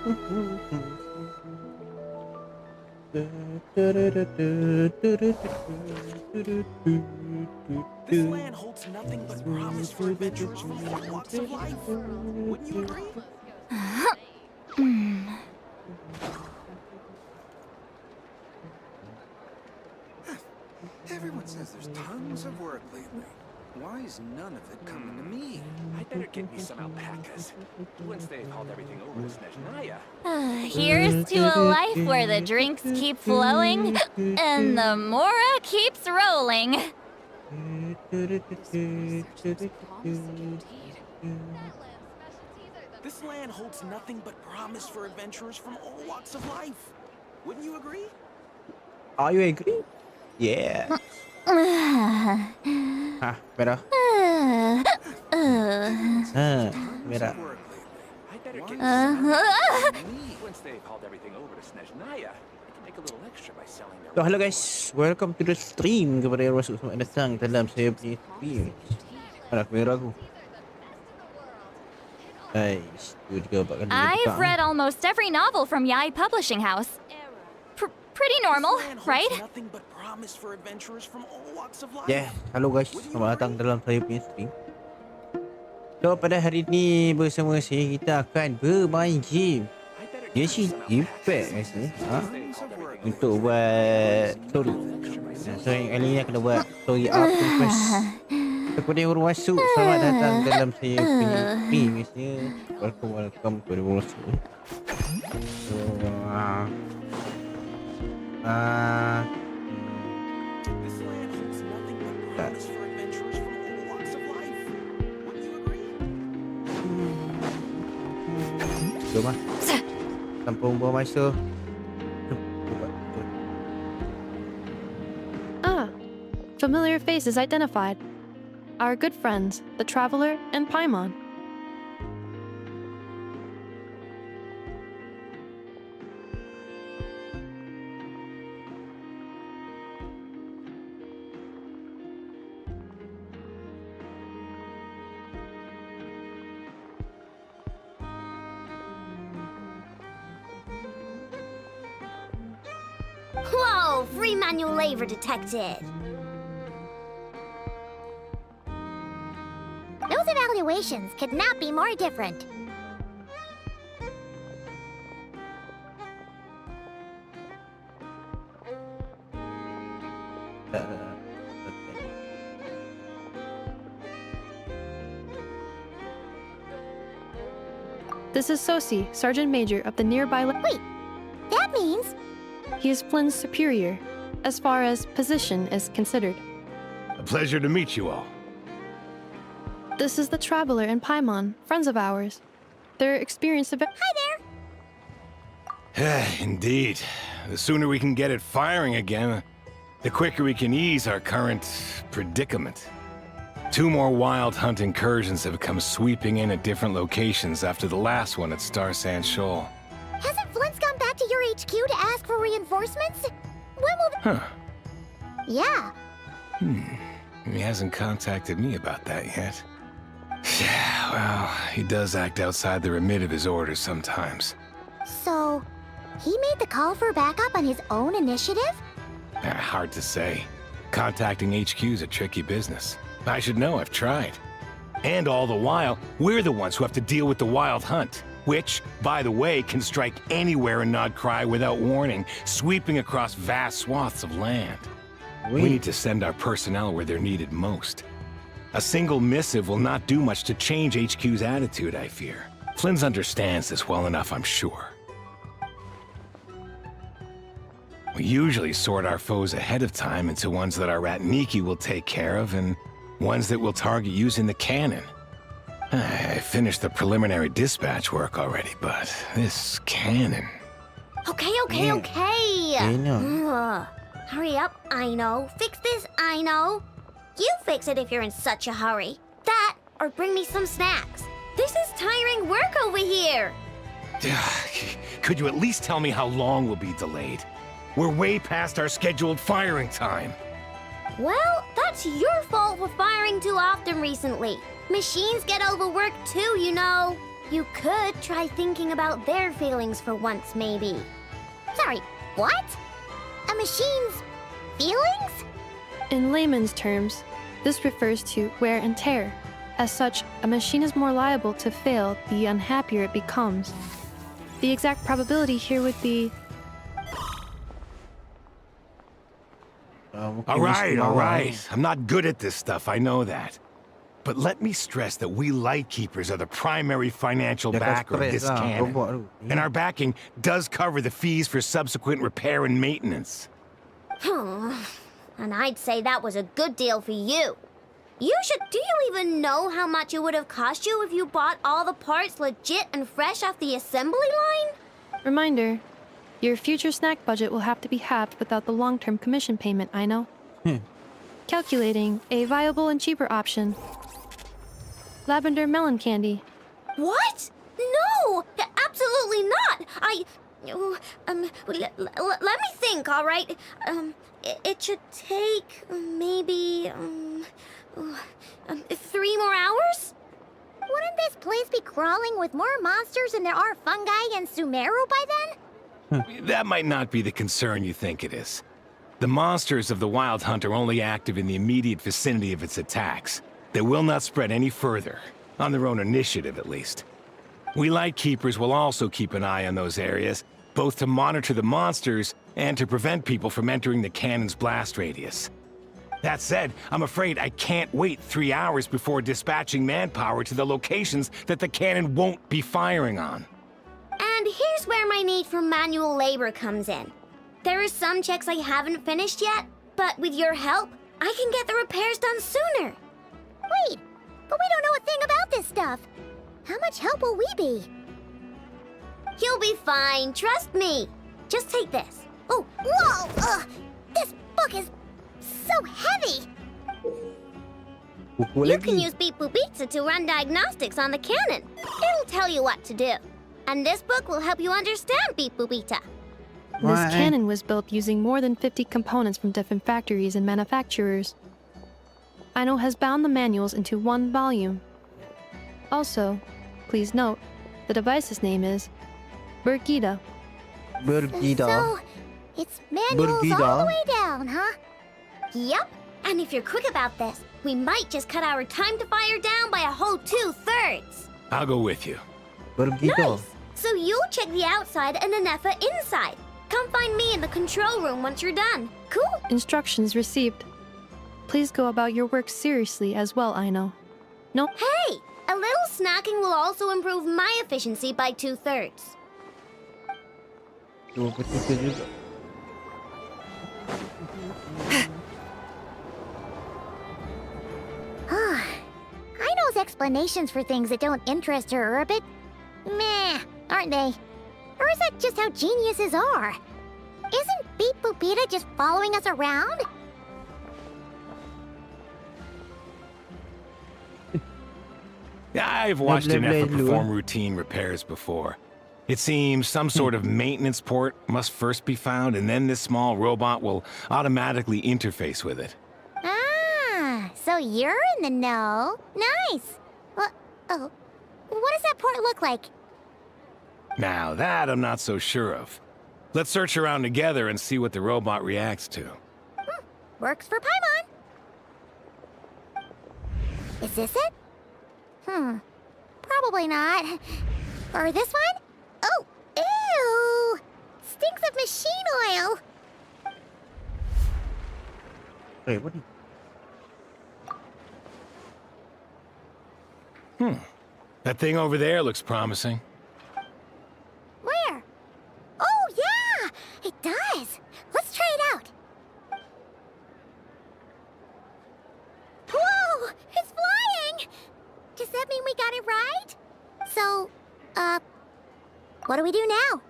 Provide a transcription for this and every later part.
This land holds nothing but promise for adventurers from all walks of life. Wouldn't you agree? Everyone says there's tons of work lately. Why is none of it coming to me? I'd better get me some alpacas. Once they've hauled everything over to Snezhnaya. Here's to a life where the drinks keep flowing and the mora keeps rolling. This land holds nothing but promise for adventurers from all walks of life. Wouldn't you agree? Are you agree? Yeah. Better. Better. I'd better get me some Once they've hauled everything over to Snezhnaya, I can make a little extra by selling their... So, hello guys, welcome to the stream. Kepada yang masuk selamat datang dalam saya punya stream. Mana kamera aku? Guys, tu juga buat kali I've read almost every novel from Yai Publishing House. Pretty normal, right? Yeah, halo guys, selamat datang dalam saya punya stream. So, pada hari ni bersama saya kita akan bermain game Genshin Impact guys ni. Untuk buat story. So, yang kali ni akan buat story up first. Kepada yang baru masuk, selamat datang dalam saya punya stream guys ni. Welcome kepada baru masuk. So, This land holds nothing but promise for adventurers from all walks of life. Wouldn't you agree? jom lah. Tanpa membuang masa. Familiar faces identified. Our good friends, the Traveler and Paimon. Whoa! Free manual labor detected! Those evaluations could not be more different. This is Sosi, Sergeant Major of the nearby... Wait, that means... He is Flynn's superior, as far as position is considered. A pleasure to meet you all. This is the Traveler and Paimon, friends of ours. Their experience of... Hi there! Indeed. The sooner we can get it firing again, the quicker we can ease our current predicament. 2 more wild hunt incursions have come sweeping in at different locations after the last one at Star Sand Shoal. Hasn't Flint's gone back to your HQ to ask for reinforcements? When will the... Huh. Yeah. He hasn't contacted me about that yet. Yeah, well, he does act outside the remit of his orders sometimes. So, he made the call for backup on his own initiative? Hard to say. Contacting HQ's a tricky business. I should know, I've tried. And all the while, we're the ones who have to deal with the wild hunt, which, by the way, can strike anywhere in Nod-krai without warning, sweeping across vast swaths of land. We need to send our personnel where they're needed most. A single missive will not do much to change HQ's attitude, I fear. Flynn's understands this well enough, I'm sure. We usually sort our foes ahead of time into ones that our rat Nikki will take care of and ones that we'll target using the cannon. I finished the preliminary dispatch work already, but this cannon... Okay. I know. Hurry up, I know. Fix this, I know. You fix it if you're in such a hurry. That, or bring me some snacks. This is tiring work over here. Could you at least tell me how long we'll be delayed? We're way past our scheduled firing time. Well, that's your fault for firing too often recently. Machines get overworked too, you know. You could try thinking about their feelings for once, maybe. Sorry, what? A machine's feelings? In layman's terms, this refers to wear and tear. As such, a machine is more liable to fail the unhappier it becomes. The exact probability here would be... All right. I'm not good at this stuff, I know that. But let me stress that we Lightkeepers are the primary financial backer of this cannon. And our backing does cover the fees for subsequent repair and maintenance. And I'd say that was a good deal for you. Do you even know how much it would have cost you if you bought all the parts legit and fresh off the assembly line? Reminder, your future snack budget will have to be halved without the long-term commission payment, I know. Calculating a viable and cheaper option. Lavender melon candy. What? No! Absolutely not! Let me think, all right? It should take maybe 3 more hours? Wouldn't this place be crawling with more monsters than there are fungi in Sumeru by then? That might not be the concern you think it is. The monsters of the Wild Hunt are only active in the immediate vicinity of its attacks. They will not spread any further, on their own initiative at least. We Lightkeepers will also keep an eye on those areas, both to monitor the monsters and to prevent people from entering the cannon's blast radius. That said, I'm afraid I can't wait 3 hours before dispatching manpower to the locations that the cannon won't be firing on. And here's where my need for manual labor comes in. There are some checks I haven't finished yet, but with your help, I can get the repairs done sooner. Wait, but we don't know a thing about this stuff. How much help will we be? You'll be fine, trust me. Just take this. Oh, whoa! This book is so heavy! You can use Beep Boop Pizza to run diagnostics on the cannon. It'll tell you what to do. And this book will help you understand Beep Boop Pizza. This cannon was built using more than 50 components from different factories and manufacturers. Aino has bound the manuals into one volume. Also, please note, the device's name is Burgida. So, it's manuals all the way down, huh? Yep. And if you're quick about this, we might just cut our time to fire down by a whole 2/3. I'll go with you. Nice. So you'll check the outside and the Nefa inside. Come find me in the control room once you're done. Cool? Instructions received. Please go about your work seriously as well, Aino. No. Hey! A little snacking will also improve my efficiency by 2/3. Aino's explanations for things that don't interest her are a bit meh, aren't they? Or is that just how geniuses are? Isn't Beep Boop Pizza just following us around? I've watched an effort perform routine repairs before. It seems some sort of maintenance port must first be found, and then this small robot will automatically interface with it. Ah, so you're in the know. Nice. Well, oh, what does that port look like? Now that I'm not so sure of. Let's search around together and see what the robot reacts to. Works for Paimon. Is this it? Probably not. Or this one? Oh, ew! Stinks of machine oil. Wait, what? That thing over there looks promising. Where? Oh, yeah! It does. Let's try it out. Whoa! It's flying! Does that mean we got it right? So, what do we do now?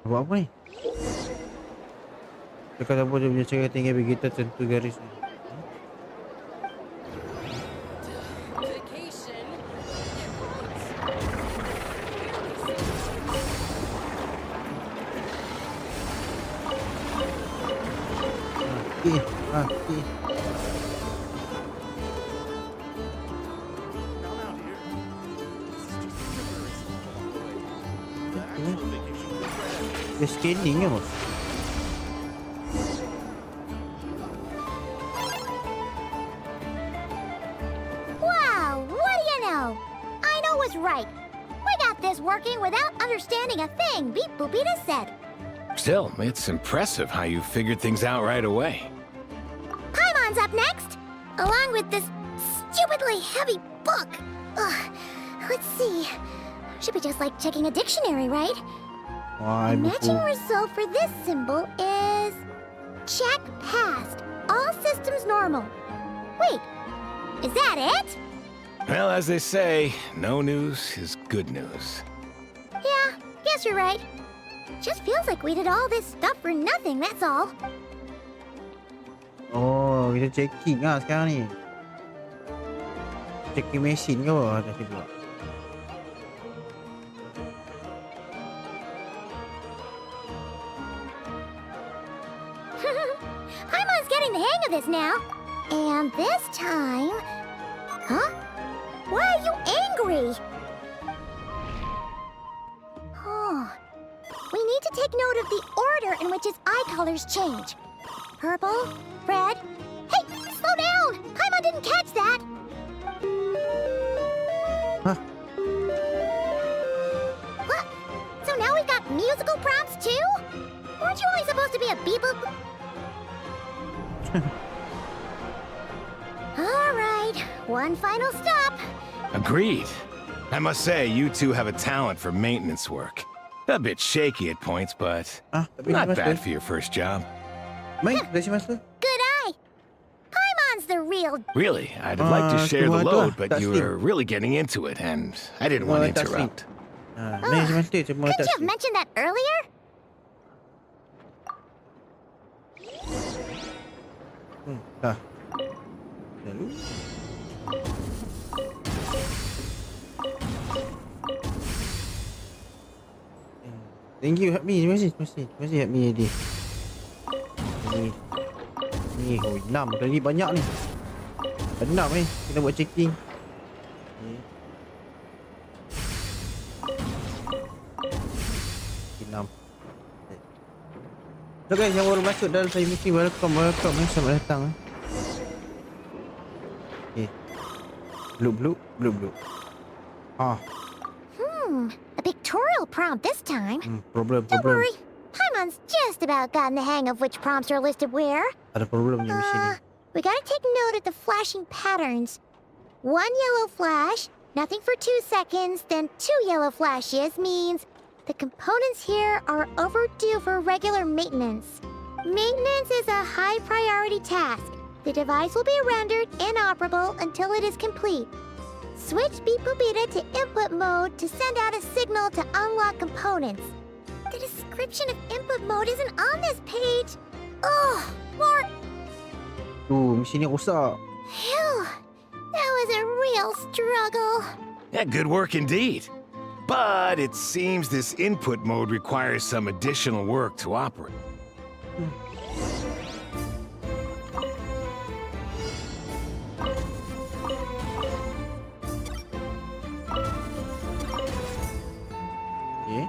Apa ni? Dekat apa dia punya cara tinggal bagi kita tentu garis ni. Dia scanning ke bos? Wow, what do you know? I know was right. We got this working without understanding a thing Beep Boopita said. Still, it's impressive how you figured things out right away. Paimon's up next, along with this stupidly heavy book. Ugh, let's see. Should be just like checking a dictionary, right? Why, The matching buku. result for this symbol is... check passed. All systems normal. Wait, is that it? Well, as they say, no news is good news. Yeah, guess you're right. Just feels like we did all this stuff for nothing, that's all. Oh, kita checking lah sekarang ni. Checking mesin ke apa tadi pula? Paimon's getting the hang of this now. And this time... Huh? Why are you angry? Oh. We need to take note of the order in which his eye colors change. Purple, red... Hey, slow down! Paimon didn't catch that! Huh? What? So now we've got musical prompts too? Weren't you only supposed to be a beep-boop? All right, one final stop. Agreed. I must say, you two have a talent for maintenance work. A bit shaky at points, but Tapi not Mas bad Master. for your first job. Baik, dah si Master. Good eye. Paimon's the real... Really, I'd like to share the semua tu load, lah, but tak you slim. were really getting into it, and I didn't want to tak slim. interrupt. Ni si Master semua Couldn't tak you have slim. mentioned that earlier? Dah. Lalu. Thank you, help me. Terima kasih, terima kasih. Terima kasih help me tadi. Ni, oh, 6 kali banyak ni. 6 kita buat checking. Okay. 6. So guys, yang baru masuk dalam saya mesti welcome selamat datang. Okay. Blue. Ah, A pictorial prompt this time. problem. Don't worry. Paimon's just about gotten the hang of which prompts are listed where. Ada problem ni mesin ni. We gotta take note of the flashing patterns. 1 yellow flash, nothing for 2 seconds, then 2 yellow flashes means the components here are overdue for regular maintenance. Maintenance is a high priority task. The device will be rendered inoperable until it is complete. Switch Beep Boopita to input mode to send out a signal to unlock components. The description of input mode isn't on this page. Ugh, more... Tu, mesin ni rosak. Phew, that was a real struggle. Yeah, good work indeed. But it seems this input mode requires some additional work to operate. Okay.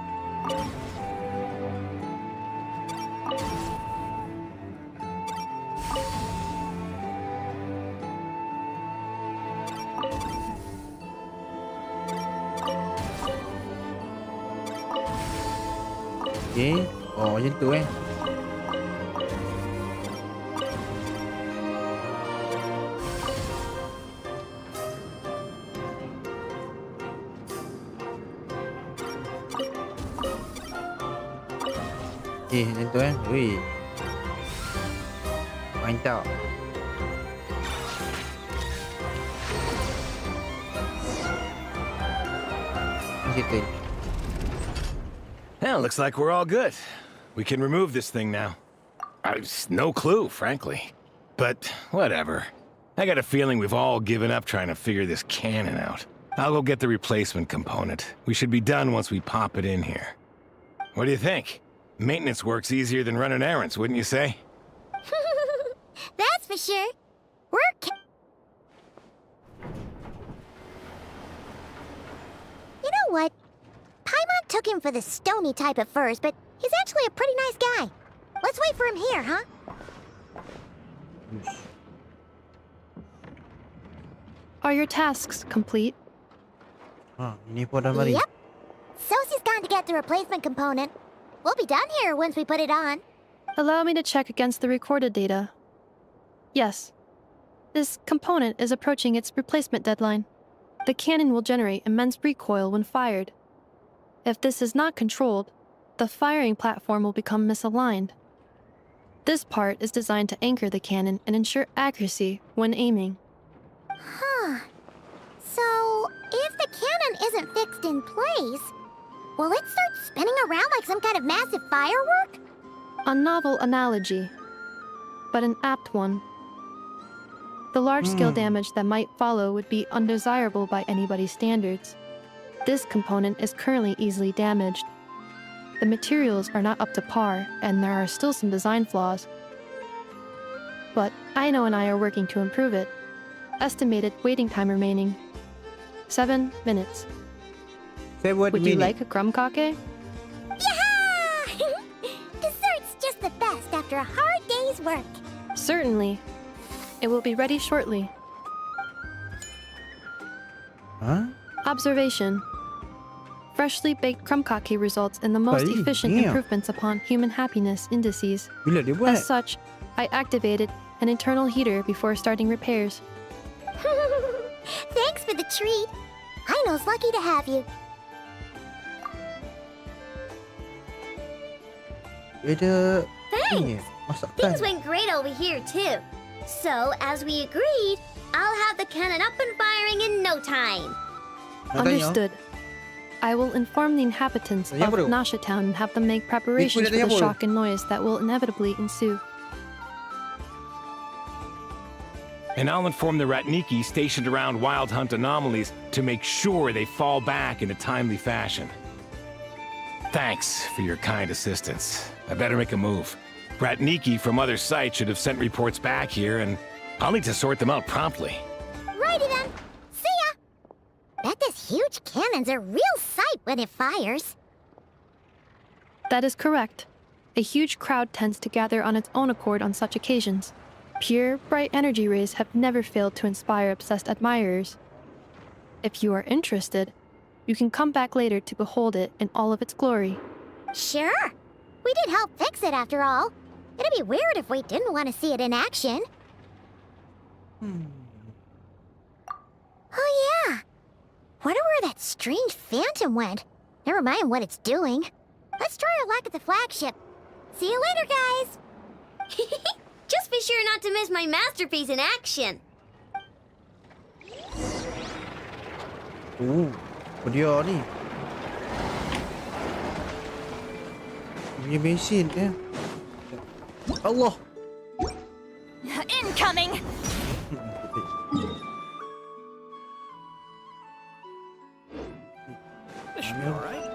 Okay. Oh, macam tu Okay, macam tu Ui. Mantap. Macam tu. Yeah, looks like we're all good. We can remove this thing now. No clue, frankly. But whatever. I got a feeling we've all given up trying to figure this cannon out. I'll go get the replacement component. We should be done once we pop it in here. What do you think? Maintenance work's easier than running errands, wouldn't you say? That's for sure. You know what? Paimon took him for the stony type at first, but He's actually a pretty nice guy. Let's wait for him here, huh? Are your tasks complete? Ini pun dah mari. Yep. Sosie's gone to get the replacement component. We'll be done here once we put it on. Allow me to check against the recorded data. Yes. This component is approaching its replacement deadline. The cannon will generate immense recoil when fired. If this is not controlled, the firing platform will become misaligned. This part is designed to anchor the cannon and ensure accuracy when aiming. Huh. So, if the cannon isn't fixed in place, will it start spinning around like some kind of massive firework? A novel analogy, but an apt one. The large-scale damage that might follow would be undesirable by anybody's standards. This component is currently easily damaged. The materials are not up to par, and there are still some design flaws. But Aino and I are working to improve it. Estimated waiting time remaining 7 minutes. Would you like a crumb-kake? Yeah! Dessert's just the best after a hard day's work. Certainly. It will be ready shortly. Huh? Observation. Freshly baked crumb-kake results in the most Hey, efficient damn. improvements upon human happiness indices. Bila dia buat? As such, I activated an internal heater before starting repairs. Thanks for the treat. Aino's lucky to have you. Dia ada... Thanks. ni, masakan. Things went great over here, too. So, as we agreed, I'll have the cannon up and firing in no time. Nak tanya? Understood. I will inform the inhabitants Tanya of apa tu? Nasha Town and have them make preparations for tanya the apa tu? shock and noise that will inevitably ensue. And I'll inform the Ratniki stationed around Wild Hunt anomalies to make sure they fall back in a timely fashion. Thanks for your kind assistance. I better make a move. Ratniki from other sites should have sent reports back here, and I'll need to sort them out promptly. Righty then. See ya! Bet this huge cannon's a real sight when it fires. That is correct. A huge crowd tends to gather on its own accord on such occasions. Pure, bright energy rays have never failed to inspire obsessed admirers. If you are interested, you can come back later to behold it in all of its glory. Sure. We did help fix it after all. It'd be weird if we didn't want to see it in action. Oh yeah. Wonder where that strange phantom went. Never mind what it's doing. Let's try our luck at the flagship. See you later, guys. Just be sure not to miss my masterpiece in action. Apa dia ni? Punya mesin dia. Allah. Incoming! This should be all right.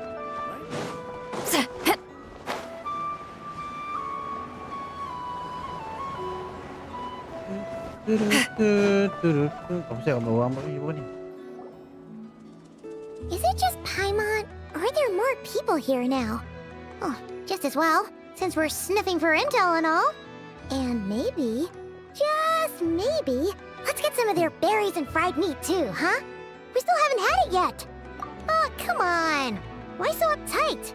Kamu saya orang baru ni. Is it just Paimon, or are there more people here now? Oh, just as well, since we're sniffing for intel and all. And maybe, just maybe, let's get some of their berries and fried meat too, huh? We still haven't had it yet. Oh, come on. Why so uptight?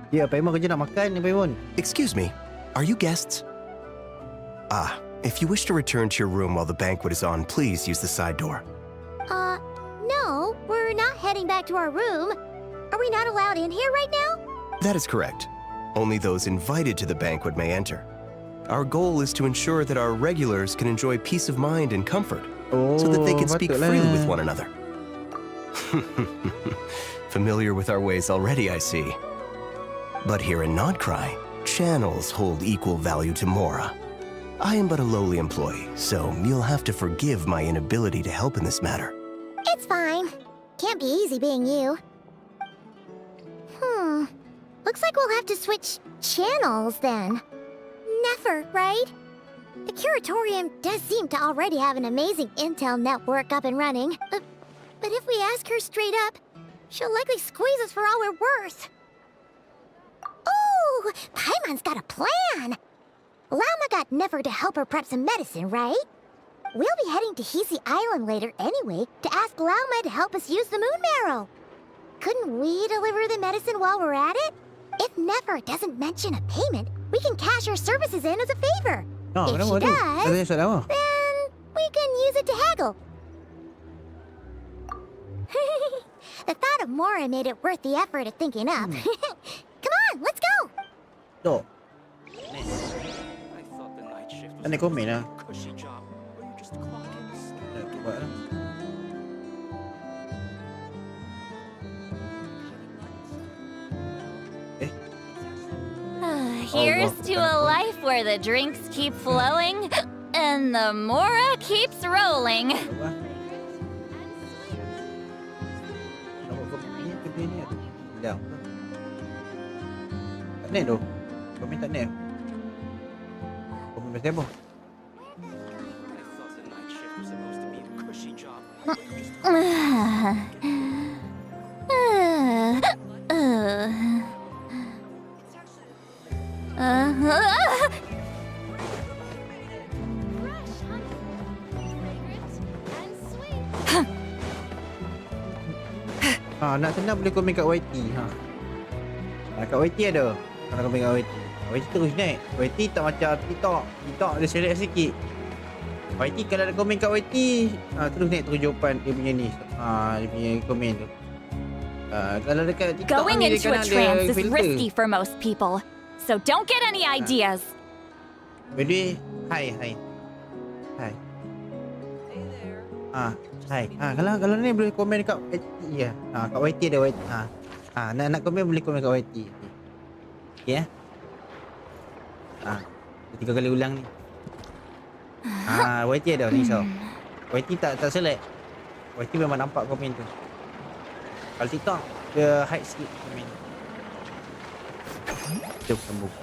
Ya, Paimon kerja nak makan ni, Paimon. Excuse me, are you guests? If you wish to return to your room while the banquet is on, please use the side door. No, we're not heading back to our room. Are we not allowed in here right now? That is correct. Only those invited to the banquet may enter. Our goal is to ensure that our regulars can enjoy peace of mind and comfort, so that they can speak freely with one another. Familiar with our ways already, I see. But here in Nod-krai, channels hold equal value to Mora. I am but a lowly employee, so you'll have to forgive my inability to help in this matter. It's fine. Can't be easy being you. Looks like we'll have to switch channels then. Never, right? The Curatorium does seem to already have an amazing intel network up and running. But if we ask her straight up, she'll likely squeeze us for all we're worth. Ooh, Paimon's got a plan. Llama got Never to help her prep some medicine, right? We'll be heading to Hisi Island later anyway to ask Llama to help us use the moon marrow. Couldn't we deliver the medicine while we're at it? If Never doesn't mention a payment, we can cash our services in as a favor. Oh, If kenapa she tu? Katanya does, solat apa? then we can use it to haggle. The thought of Mora made it worth the effort of thinking up. Come on, let's go! Tok. I thought the night shift was Kan dia komen lah. a cushy job where you just clock in and sleep. Nak buat lah. Here's to a life where the drinks keep flowing and the Mora keeps rolling. Apa? Nak buat komen ni ke dia ni? Sedang. Tak net tu. Komen tak net. Komen pasal apa? I thought the night shift was supposed to be a cushy job where you just Nak senang boleh komen kat YT. Kat YT ada. Kalau komen kat YT. YT terus naik. YT tak macam TikTok. TikTok dia select sikit. YT kalau ada komen kat YT, terus naik terus jawapan dia punya ni. Dia punya komen tu. Kalau dekat TikTok Going ni dia into a kadang ada trance is filter. risky for most people, so don't get any ideas. By the way, hi. Hai. Kalau ni boleh komen kat YT ya. Kat YT ada YT. Nak komen boleh komen kat YT. Okey ya. 3 kali ulang ni. YT ada ni so. YT tak select. YT memang nampak komen tu. Kalau TikTok dia hide sikit komen. Jom sambung.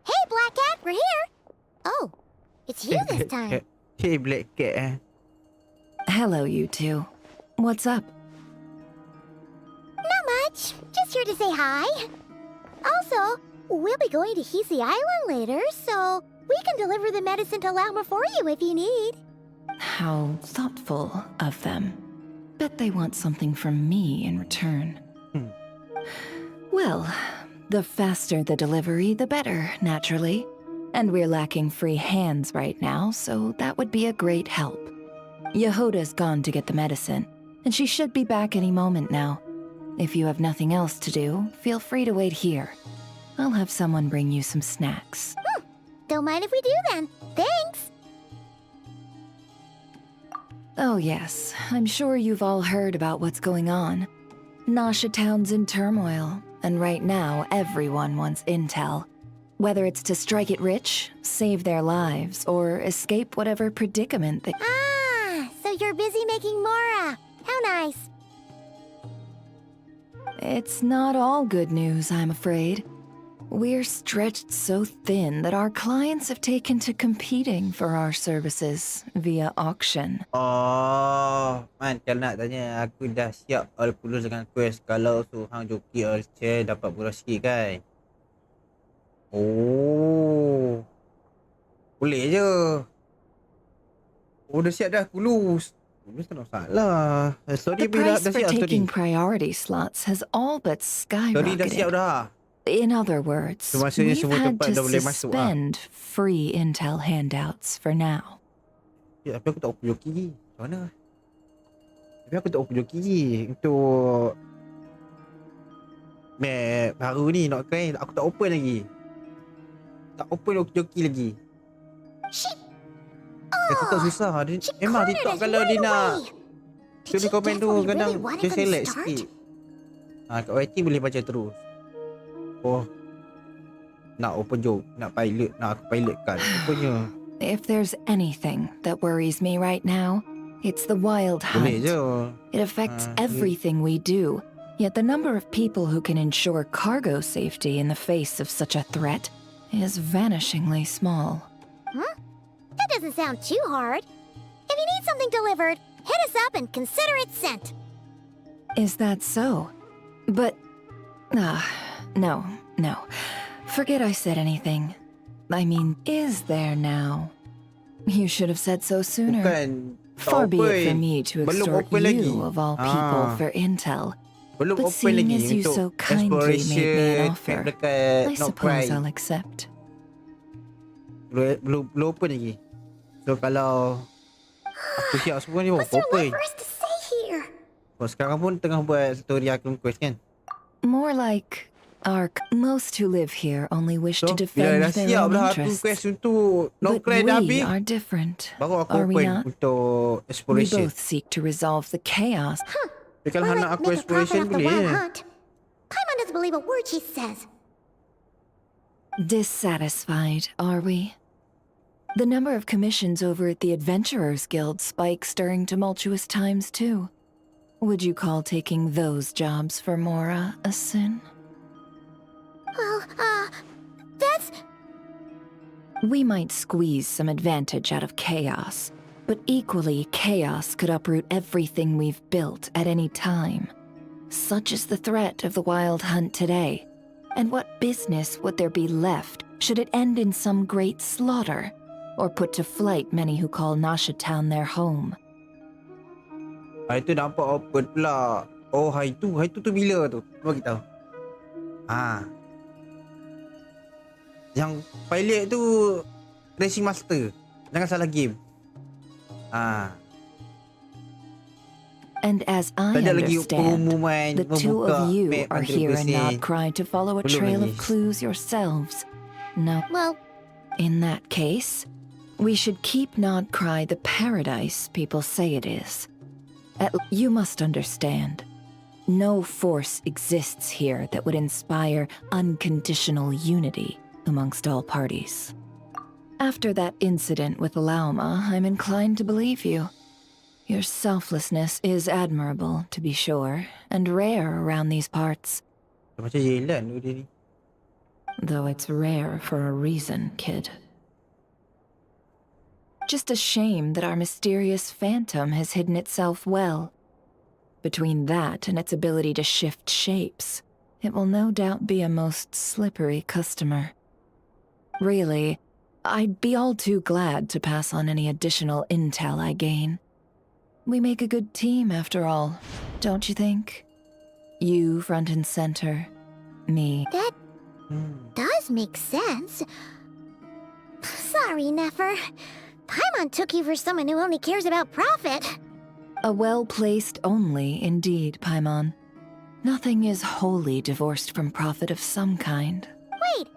Hey, Black Cat, we're here! Oh, it's you this time. Hey, Black Cat. Hello, you two. What's up? Not much. Just here to say hi. Also, we'll be going to Hisi Island later, so we can deliver the medicine to Llama for you if you need. How thoughtful of them. Bet they want something from me in return. Well, the faster the delivery, the better, naturally. And we're lacking free hands right now, so that would be a great help. Yehoda's gone to get the medicine, and she should be back any moment now. If you have nothing else to do, feel free to wait here. I'll have someone bring you some snacks. Don't mind if we do then. Thanks! Oh yes, I'm sure you've all heard about what's going on. Nasha Town's in turmoil, and right now everyone wants intel. Whether it's to strike it rich, save their lives, or escape whatever predicament they... So you're busy making Mora. How nice. It's not all good news, I'm afraid. We're stretched so thin that our clients have taken to competing for our services via auction. Oh, Man, kalau nak tanya, aku dah siap all pulus dengan quest kalau suruh joki all chair dapat murah sikit kan? Oh, boleh je. Oh, dah siap dah kulus. Kulus tak ada masalah. Sorry The bila price dah for siap taking sorry. priority slots has all but Sorry dah siap skyrocketed. dah. In other words, So maksudnya we've semua had tempat to dah boleh masuk lah. suspend free intel handouts for now. Ya, tapi aku tak open joki lagi. Macam mana? Tapi aku tak open joki lagi untuk map baru ni Nod-krai. Aku tak open lagi. Tak open joki lagi. Shit! TikTok susah. Memang cornered TikTok us kalau right dia nak away. Did tulis she komen tu definitely kadang really want dia it from the select start? sikit. Kat YT boleh baca terus. Oh, nak open joke, nak pilot, nak aku pilotkan. Rupanya If there's anything that worries me right now, it's the wild boleh hunt. je. It affects Ah, everything we do, Yet the number of people who can ensure cargo safety in the face of such a threat is vanishingly small. Huh? That doesn't sound too hard. If you need something delivered, hit us up and consider it sent. Is that so? But... no. Forget I said anything. I mean, is there now? You should have said so sooner. Bukan. Far Tak be it open. for me to Belum extort open lagi. you, of all people, for intel. Belum But open seeing lagi as you untuk so kindly made me an exploration offer, dekat I Nod-krai. suppose I'll accept. Belum open lagi. So kalau aku siap semua ni What's there open. left for us to say here? Oh, sekarang pun tengah buat story Akun Quest kan? More like most who live here only wish So, to bila defend dah their siap own dah Akun interests. Quest untuk But Nod-krai dah we habis, are different, baru aku are we open not? untuk We exploration. both seek to resolve the chaos. Tapi kalau Well, nak like aku make a profit exploration off the boleh wild je. hunt. Paimon doesn't believe a word she says. Dissatisfied, are we? The number of commissions over at the Adventurers Guild spikes during tumultuous times, too. Would you call taking those jobs for Mora a sin? Well, that's... We might squeeze some advantage out of chaos, but equally, chaos could uproot everything we've built at any time. Such is the threat of the Wild Hunt today. And what business would there be left should it end in some great slaughter, or put to flight many who call Nasha Town their home? Itu nampak open pula. Oh, hari tu tu bila tu? Cuba kita tahu. Yang pilot tu Racing Master. Jangan salah game. And as I Tak ada lagi understand, pengumuman the two membuka of you map are here in 100%. Nod-krai to follow a Belum trail lagi. of clues yourselves. No. Well, In that case, we should keep Nod-krai the paradise people say it is. You must understand. No force exists here that would inspire unconditional unity amongst all parties. After that incident with Lauma, I'm inclined to believe you. Your selflessness is admirable, to be sure, and rare around these parts. Macam Yelan tu dia ni. Though it's rare for a reason, kid. Just a shame that our mysterious phantom has hidden itself well. Between that and its ability to shift shapes, it will no doubt be a most slippery customer. Really, I'd be all too glad to pass on any additional intel I gain. We make a good team, after all, don't you think? You front and center, me. that does make sense. Sorry, Nefer. Paimon took you for someone who only cares about profit. A well-placed only, indeed, Paimon. Nothing is wholly divorced from profit of some kind. Wait,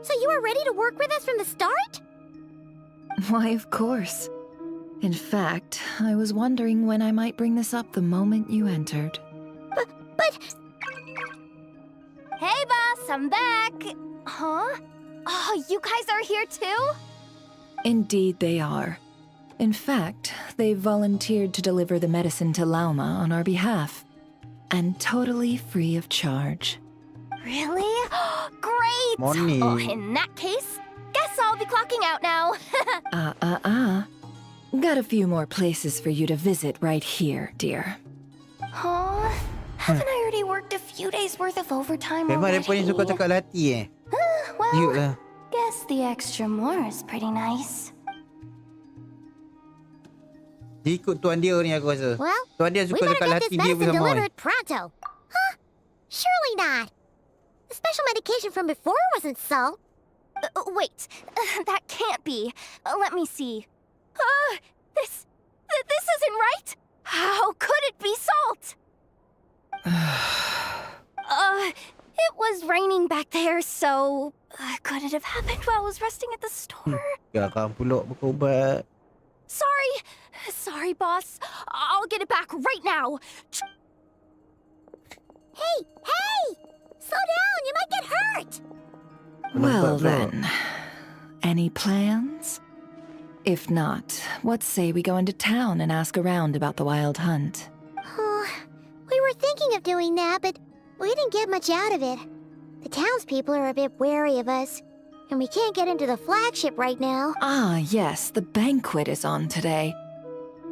so you were ready to work with us from the start? Why, of course. In fact, I was wondering when I might bring this up the moment you entered. But Hey, boss, I'm back. Huh? Oh, you guys are here too? Indeed they are. In fact, they've volunteered to deliver the medicine to Lauma on our behalf. And totally free of charge. Really? Great! Money. Oh, in that case, guess I'll be clocking out now. Got a few more places for you to visit right here, dear. Huh? Haven't I already worked a few days worth of overtime Memang already? mereka ni suka cakap hati Well, Cute lah. guess the extra more is pretty nice. Dia ikut tuan dia ni aku rasa. well, Tuan dia we suka better cakap get hati this dia pun medicine sama. delivered pronto. Huh? Surely not. The special medication from before wasn't salt. Wait, that can't be. Let me see. This isn't right. How could it be salt? It was raining back there, so could it have happened while I was resting at the store? Jangan pulak berubat. Sorry, boss. I'll get it back right now. Hey! Slow down, you might get hurt! Well then, any plans? If not, what say we go into town and ask around about the Wild Hunt? We were thinking of doing that, but we didn't get much out of it. The townspeople are a bit wary of us, and we can't get into the flagship right now. Ah, yes, the banquet is on today.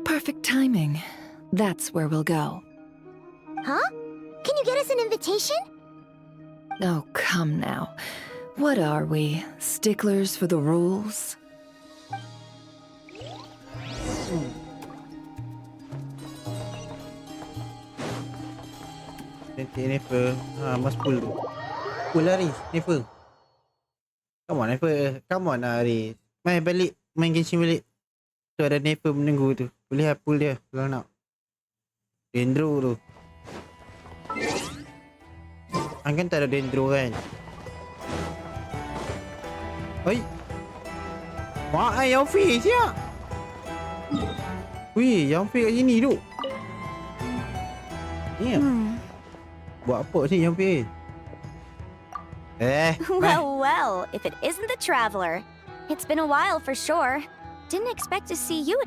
Perfect timing. That's where we'll go. Huh? Can you get us an invitation? Oh, come now. What are we, sticklers for the rules? Cantik Nefer. Mas pool tu. Pool lah Riz. Nefer. Come on Nefer. Come on lah Riz. Main balik. Main Genshin balik. Tu ada Nefer menunggu tu. Boleh lah pool dia. Kalau nak. Dendro tu. Kan tak ada Dendro kan. Oi. Wah, yang Fei siap. Wih, yang Fei kat sini tu. Ni. Buat apa sih yang Fei? Well, if it isn't the traveler. It's been a while for sure. Didn't expect to see you.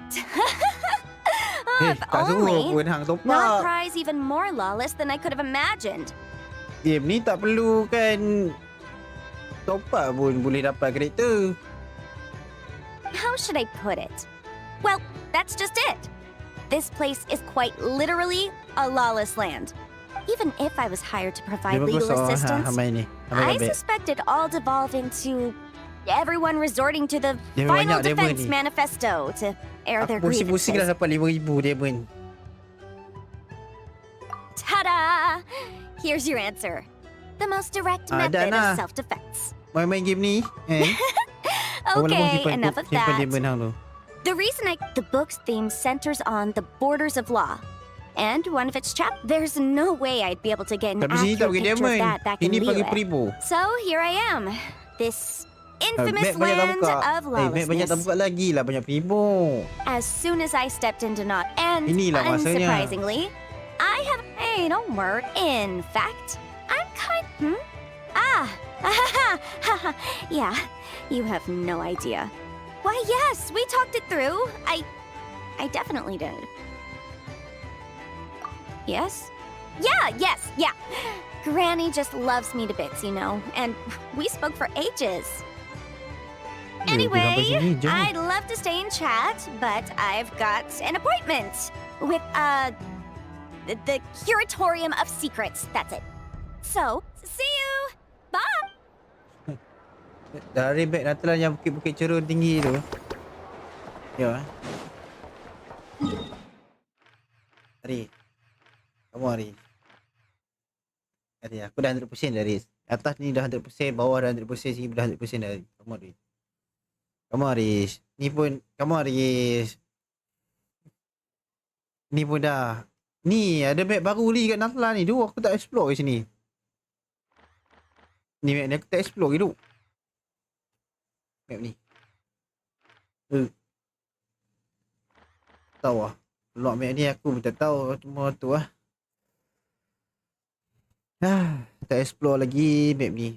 If only. Nod-krai's even more lawless than I could have imagined. Game ni tak perlu kan top up pun boleh dapat karakter. How should I put it? Well, that's just it. This place is quite literally a lawless land. Even if I was hired to provide legal assistance, I suspect it all devolve into everyone resorting to the final defense manifesto to air their grievances. Pusing-pusing dah dapat 5,000 diamond. Ta-da! Here's your answer. The most direct method of self-defense. Main game ni, Okay, enough of that. The reason the book's theme centers on the borders of law. And one of its there's no way I'd be able to get an accurate picture of that back in Liyue. So here I am. This infamous land of lawlessness. As soon as I stepped into Nod, and unsurprisingly, I have don't worry. In fact, I'm yeah, you have no idea. Why, yes, we talked it through. I definitely did. Yes? Yeah. Granny just loves me to bits, you know, and we spoke for ages. Anyway, I'd love to stay and chat, but I've got an appointment with, the Curatorium of Secrets. That's it. So, see you! Bye! Dari back nanti lah yang bukit-bukit cerun tinggi tu. Ya. Ari. Kamu Ari. Ari, aku dah 100% dah Aris. Atas ni dah 100%, bawah dah 100%, sini dah 100% dah. Kamu Aris. Kamu Aris. Ni pun, kamu Aris. Ni pun dah. Ni ada map baru ni kat Natla ni. Dulu aku tak explore kat sini. Ni map ni aku tak explore ke tu. Map ni. Tahu lah. Lock map ni aku pun tak tahu semua tu lah. Tak explore lagi map ni.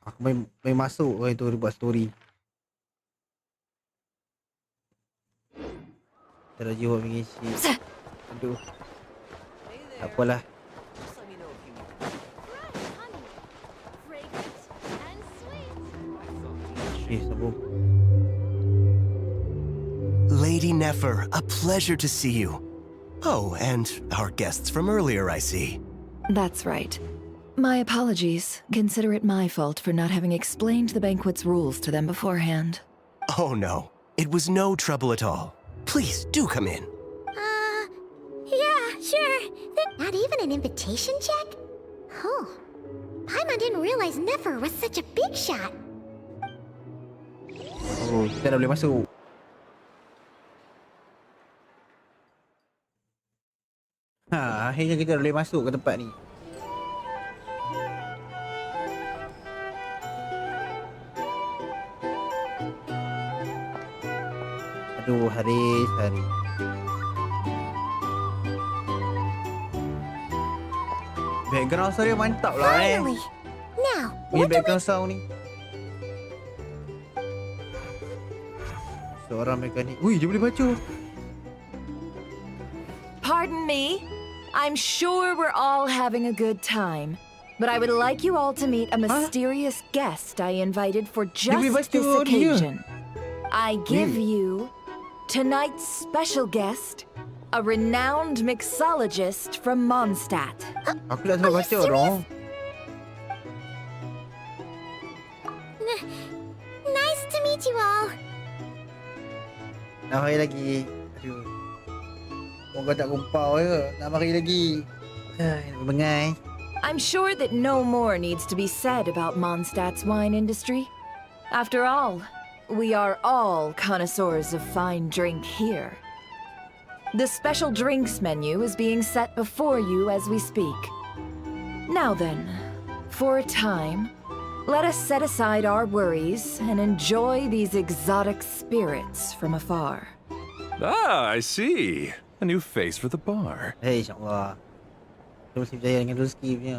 Aku main masuk orang tu buat story. Teraju buat mengisi. Aduh. Tak apalah. Lady Nefer, a pleasure to see you. Oh, and our guests from earlier, I see. That's right. My apologies. Consider it my fault for not having explained the banquet's rules to them beforehand. Oh no, it was no trouble at all. Please, do come in. Yeah, sure. Not even an invitation check? Oh. Paimon didn't realize Nefer was such a big shot. Oh, kita dah boleh masuk. Akhirnya kita dah boleh masuk ke tempat ni. Aduh, Haris. Background sound dia mantap lah Now, punya background sound ni. Seorang mekanik. Ui, dia boleh baca. Pardon me? I'm sure we're all having a good time, but I would like you all to meet a mysterious guest I invited for just this occasion. I give you tonight's special guest, a renowned mixologist from Mondstadt. Aku tak sempat baca orang. Nice to meet you all. Nak mari lagi. Aduh. Moga tak kumpau je. Nak mari lagi. Bengai. I'm sure that no more needs to be said about Mondstadt's wine industry. After all, we are all connoisseurs of fine drink here. The special drinks menu is being set before you as we speak. Now then, for a time, let us set aside our worries and enjoy these exotic spirits from afar. Ah, I see. A new face for the bar. Hei, insyaAllah. Kita mesti percaya dengan rezeki punya.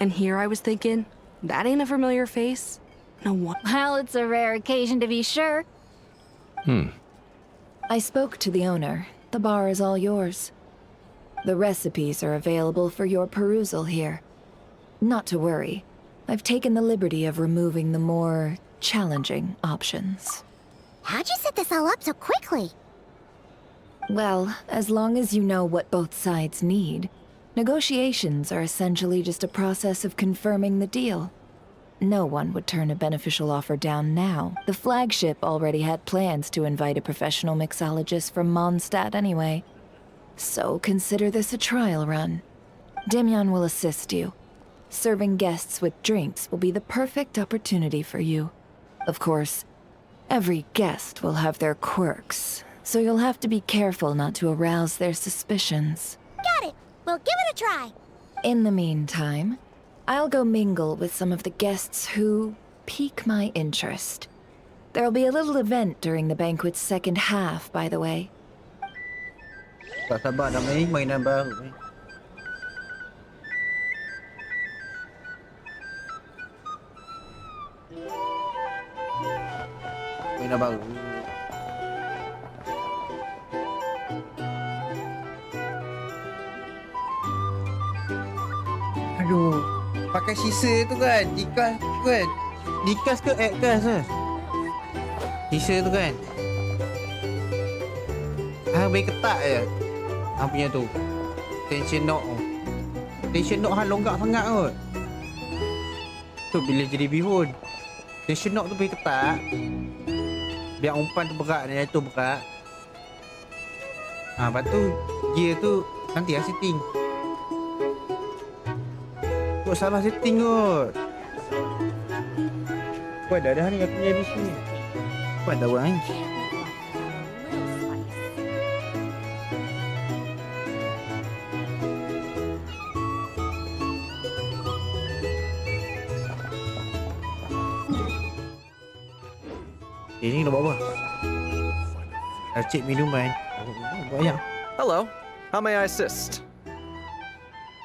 And here I was thinking, that ain't a familiar face. No one. Well, it's a rare occasion to be sure. I spoke to the owner. The bar is all yours. The recipes are available for your perusal here. Not to worry. I've taken the liberty of removing the more challenging options. How'd you set this all up so quickly? Well, as long as you know what both sides need, negotiations are essentially just a process of confirming the deal. No one would turn a beneficial offer down now. The flagship already had plans to invite a professional mixologist from Mondstadt anyway. So consider this a trial run. Demyan will assist you. Serving guests with drinks will be the perfect opportunity for you. Of course, every guest will have their quirks, so you'll have to be careful not to arouse their suspicions. Got it. We'll give it a try. In the meantime, I'll go mingle with some of the guests who pique my interest. There'll be a little event during the banquet's second half, by the way. Tak sabar nak main mainan baru ni. Mainan baru. Aduh, pakai sisa tu kan, dikas tu kan. Dikas ke X-kas ke? Sisa tu kan. Hang bagi ketat je. Hang punya tu. Tension knock tu. Tension knock hang longgak sangat kot. Tu bila jadi bihun. Tension knock tu bagi ketat. Biar umpan tu berat dan tu berat. Lepas tu gear tu nanti lah setting. Kok salah setting kot. Kau dah ni aku punya di sini. Kau dah buat ni. Ini nak buat apa? Cik minuman. Banyak. Hello. How may I assist?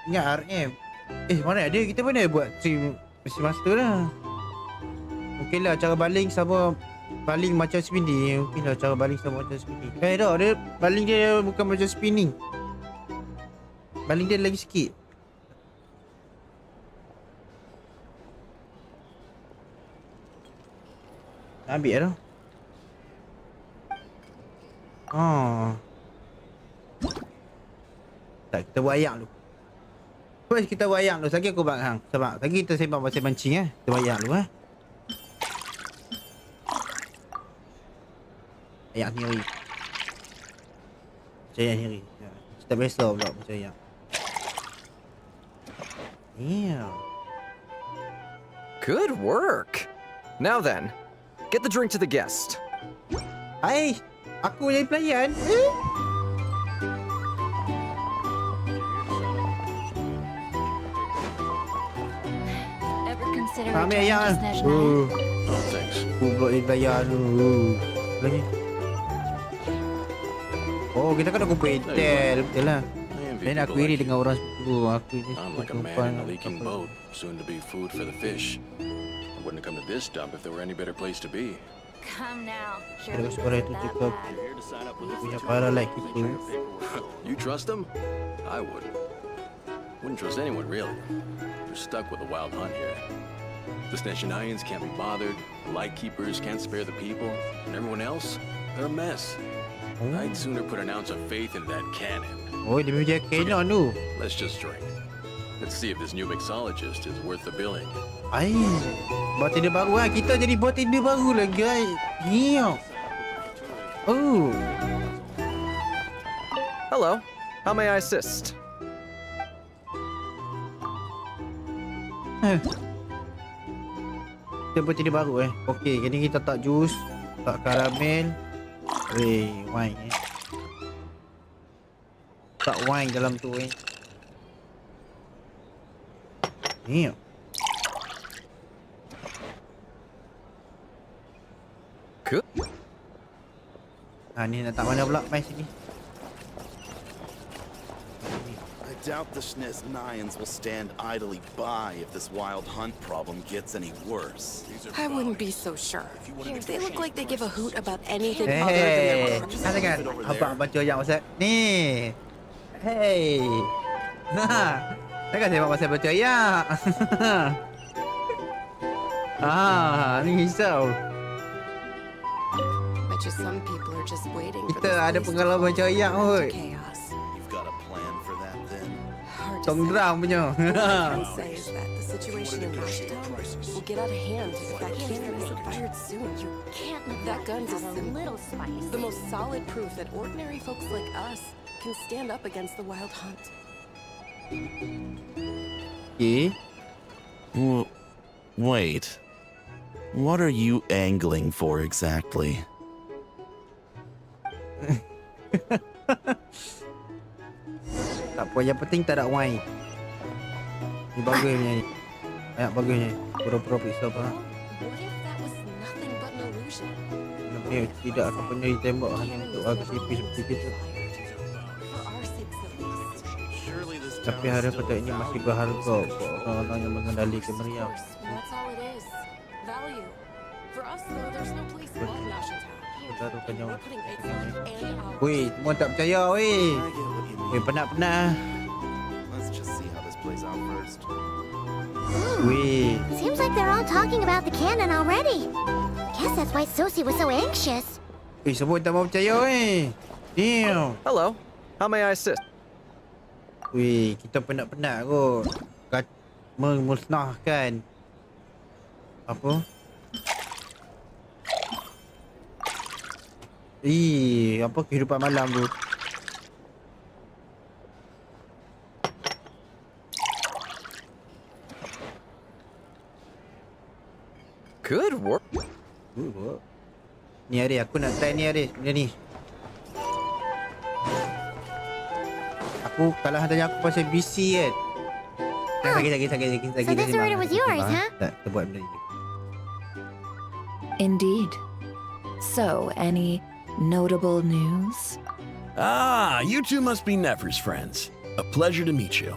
Ingat RM. Mana ada? Kita mana buat stream Mesti master lah. Okey lah cara baling sama baling macam spinning. Okey lah cara baling sama macam spinning. Tak, dia baling dia bukan macam spinning. Baling dia lagi sikit. Ambil dah. Tak, kita buat ayak dulu. First kita buat ayak dulu. Lagi aku buat hang. Sebab lagi kita sembang pasal mancing eh. Kita buat ayak dulu eh. Ayak sendiri. Macam ayak sendiri. Kita biasa pula macam ayak. Yeah. Good work. Now then, get the drink to the guest. Hai, aku jadi pelayan. Ever consider Ambil returning ayak. to Snezhnaya? Thanks. Aku jadi pelayan dulu. Lagi. Oh, kita kan kumpul intel. Betul lah. Saya nak query dengan orang sepuluh. Aku ni I'm like a man in a leaking boat, soon to be food for the fish. I wouldn't have come to this dump if there were any better place to be. Come now. Terus suara itu cukup punya para like itu. You trust him? I wouldn't. Wouldn't trust anyone, really. You're stuck with a wild hunt here. The Snezhnayans can't be bothered, the Lightkeepers can't spare the people, and everyone else, they're a mess. I'd sooner put an ounce of faith in that cannon. Oh, dia punya canon tu. Let's just drink. Let's see if this new mixologist is worth the billing. Ai, bartender baru lah. Kita jadi bartender baru lah, guys. Yeah. Oh. Hello. How may I assist? Kita bartender baru Okey, kini kita tak jus, tak karamel. Wine tak wine dalam tu Ni. Good. Ni nak tak mana pula? Mai sini. I doubt the Snezhnayans will stand idly by if this wild hunt problem gets any worse. I wouldn't be so sure. Here, they look like they give a hoot about anything other than their own. Jangan abang baca yang pasal ni. Hey. Takkan saya pasal baca ayat. Ni risau. Bet you some people are just waiting for Kita ada pengalaman baca ayat kot. You've got a plan for that then? Tong drum punya. All I can say is that the situation in Washington will get out of hand if that cannon isn't fired soon. You Can't That gun's a symbol. little spice. The most solid proof that ordinary folks like us can stand up against the wild hunt. Okay. Wait. What are you angling for exactly? Tak apa, yang penting tak ada wine. Ni bagus punya ni. Banyak bagusnya. Pura-pura periksa apa. What if that was nothing but an illusion? Namanya tidak akan pernah ditembak hanya untuk RCP seperti kita. For our sakes at least. Tapi harga kotak ini masih berharga untuk orang-orang yang mengendalikan meriam. That's all it is. Value. For us though, there's no place like Washington. Taruhkan yang We're putting eggs on and out. weh, semua tak percaya weh. Penat-penat. Let's just see how this plays out first. Weh. Seems like they're all talking about the cannon already. Guess that's why Sosie was so anxious. Semua tak mau percaya weh. Damn. Hello. How may I assist? Weh, kita penat-penat kot. Memusnahkan. Apa? Apa kehidupan malam tu? Good work. Good work. Ni Aris, aku nak try ni Aris, benda ni. Aku kalau tanya aku pasal BC kan. Sakit. So this order was yours, huh? Tak, kita buat benda ni. Indeed. So, any notable news? Ah, you two must be Nefer's friends. A pleasure to meet you.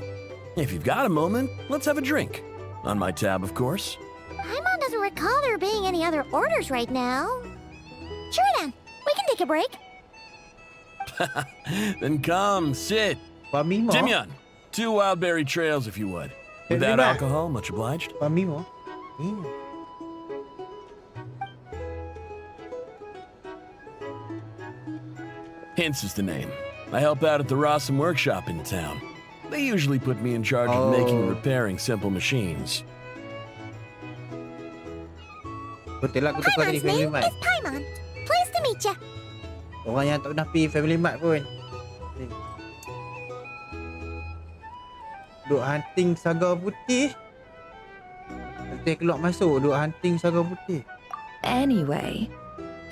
If you've got a moment, let's have a drink. On my tab, of course. Paimon doesn't recall there being any other orders right now. Sure then, we can take a break. Then come, sit. Pamimo. Timyon, 2 wild berry trails if you would. Without alcohol, much obliged. Pamimo. Hints is the name. I help out at the Rossum workshop in town. They usually put me in charge of making and repairing simple machines. Betul lah, aku tukar tadi Paimon's Family name Mart. is Paimon. Pleased to meet ya. Orang yang tak pernah pergi Family Mart pun. Duk hunting saga putih. Nanti keluar masuk duk hunting saga putih. Anyway,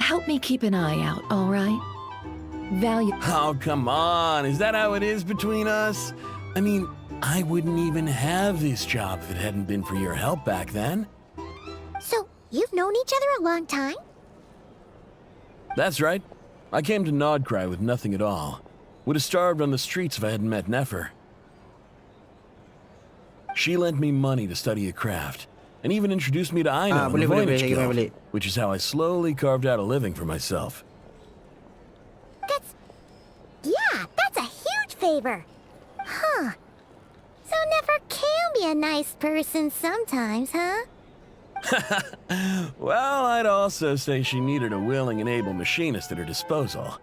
help me keep an eye out, all right? Value. Oh, come on. Is that how it is between us? I mean, I wouldn't even have this job if it hadn't been for your help back then. So, you've known each other a long time? That's right. I came to Nod-krai with nothing at all. Would have starved on the streets if I hadn't met Nefer. She lent me money to study a craft. and even introduced me to Aino and the boleh, Voynich saya Guild, balik. which is how I slowly carved out a living for myself. That's a huge favor. Huh. So Nefer can be a nice person sometimes, huh? Well, I'd also say she needed a willing and able machinist at her disposal.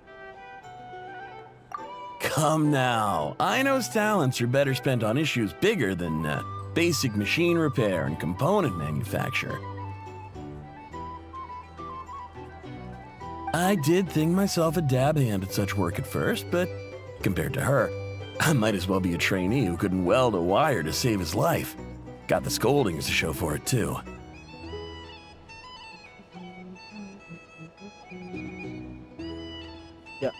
Come now, Aino's talents are better spent on issues bigger than basic machine repair and component manufacture. I did think myself a dab hand at such work at first, but compared to her, I might as well be a trainee who couldn't weld a wire to save his life. Got the scoldings to show for it, too. Ya.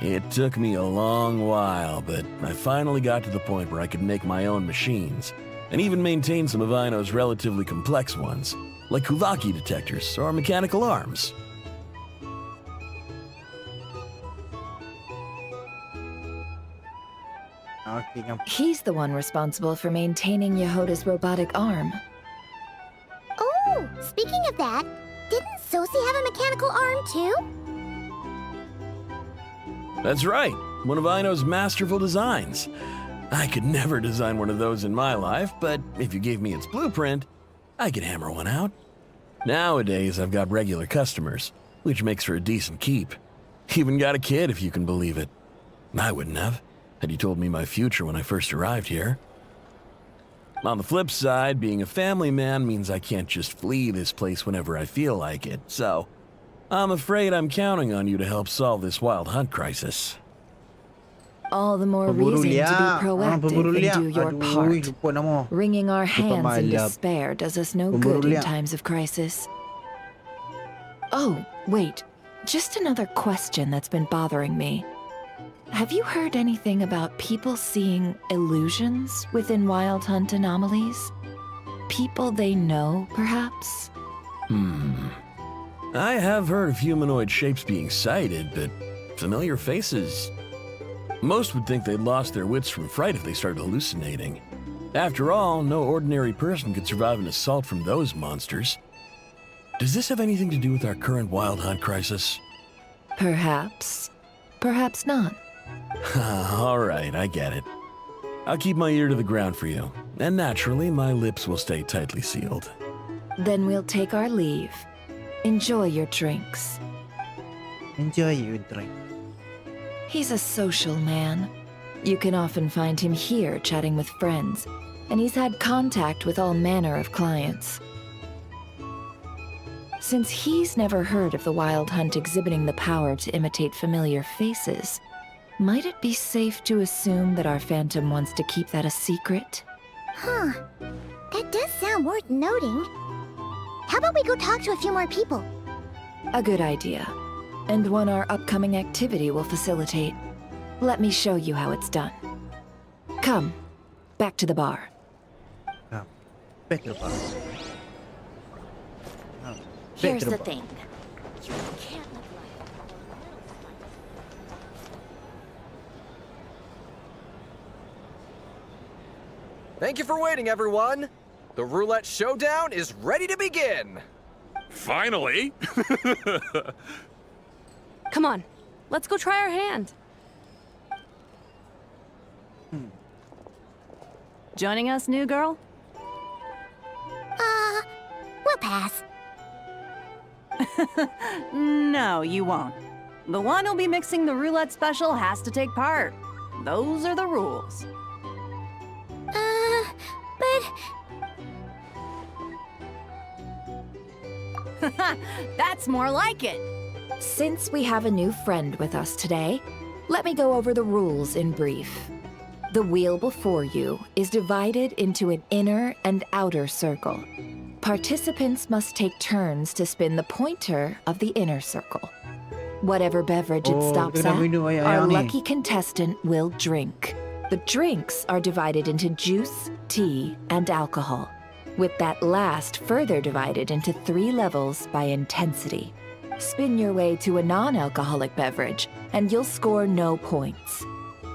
It took me a long while, but I finally got to the point where I could make my own machines, and even maintain some of Aino's relatively complex ones, like Kuvaki detectors or mechanical arms. He's the one responsible for maintaining Yehoda's robotic arm. Oh, speaking of that, didn't Sosi have a mechanical arm too? That's right, one of Aino's masterful designs. I could never design one of those in my life, but if you gave me its blueprint, I could hammer one out. Nowadays, I've got regular customers, which makes for a decent keep. Even got a kid, if you can believe it. I wouldn't have, had you told me my future when I first arrived here. On the flip side, being a family man means I can't just flee this place whenever I feel like it, so I'm afraid I'm counting on you to help solve this wild hunt crisis. All the more reason to be proactive and do your part. Wringing our hands in despair does us no good in times of crisis. Oh, wait. Just another question that's been bothering me. Have you heard anything about people seeing illusions within Wild Hunt anomalies? People they know, perhaps? I have heard of humanoid shapes being sighted, but familiar faces... Most would think they'd lost their wits from fright if they started hallucinating. After all, no ordinary person could survive an assault from those monsters. Does this have anything to do with our current Wild Hunt crisis? Perhaps. Perhaps not. All right, I get it. I'll keep my ear to the ground for you, and naturally, my lips will stay tightly sealed. Then we'll take our leave. Enjoy your drinks. Enjoy your drink. He's a social man. You can often find him here chatting with friends, and he's had contact with all manner of clients. Since he's never heard of the Wild Hunt exhibiting the power to imitate familiar faces, might it be safe to assume that our Phantom wants to keep that a secret? Huh. That does sound worth noting. How about we go talk to a few more people? A good idea. And one our upcoming activity will facilitate. Let me show you how it's done. Come, back to the bar. Back to the bar. Here's the thing. You can't live Thank you for waiting, everyone. The roulette showdown is ready to begin. Finally! Come on, let's go try our hand. Joining us, new girl? We'll pass. No, you won't. The one who'll be mixing the roulette special has to take part. Those are the rules. But... That's more like it. Since we have a new friend with us today, let me go over the rules in brief. The wheel before you is divided into an inner and outer circle. Participants must take turns to spin the pointer of the inner circle. Whatever beverage it stops at, our lucky contestant will drink. The drinks are divided into juice, tea, and alcohol. with that last further divided into 3 levels by intensity. Spin your way to a non-alcoholic beverage, and you'll score no points.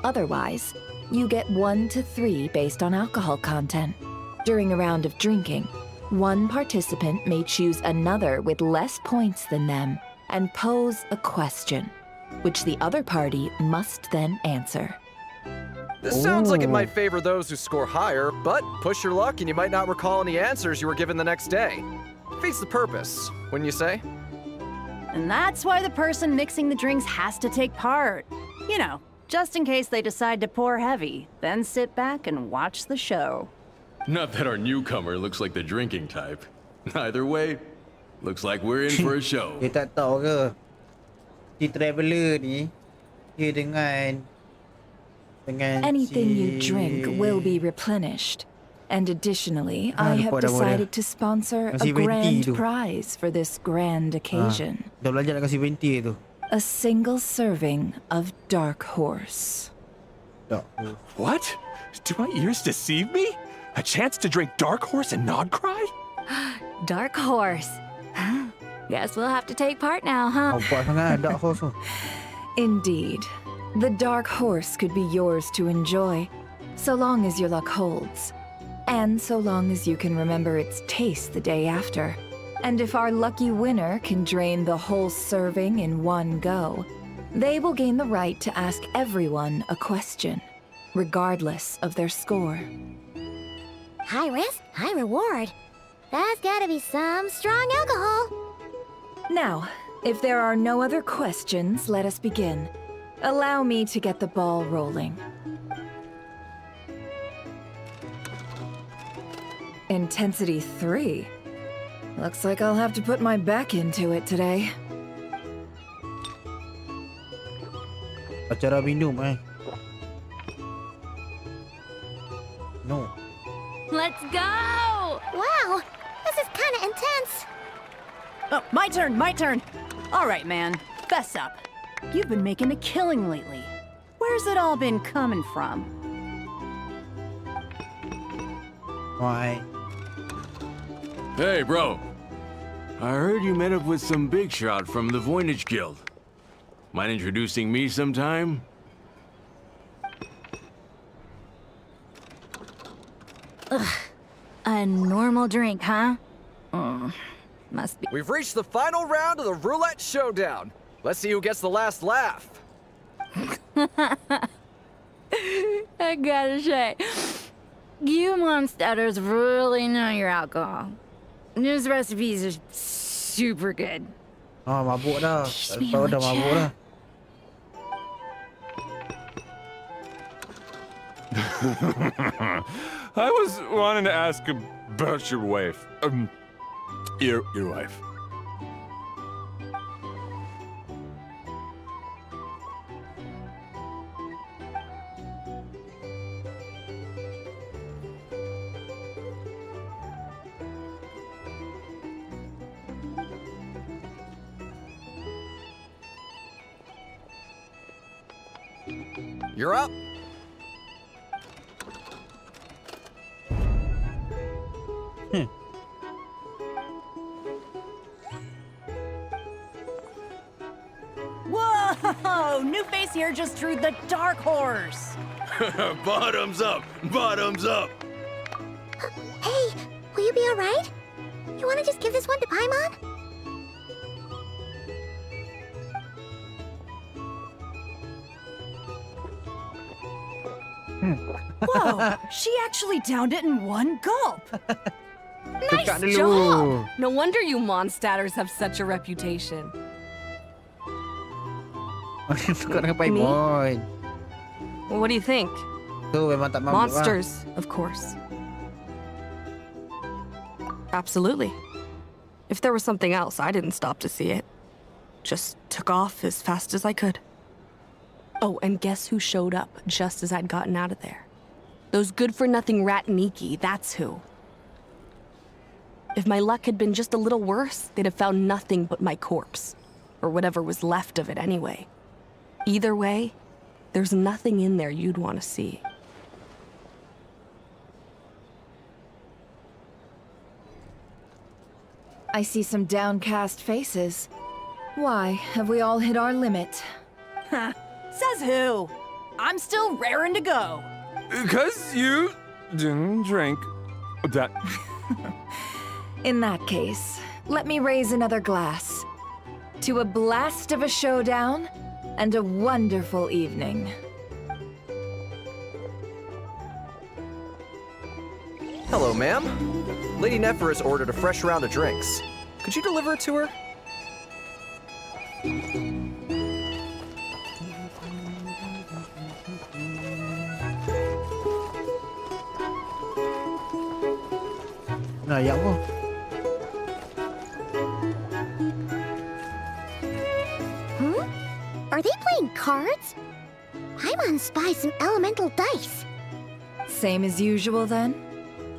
Otherwise, you get 1 to 3 based on alcohol content. During a round of drinking, one participant may choose another with less points than them and pose a question, which the other party must then answer. This sounds like it might favor those who score higher, but push your luck and you might not recall any answers you were given the next day. Defeats the purpose, wouldn't you say? And that's why the person mixing the drinks has to take part. You know, just in case they decide to pour heavy, then sit back and watch the show. Not that our newcomer looks like the drinking type. Either way, looks like we're in for a show. Dia tak tahu ke? Si traveler ni, dia dengan Anything si... you drink will be replenished. And additionally, Ah, I have lupa nama dia. decided to sponsor Yang si a venti grand tu. prize for this grand occasion. Dah belajar nak kasi venti tu. A single serving of Dark Horse. What? Do my ears deceive me? A chance to drink Dark Horse and Nod-krai? Dark Horse. Guess we'll have to take part now, huh? Nampak sangat Dark Horse tu. Indeed. The Dark Horse could be yours to enjoy, so long as your luck holds. And so long as you can remember its taste the day after. And if our lucky winner can drain the whole serving in one go, they will gain the right to ask everyone a question, regardless of their score. High risk, high reward. That's gotta be some strong alcohol. Now, if there are no other questions, let us begin. Allow me to get the ball rolling. Intensity 3. Looks like I'll have to put my back into it today. Acara minum No. Let's go! Wow, this is kind of intense. Oh, my turn. All right, man, fess up. You've been making a killing lately. Where's it all been coming from? Why? Hey, bro. I heard you met up with some big shot from the Voynich Guild. Mind introducing me sometime? A normal drink, huh? Must be. We've reached the final round of the roulette showdown. Let's see who gets the last laugh. I gotta say, you monsters really know your alcohol. This recipes are super good. Mabuk dah. Teach me Tahu how dah to mabuk dah. I was wanting to ask about your wife. Your wife. You're up. Whoa! New face here just drew the Dark Horse. Bottoms up! Bottoms up! Hey, will you be alright? You wanna just give this one to Paimon? Whoa! She actually downed it in one gulp. Nice job! No wonder you Mondstatters have such a reputation. Suka dengan Paimon. Well, what do you think? Tu memang tak mabuk lah. Monsters, of course. Absolutely. If there was something else, I didn't stop to see it. Just took off as fast as I could. Oh, and guess who showed up just as I'd gotten out of there? Those good-for-nothing rat Niki, that's who. If my luck had been just a little worse, they'd have found nothing but my corpse. Or whatever was left of it anyway. Either way, there's nothing in there you'd want to see. I see some downcast faces. Why, have we all hit our limit? Says who? I'm still raring to go. 'Cause you didn't drink that. In that case, let me raise another glass. To a blast of a showdown and a wonderful evening. Hello, ma'am. Lady Nephris ordered a fresh round of drinks. Could you deliver it to her? Nah, ya apa? Are they playing cards? I want to spy some elemental dice. Same as usual then?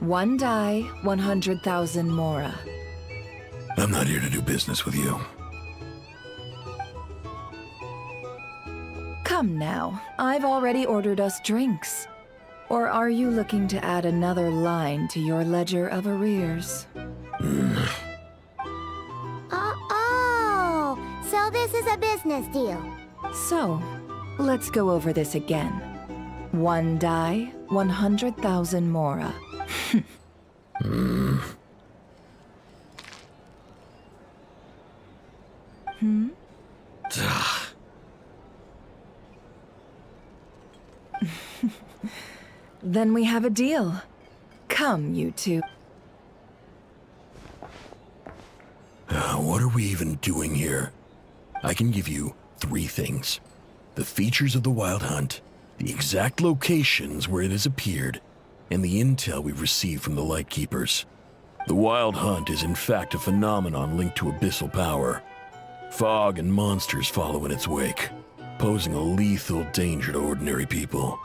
1 die, 100,000 mora. I'm not here to do business with you. Come now, I've already ordered us drinks. Or are you looking to add another line to your ledger of arrears? Oh, so this is a business deal. So, let's go over this again. 1 die, 100,000 mora. Then we have a deal. Come, you two. What are we even doing here? I can give you 3 things. The features of the Wild Hunt, the exact locations where it has appeared, and the intel we've received from the Lightkeepers. The Wild Hunt is in fact a phenomenon linked to abyssal power. Fog and monsters follow in its wake, posing a lethal danger to ordinary people.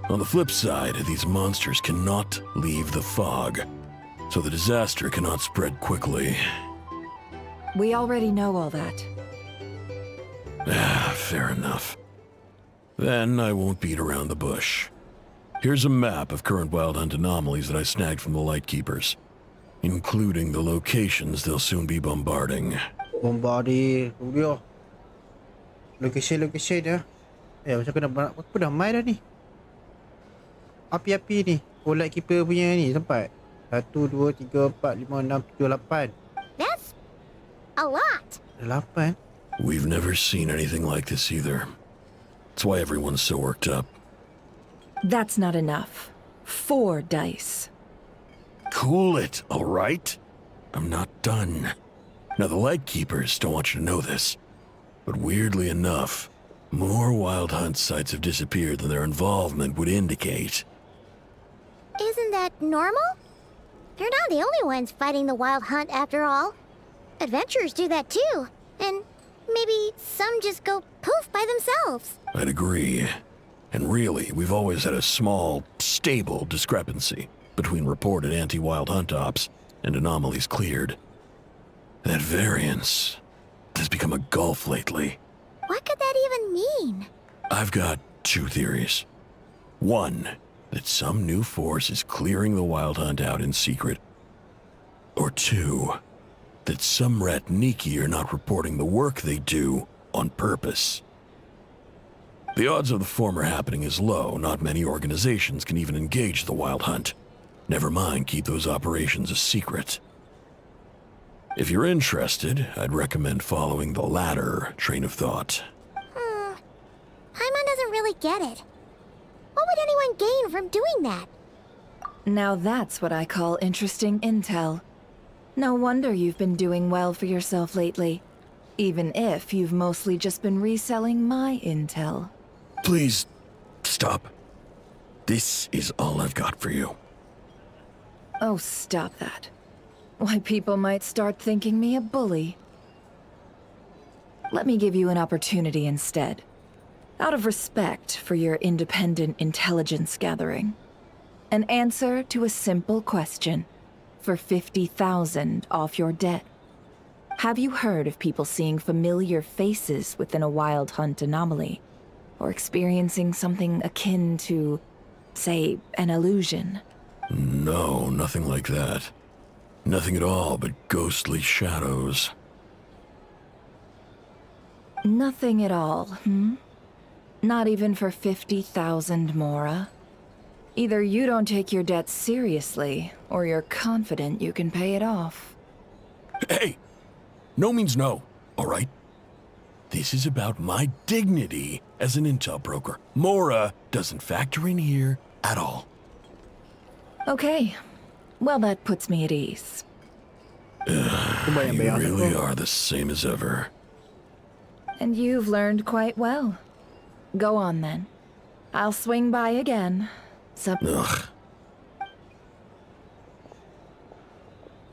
On the flip side, these monsters cannot leave the fog, so the disaster cannot spread quickly. We already know all that. Fair enough. Then I won't beat around the bush. Here's a map of current Wild Hunt anomalies that I snagged from the Lightkeepers, including the locations they'll soon be bombarding. Bombardir, dia. Location dia. Macam aku dah main dah ni. Api-api ni. Oh, Lightkeeper punya ni tempat. 1, 2, 3, 4, 5, 6, 7, 8. That's a lot. 8. We've never seen anything like this either. That's why everyone's so worked up. That's not enough. 4 dice. Cool it, all right? I'm not done. Now, the Lightkeepers don't want you to know this, but weirdly enough, more Wild Hunt sites have disappeared than their involvement would indicate. Isn't that normal? They're not the only ones fighting the Wild Hunt after all. Adventurers do that too. And maybe some just go poof by themselves. I'd agree. And really, we've always had a small, stable discrepancy between reported anti-Wild Hunt ops and anomalies cleared. That variance has become a gulf lately. What could that even mean? I've got 2 theories. 1, that some new force is clearing the Wild Hunt out in secret. Or 2, that some Ratniki are not reporting the work they do on purpose. The odds of the former happening is low. Not many organizations can even engage the Wild Hunt. Never mind keep those operations a secret. If you're interested, I'd recommend following the latter train of thought. Paimon doesn't really get it. What would anyone gain from doing that? Now that's what I call interesting intel. No wonder you've been doing well for yourself lately. Even if you've mostly just been reselling my intel. Please, stop. This is all I've got for you. Oh, stop that. Why, people might start thinking me a bully. Let me give you an opportunity instead. Out of respect for your independent intelligence gathering. An answer to a simple question for 50,000 off your debt. Have you heard of people seeing familiar faces within a Wild Hunt anomaly? Or experiencing something akin to, say, an illusion? No, nothing like that. Nothing at all but ghostly shadows. Nothing at all, Not even for 50,000 Mora? Either you don't take your debt seriously, or you're confident you can pay it off. Hey! No means no, all right? This is about my dignity as an intel broker. Mora doesn't factor in here at all. Okay. Well, that puts me at ease. You really are the same as ever. And you've learned quite well. Go on, then. I'll swing by again. Ugh.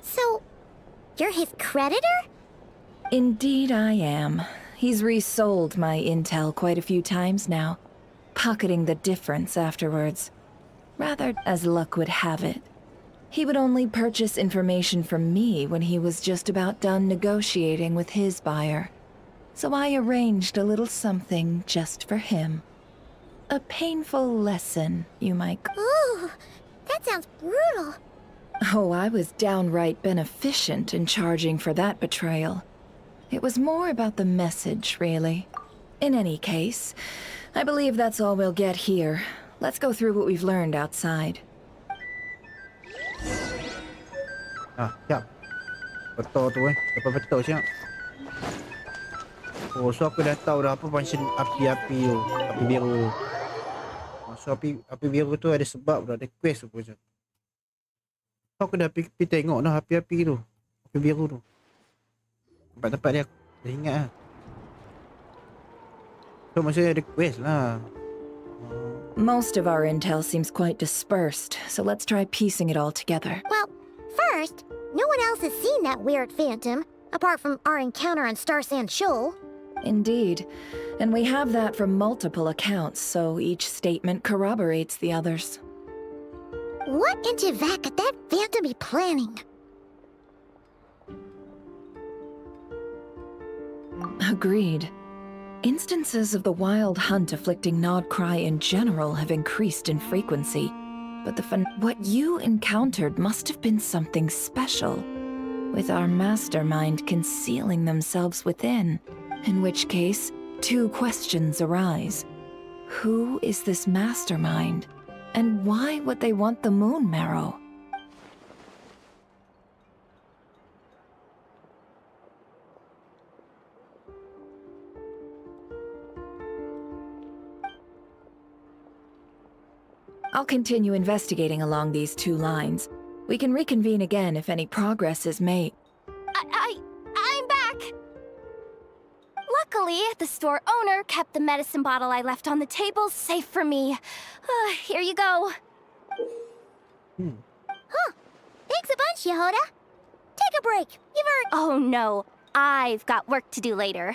So, you're his creditor? Indeed I am. He's resold my intel quite a few times now, pocketing the difference afterwards. Rather, as luck would have it, he would only purchase information from me when he was just about done negotiating with his buyer. So I arranged a little something just for him. A painful lesson, you might call. Ooh, that sounds brutal. Oh, I was downright beneficent in charging for that betrayal. It was more about the message, really. In any case, I believe that's all we'll get here. Let's go through what we've learned outside. Siap. Betul tu Dapat betul siap. Oh, so aku dah tahu dah apa function api-api tu. Api biru. So api biru tu ada sebab dah, ada quest tu macam. So aku dah pergi tengok dah api-api tu. Api biru tu. Tempat-tempat dia aku dah ingat lah. So maksudnya ada quest lah. Most of our intel seems quite dispersed, so let's try piecing it all together. Well, first, no one else has seen that weird phantom, apart from our encounter on Star Sand Shoal. Indeed. And we have that from multiple accounts, so each statement corroborates the others. What in Tivak could that phantom be planning? Agreed. Instances of the wild hunt afflicting Nod-krai in general have increased in frequency, but what you encountered must have been something special, with our mastermind concealing themselves within, in which case, two questions arise. Who is this mastermind, and why would they want the moon marrow? I'll continue investigating along these two lines. We can reconvene again if any progress is made. I'm back! Luckily, the store owner kept the medicine bottle I left on the table safe for me. Here you go. Huh. Thanks a bunch, Yehoda. Take a break. You've earned... Oh no, I've got work to do later.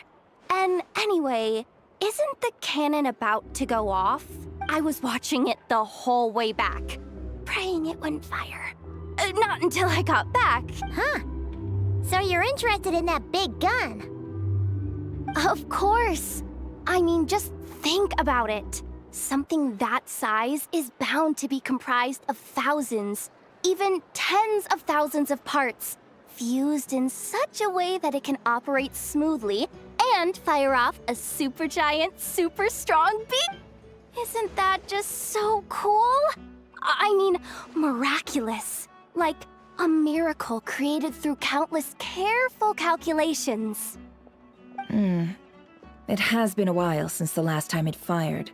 And anyway, isn't the cannon about to go off? I was watching it the whole way back, praying it wouldn't fire. Not until I got back. Huh. So you're interested in that big gun? Of course. I mean, just think about it. Something that size is bound to be comprised of thousands, even tens of thousands of parts, fused in such a way that it can operate smoothly and fire off a supergiant, super strong beam. Isn't that just so cool? I mean, miraculous. Like a miracle created through countless careful calculations. It has been a while since the last time it fired.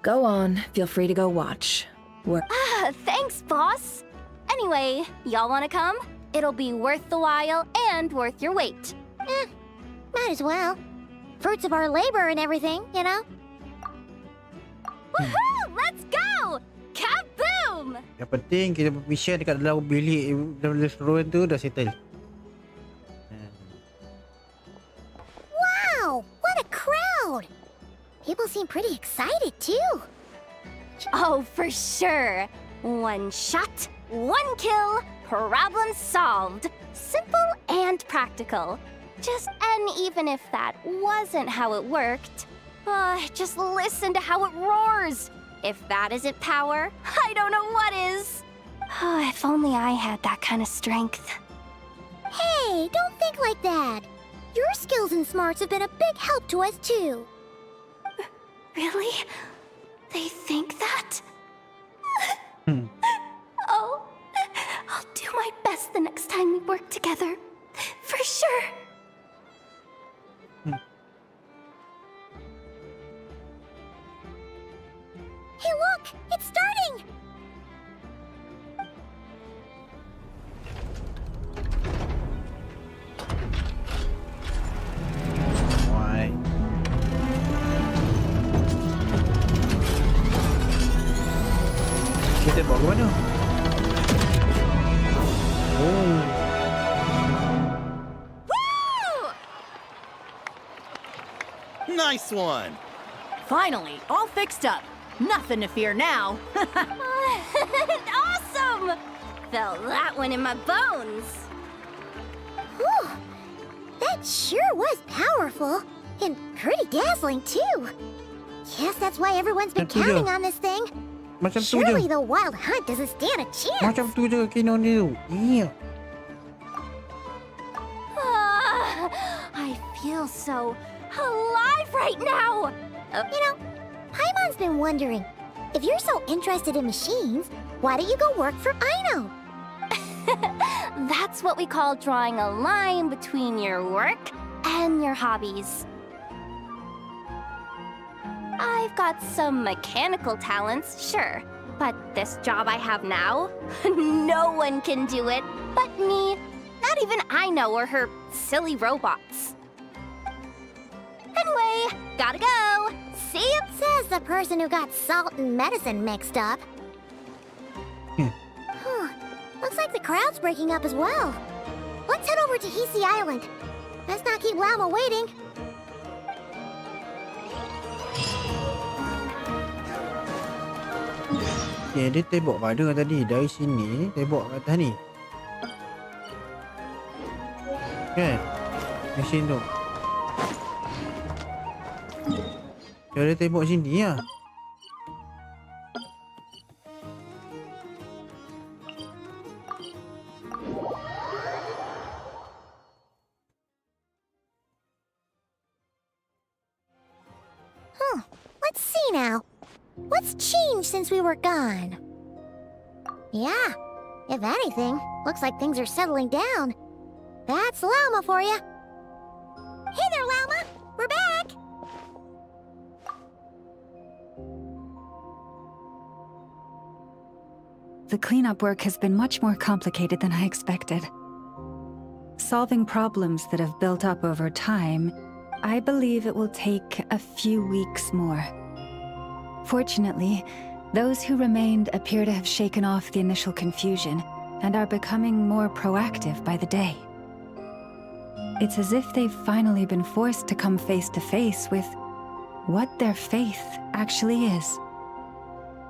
Go on, feel free to go watch. Thanks, boss. Anyway, y'all wanna come? It'll be worth the while and worth your wait. Might as well. Fruits of our labor and everything, you know? Woohoo! Let's go! Kaboom! Yang penting kita mission dekat dalam bilik dalam restoran tu dah settle. Wow! What a crowd! People seem pretty excited, too. Oh, for sure. One shot, one kill, problem solved. Simple and practical. And even if that wasn't how it worked, just listen to how it roars. If that isn't power, I don't know what is. Oh, if only I had that kind of strength. Hey, don't think like that. Your skills and smarts have been a big help to us too. Really? They think that? Hmm. Oh, I'll do my best the next time we work together. For sure. Hey, look! It's starting! Why? Kita bawa ke mana? Oh. Nice one! Finally, all fixed up. Nothing to fear now. Awesome! Felt that one in my bones. Whew! That sure was powerful. And pretty dazzling, too. Guess that's why everyone's been Macam tu counting je. on this thing. Macam tu je. Surely the wild hunt doesn't stand a chance. Macam tu je Kinon dia tu. Iya. I feel so alive right now. You know, Paimon's been wondering, if you're so interested in machines, why don't you go work for Aino? That's what we call drawing a line between your work and your hobbies. I've got some mechanical talents, sure, but this job I have now, no one can do it but me. Not even Aino or her silly robots. Anyway, gotta go. See ya. Says the person who got salt and medicine mixed up. Huh. Looks like the crowd's breaking up as well. Let's head over to Hisi Island. Let's not keep Lama waiting. Okay, dia tembok pada tadi. Dari sini, tembok kat atas ni. Kan? Mesin tu. Dia ada tembok sini lah. Huh. Let's see now. What's changed since we were gone? Yeah. If anything, looks like things are settling down. That's Lama for you. Hey there, Lama. We're back. The cleanup work has been much more complicated than I expected. Solving problems that have built up over time, I believe it will take a few weeks more. Fortunately, those who remained appear to have shaken off the initial confusion and are becoming more proactive by the day. It's as if they've finally been forced to come face to face with what their faith actually is.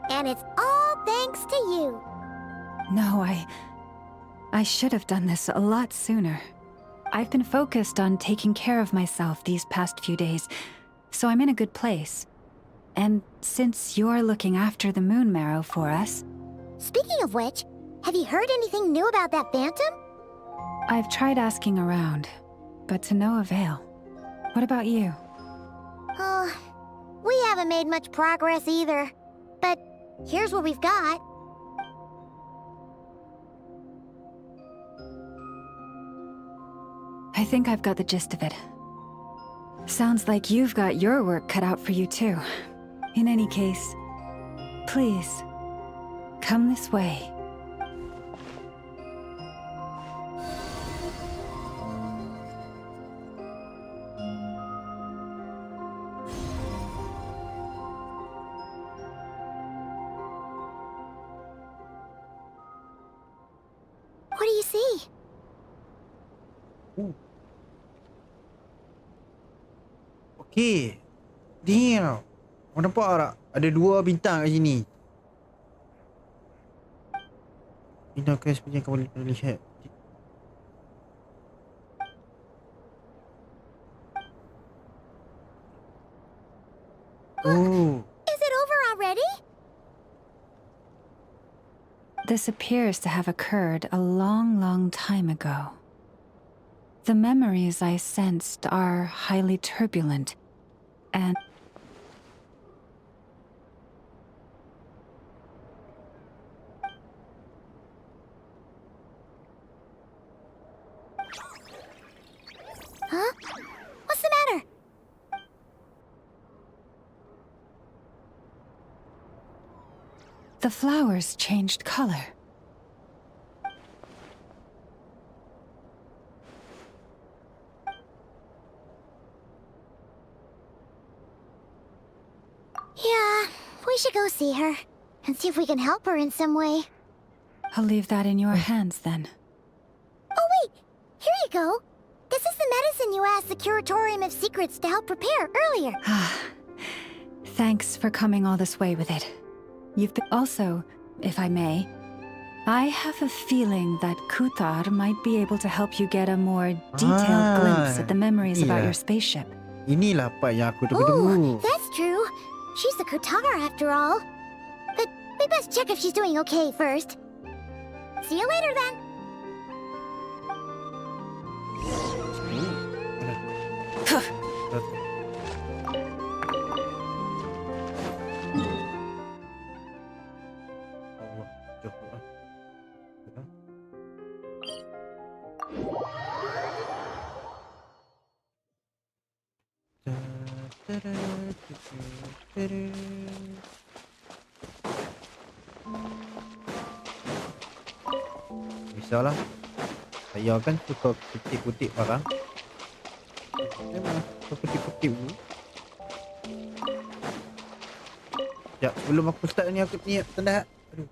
And it's all thanks to you. No, I should have done this a lot sooner. I've been focused on taking care of myself these past few days, so I'm in a good place. And since you're looking after the moon marrow for us... Speaking of which, have you heard anything new about that phantom? I've tried asking around, but to no avail. What about you? We haven't made much progress either. But here's what we've got. I think I've got the gist of it. Sounds like you've got your work cut out for you too. In any case, please, come this way. What do you see? Okay. Damn. Kau nampak tak? Ada 2 bintang kat sini. Bintang ke seperti yang kau boleh lihat. Oh. Is it over already? This appears to have occurred a long, long time ago. The memories I sensed are highly turbulent, and Huh? What's the matter? the flowers changed color. Yeah, we should go see her and see if we can help her in some way. I'll leave that in your hands then. Oh wait, here you go. This is the medicine you asked the Curatorium of Secrets to help prepare earlier. Thanks for coming all this way with it. You've been also, if I may, I have a feeling that Kuthar might be able to help you get a more detailed glimpse at the memories about your spaceship. Inilah part yang aku Oh, tunggu-tunggu. that's true. She's the Kutar after all. But we best check if she's doing okay first. See you later then. Risaulah. Saya kan suka kutip-kutip barang. Memang suka kutip-kutip dulu. Sekejap, sebelum aku start ni aku ni tanda. Aduh.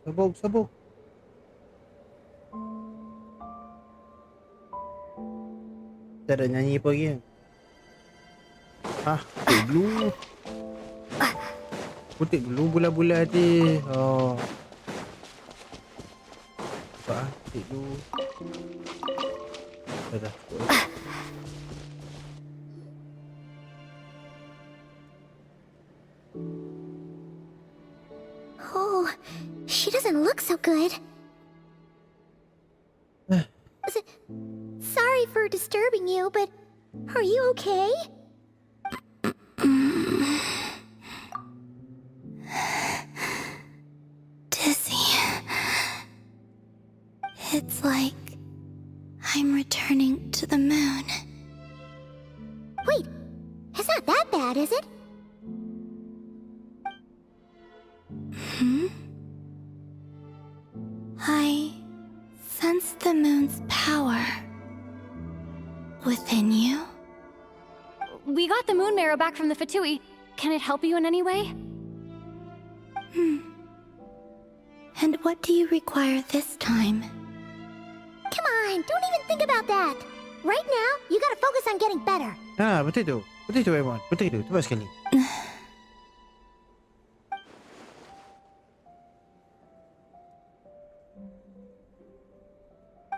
Sabuk, sabuk. Kita ada nyanyi apa lagi kan? Kutip dulu. Kutip dulu bulan-bulan tadi. Oh. Kutip dulu. Dah. Oh, she doesn't look so good. Sorry for disturbing you, but are you okay? I'm returning to the moon. Wait, it's not that bad, is it? I sense the moon's power within you. We got the moon marrow back from the Fatui. Can it help you in any way? And what do you require this time? Come on, don't even think about that. Right now, you gotta focus on getting better. Betul tu. Betul tu, Emon. Betul tu. Tepat sekali.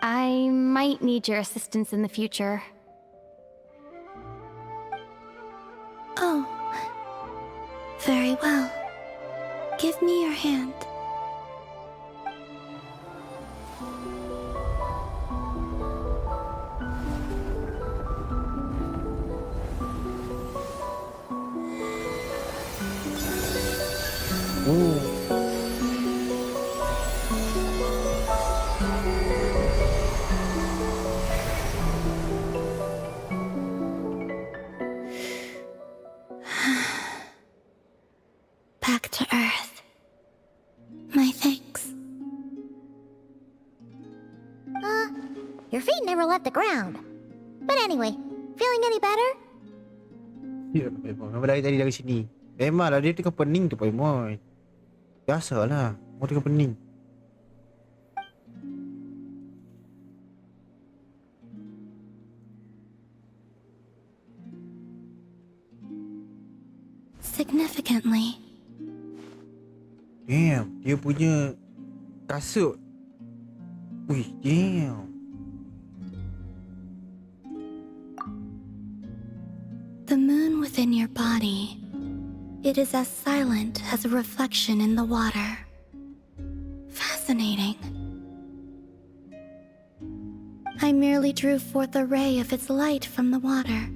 I might need your assistance in the future. Oh, very well. Give me your hand. Back to Earth. My thanks. Your feet never left the ground. But anyway, feeling any better? Ya, memang. Memang dari sini. Memang lah, dia tengah pening tu, Paimon. Biasalah. Mau tengah pening. Significantly. Damn, dia punya kasut. Wih, damn. The moon within your body. It is as silent as a reflection in the water. Fascinating. I merely drew forth a ray of its light from the water.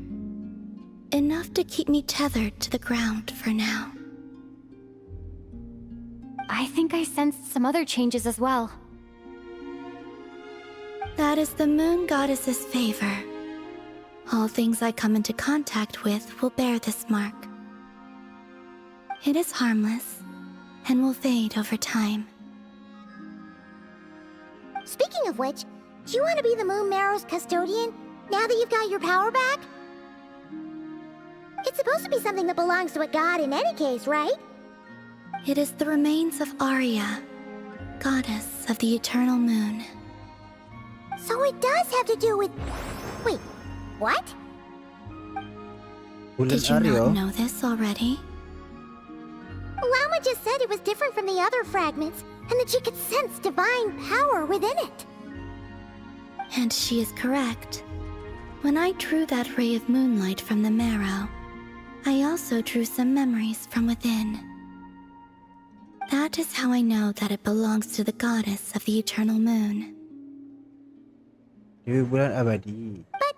Enough to keep me tethered to the ground for now. I think I sensed some other changes as well. That is the moon goddess's favor. All things I come into contact with will bear this mark. It is harmless and will fade over time. Speaking of which, do you want to be the Moon Marrow's custodian now that you've got your power back? It's supposed to be something that belongs to a god in any case, right? It is the remains of Arya, goddess of the eternal moon. So it does have to do with... Wait, what? Did you not know this already? Lama just said it was different from the other fragments, and that she could sense divine power within it. And she is correct. When I drew that ray of moonlight from the marrow, I also drew some memories from within. That is how I know that it belongs to the goddess of the eternal moon. Bulan abadi. But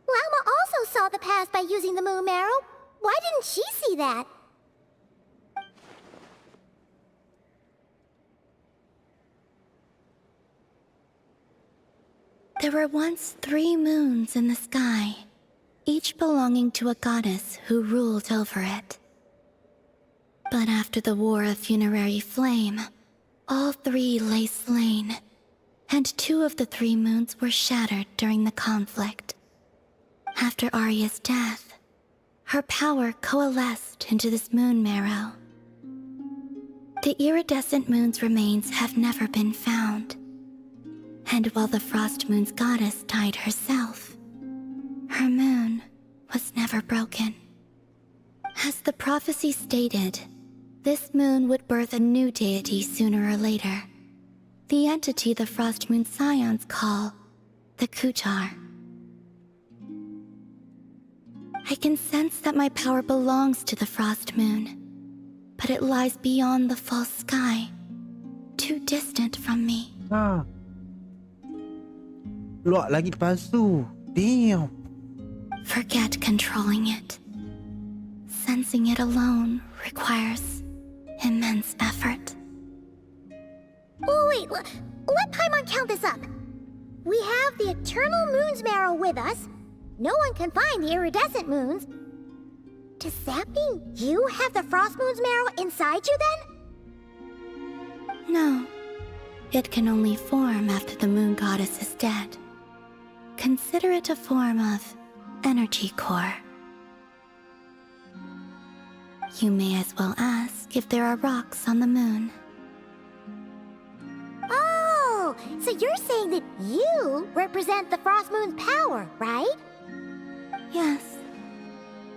Lama also saw the past by using the moon marrow. Why didn't she see that? There were once 3 moons in the sky, each belonging to a goddess who ruled over it. But after the War of Funerary Flame, all 3 lay slain, and 2 of the 3 moons were shattered during the conflict. After Arya's death, her power coalesced into this moon marrow. The iridescent moon's remains have never been found. And while the Frost Moon's goddess died herself, her moon was never broken. As the prophecy stated, this moon would birth a new deity sooner or later. The entity the Frost Moon Scions call the Kutar. I can sense that my power belongs to the Frost Moon, but it lies beyond the false sky, too distant from me. Luak langit palsu. Damn. Forget controlling it. Sensing it alone requires immense effort. Oh, wait, let Paimon count this up. We have have the eternal moon's marrow with us, no one can find the iridescent moons. Does that mean you have the frost moon's marrow inside you then? No. It can only form after the moon goddess is dead. Consider it a form of energy core. You may as well ask if there are rocks on the moon. Oh, so you're saying that you represent the frost moon's power, right? Yes.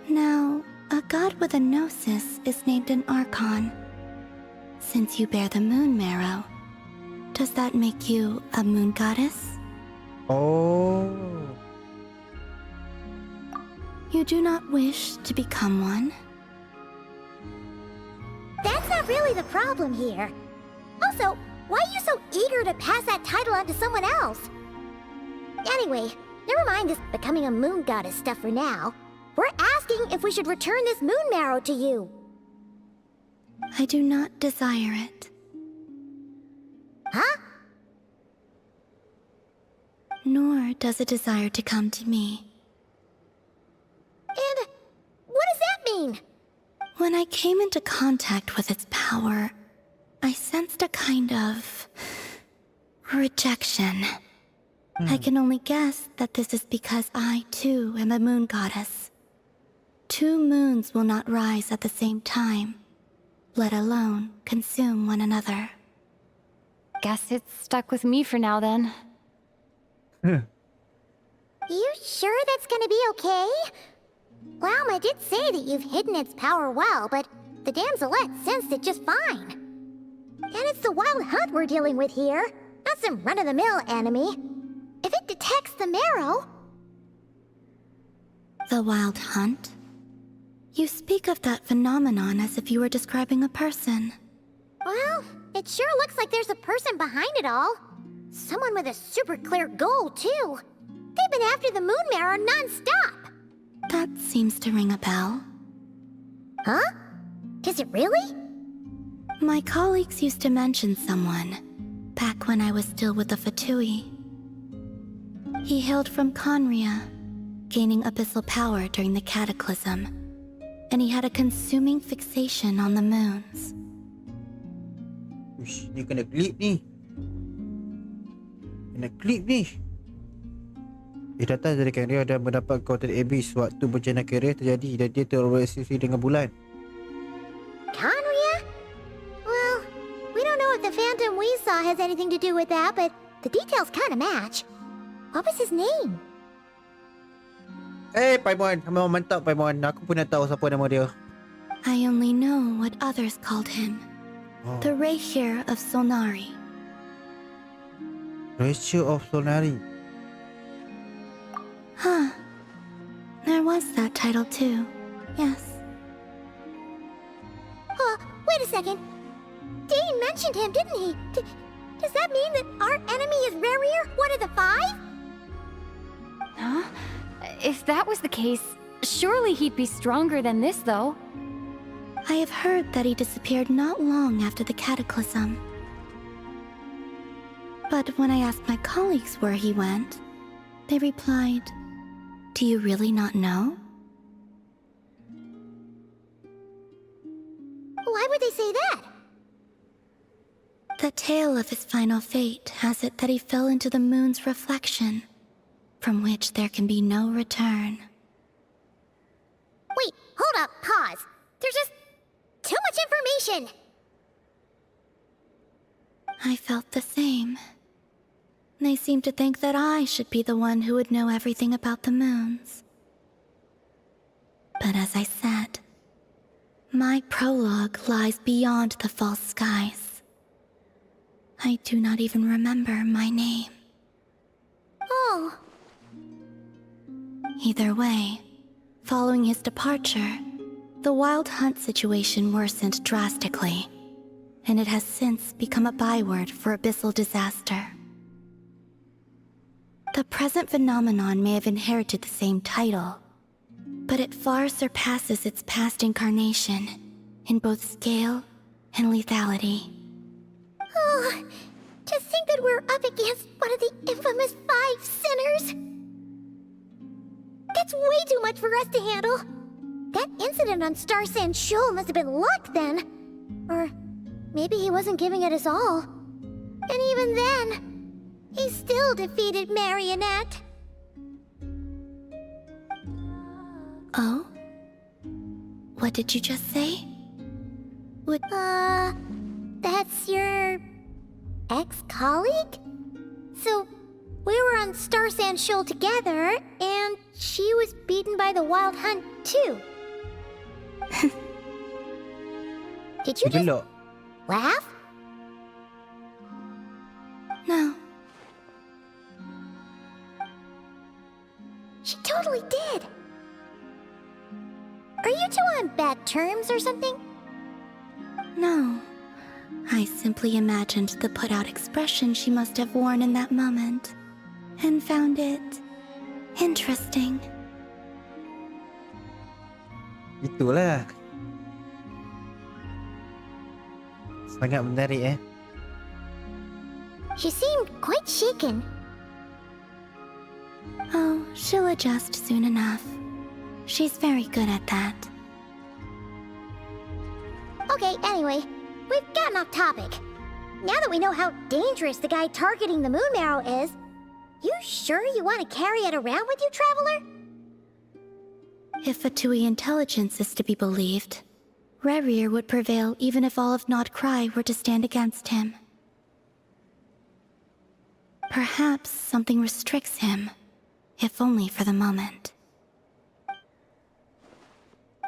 Now, a god with a gnosis is named an archon. Since you bear the moon marrow, does that make you a moon goddess? Oh. You do not wish to become one? That's not really the problem here. Also, why are you so eager to pass that title on to someone else? Anyway, never mind this becoming a moon goddess stuff for now. We're asking if we should return this moon marrow to you. I do not desire it. Huh? Nor does it desire to come to me. And what does that mean? When I came into contact with its power, I sensed a kind of rejection. I can only guess that this is because I, too, am a moon goddess. 2 moons will not rise at the same time, let alone consume one another. Guess it's stuck with me for now then. You sure that's gonna be okay? Glauma did say that you've hidden its power well, but the damselette sensed it just fine. And it's the wild hunt we're dealing with here, not some run-of-the-mill enemy. If it detects the marrow... The wild hunt? You speak of that phenomenon as if you were describing a person. Well, it sure looks like there's a person behind it all. Someone with a super clear goal, too. They've been after the moon marrow non-stop. That seems to ring a bell. Huh? Does it really? My colleagues used to mention someone, back when I was still with the Fatui. He hailed from Conria, gaining abyssal power during the cataclysm, and he had a consuming fixation on the moons. Ush, ni kena klip ni. Kena klip ni. Dia datang dari Conria dan mendapat kekuatan Abyss waktu bencana Krai terjadi dan dia terobsesi dengan bulan. Conria? Well, we don't know if the phantom we saw has anything to do with that, but the details kind of match. What was his name? Paimon, memang mantap Paimon. Aku pun nak tahu siapa nama dia. I only know what others called him. The Rayhir of Solnari. Rayhir of Solnari. Huh. There was that title too. Yes. Wait a second. Dane mentioned him, didn't he? Does that mean that our enemy is Rarier, one of the 5? Huh? If that was the case, surely he'd be stronger than this, though. I have heard that he disappeared not long after the cataclysm. But when I asked my colleagues where he went, they replied, "Do you really not know?" Why would they say that? The tale of his final fate has it that he fell into the moon's reflection, from which there can be no return. Wait, hold up, pause. There's just too much information. I felt the same. They seemed to think that I should be the one who would know everything about the moons. But as I said, my prologue lies beyond the false skies. I do not even remember my name. Oh. Either way, following his departure, the wild hunt situation worsened drastically, and it has since become a byword for abyssal disaster. The present phenomenon may have inherited the same title, but it far surpasses its past incarnation in both scale and lethality. Oh, To think that we're up against one of the infamous 5 sinners. That's way too much for us to handle. That incident on Star Sand Shoal must have been luck then. Or maybe he wasn't giving it his all. And even then, he still defeated Marionette. Oh? What did you just say? That's your ex-colleague? So, we were on Star Sand Shoal together, and she was beaten by the Wild Hunt too. Did you just laugh? No. She totally did. Are you two on bad terms or something? No. I simply imagined the put-out expression she must have worn in that moment, and found it interesting. Itulah. Sangat menarik She seemed quite shaken. Oh, she'll adjust soon enough. She's very good at that. Okay, anyway, we've gotten off topic. Now that we know how dangerous the guy targeting the moon marrow is, you sure you want to carry it around with you, Traveler? If Fatui intelligence is to be believed, Rerir would prevail even if all of Nod-krai were to stand against him. Perhaps something restricts him, if only for the moment.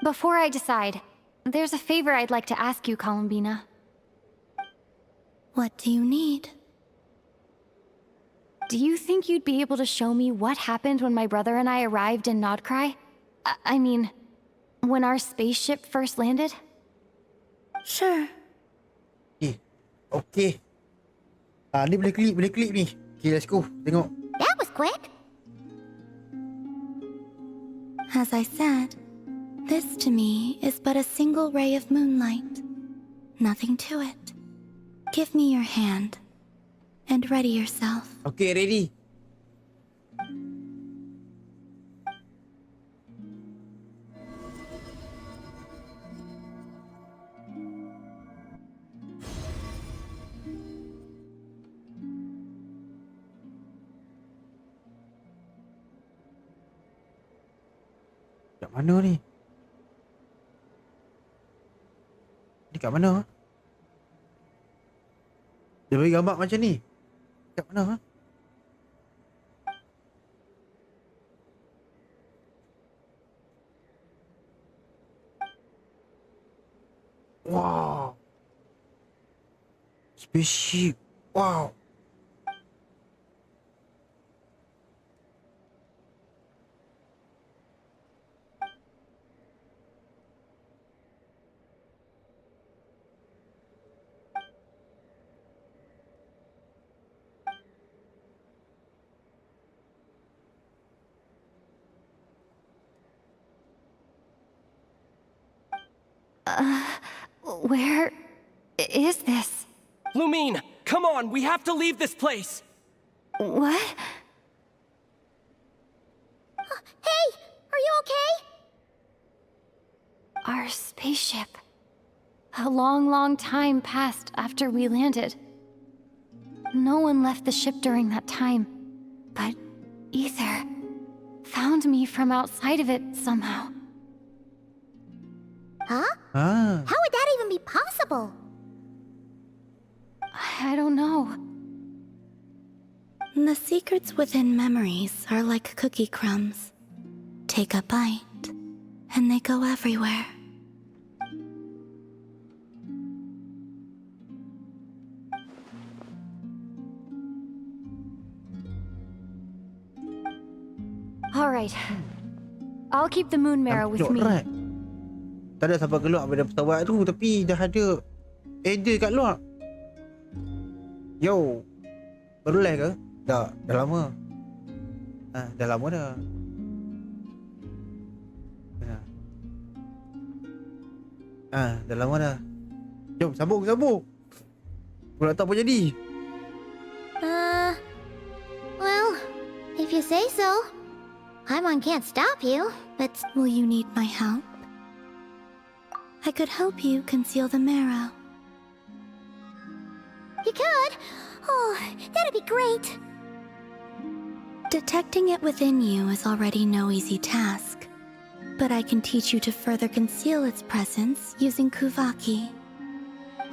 Before I decide, there's a favor I'd like to ask you, Columbina. What do you need? Do you think you'd be able to show me what happened when my brother and I arrived in Nod-krai? I mean, when our spaceship first landed? Sure. Okay. Ni boleh klik ni. Okay, let's go. Tengok. That was quick. As I said, this to me is but a single ray of moonlight. Nothing to it. Give me your hand, and ready yourself. Okay, ready. Kat mana ni? Ni kat mana? Dia bagi gambar macam ni. Kat mana? Wow. Spaceship. Wow. Where is this? Lumine, come on, we have to leave this place. What? Hey, are you okay? Our spaceship. A long time passed after we landed. No one left the ship during that time, but Ether found me from outside of it somehow. Huh? How would that even be possible? I don't know. The secrets within memories are like cookie crumbs. Take a bite, and they go everywhere. All right. I'll keep the moon marrow with me. Right. Tak ada sampai keluar pada pesawat tu, tapi dah ada Ada kat luar. Yo. Baru live ke? Dah lama. Dah lama dah. Dah lama dah. Jom sambung. Aku nak tahu apa jadi. If you say so. Paimon can't stop you, but Will you need my help? I could help you conceal the marrow. you could. Oh, that'd be great. Detecting it within you is already no easy task, but I can teach you to further conceal its presence using Kuvaki.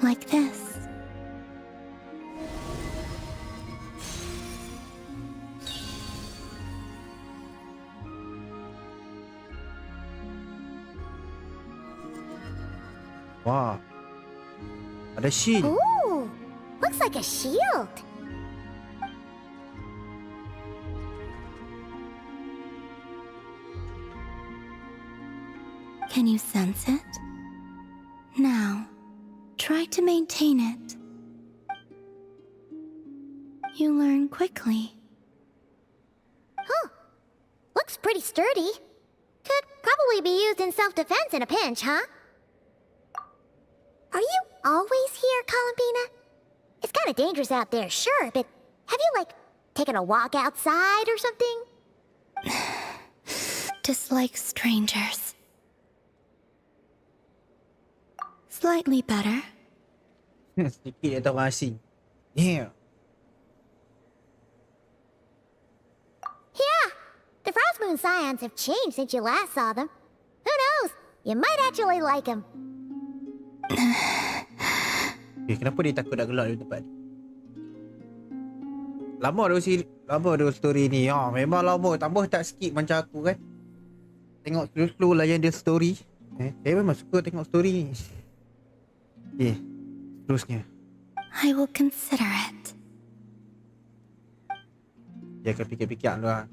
Like this. Wah. Ada shield. Ooh, looks like a shield. Can you sense it? Now, try to maintain it. You learn quickly. Huh. Looks pretty sturdy. Could probably be used in self-defense in a pinch, huh? Are you always here, Columbina? It's kind of dangerous out there, sure, but have you, like, taken a walk outside or something? Dislike strangers. Slightly better. Sedikit atau orang asing. Yeah. Yeah, the Frost Moon Scions have changed since you last saw them. Who knows? You might actually like them. Kenapa dia takut nak gelak di tempat ni? Lama dah story ni. Memang lama. Tambah tak skip macam aku kan. Tengok slow layan dia story. Saya memang suka tengok story ni. Okay, terusnya. I will consider it. Dia akan fikir-fikir lah.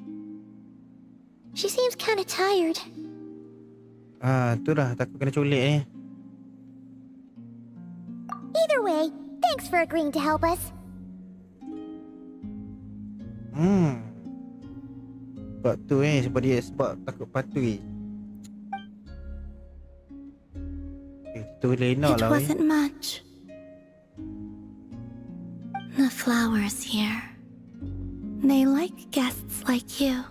She seems kind of tired. Tu dah takut kena culik ni. Either way, thanks for agreeing to help us. Sebab tu sebab takut patui. Tu Lena It lah. wasn't much. The flowers here. They like guests like you.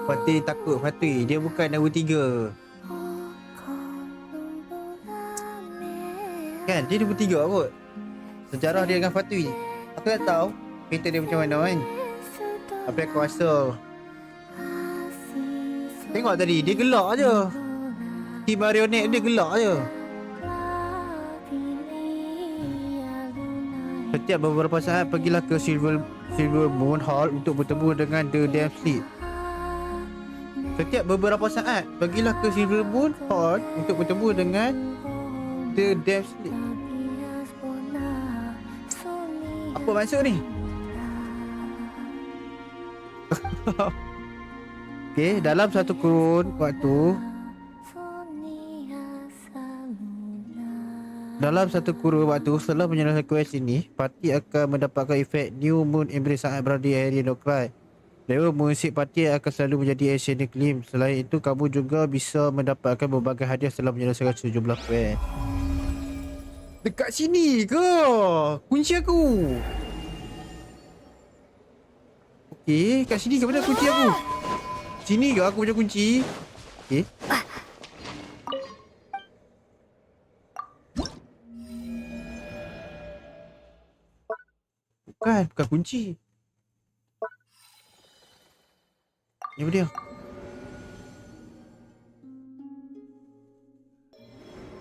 Fatih takut Fatih. Dia bukan nombor 3. Kan? Dia nombor 3 kot. Sejarah dia dengan Fatih. Aku tak tahu cerita dia macam mana kan. Apa aku rasa. Tengok tadi. Dia gelak je. Si marionet dia gelak je. Setiap beberapa saat pergilah ke Silver Moon Hall untuk bertemu dengan The Damn Sleep. Setiap beberapa saat pergilah ke Silver Moon Hall untuk bertemu dengan The Damn Sleep. Apa maksud ni? Okay, dalam satu kurun waktu setelah menyelesaikan quest ini, parti akan mendapatkan efek New Moon Embrace saat berada di area Nod-krai. Level musik parti akan selalu menjadi Asian Acclaim. Selain itu, kamu juga bisa mendapatkan berbagai hadiah setelah menyelesaikan sejumlah quest. Dekat sini ke? Kunci aku. Okey, kat sini ke mana kunci aku? Sini ke aku punya kunci? Okey. Bukan kunci. Ni apa dia?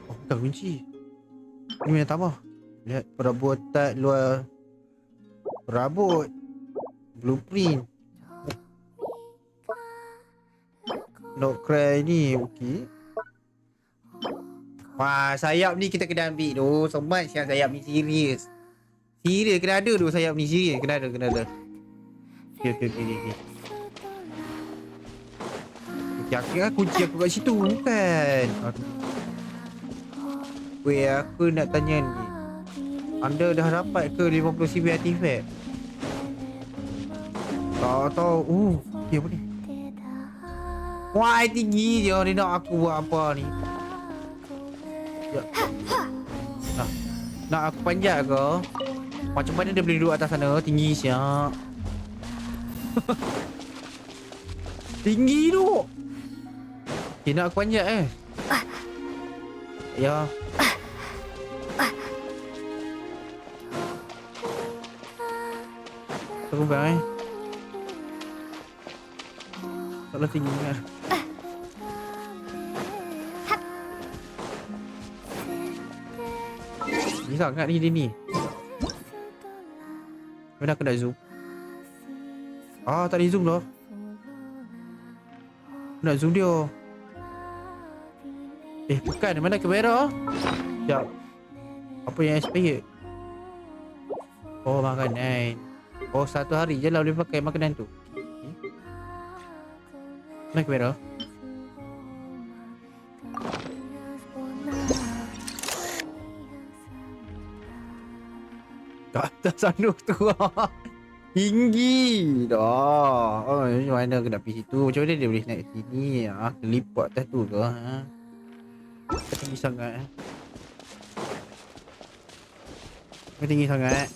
Oh, bukan kunci. Ini mana tambah? Lihat perabotan luar perabot. Blueprint. Nod-krai ni, okey. Wah, sayap ni kita kena ambil tu. Semat siang sayap ni serius. Serius kena ada tu sayap ni serius. Kena ada. Okey. Akhirnya kunci aku kat situ. Bukan. Weh, aku nak tanya ni. Anda dah dapat ke 59 artifact? Tak tahu. Ya apa ni? Wah, tinggi je. Dia nak aku buat apa ni? Ya. Nak aku panjat ke? Macam mana dia boleh duduk atas sana? Tinggi siap. Tinggi tu. Okay, nak aku panjat Ya. Aku bang Salah tinggi kan. Ni sangat ni dia ni. Mana aku nak zoom? Tak boleh zoom dah. Aku nak zoom dia. Bukan. Mana kamera? Sekejap. Apa yang expired? Oh, makanan. Oh, 1 hari je lah boleh pakai makanan tu. Mana kamera? Kat atas sana tu. Tinggi dah. Macam mana aku nak pergi situ? Macam mana dia boleh naik sini? Lipat atas tu ke? Tinggi sangat. Tinggi sangat.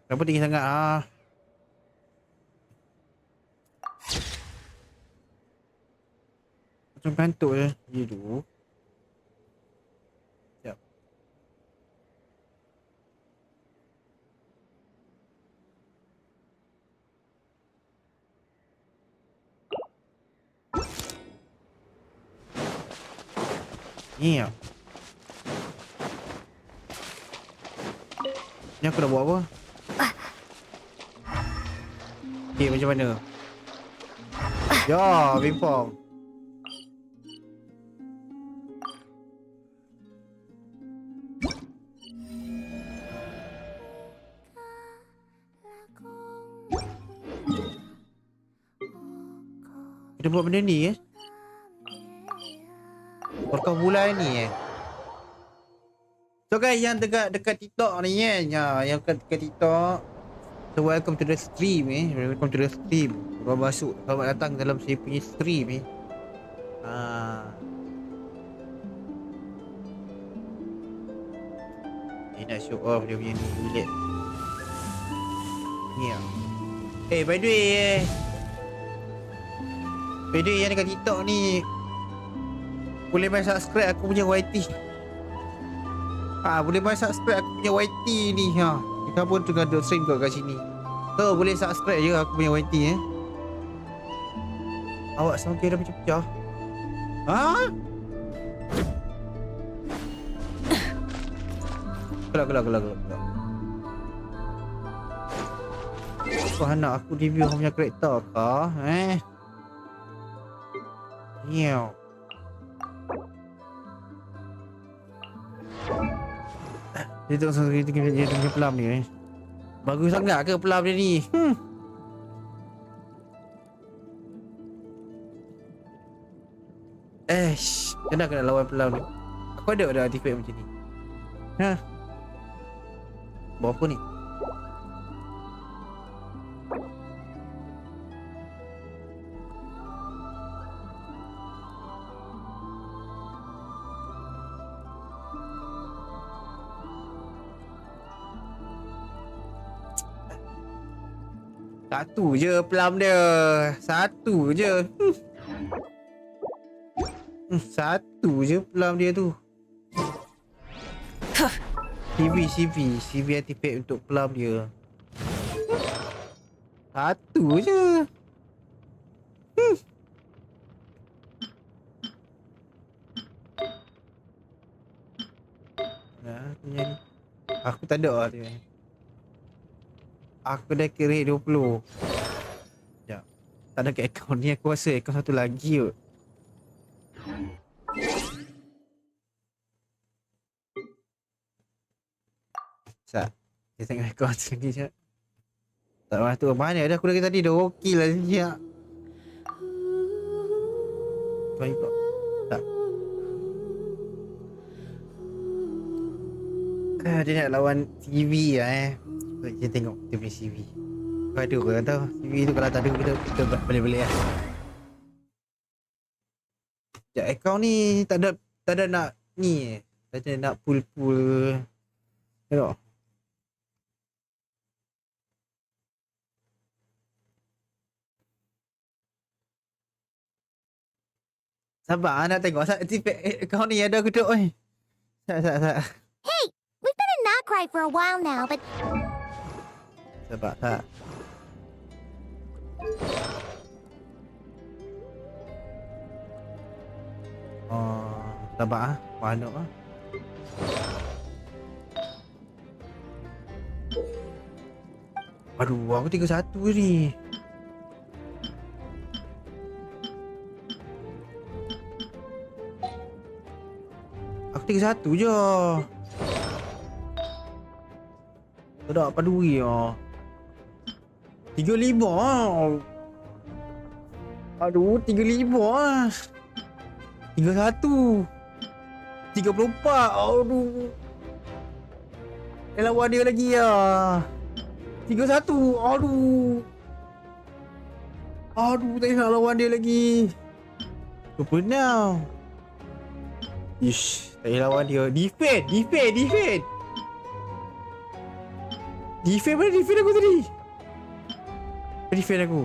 Kenapa tinggi sangat? Macam kantuk je. Dia tu. Sekejap. Ni ya. Ni aku dah buat apa? Okay, macam mana? Ya, bimpang. Kita buat benda ni Porkau bulan ni So guys, yang dekat TikTok ni yang dekat TikTok. So welcome to the stream Welcome to the stream. Selamat datang dalam saya punya stream nak show off dia punya ni bilik. Ni by the way yang dekat TikTok ni boleh main subscribe aku punya YT. Boleh main subscribe aku punya YT ni Kita pun tengah duk stream kat sini. So boleh subscribe je aku punya YT Awak sama kira macam pecah. Kelak. Kau nak aku review kau punya karakter kah? Nyew. Dia tengok pelam ni Bagus sangat ke pelam dia ni? Macam mana aku nak lawan pelam ni? Aku ada artifact macam ni. Bawa apa ni? Satu je pelam dia. Satu je. Satu je pelam dia tu. CV artifact untuk pelam dia. Satu je. Aku tak ada lah dia. Aku dah kira 20. Sekejap. Tak ada kat akaun ni. Aku rasa akaun satu lagi kot. Sekejap. Dia tengok akaun satu lagi sekejap. Tak mahu tu. Mana dah aku lagi tadi. Dah okey lah sekejap. Baik kok. Tak. Dia nak lawan TV lah Kita tengok dia punya CV. Ada orang tahu. TV tu kalau tak ada kita boleh lah. Sekejap, account ni tak ada nak ni. Tak ada nak pull. Tengok. Sabar nak tengok. Account ni ada kedok ni. Sabar. Hey, we've been in Nod-krai for a while now, but Sabar, tak. Sabar ah. Mana ah? Aduh, aku 31 ni. Aku 31 je. Tak ada apa duit ah. 35 ah. Aduh, 35 ah. 31. 34. Aduh. Lawan dia lagi ah. 31. Aduh. Aduh, tak nak lawan dia lagi. 26. Ish, tak payah lawan dia. Defend. Mana defend aku tadi? Defend aku.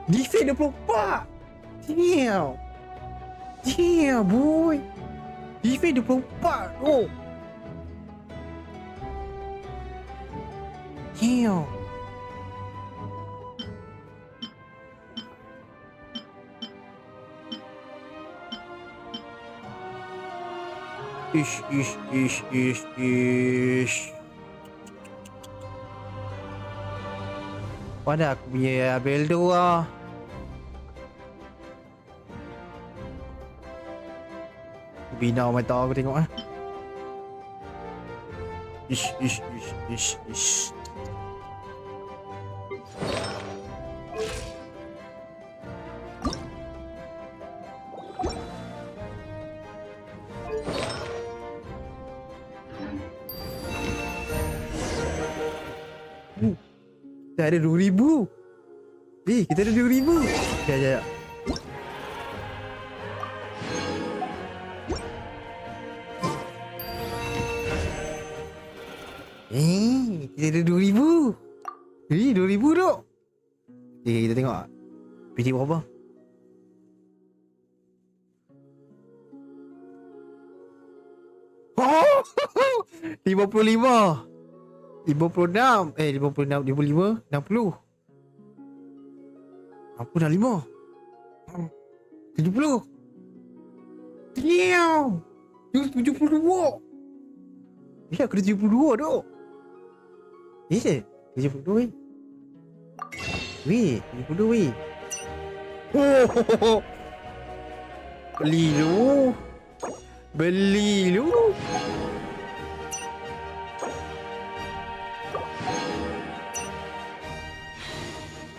Defend 24. Damn, boy. Defend 24. Oh. Damn. Ish. Pada aku punya Beldo lah. Bina mata aku tengok ah. Ish. Kita ada 2,000. Kita ada 2,000. Sekejap. Kita ada 2,000. 2,000 duk. Kita tengok. PT berapa? Oh! 55. 56. 55, 60. Apa dah 5? 70. Damn. 72. Ya, aku dah 72 duk. 72 weh. 72 weh. Oh. Beli lu.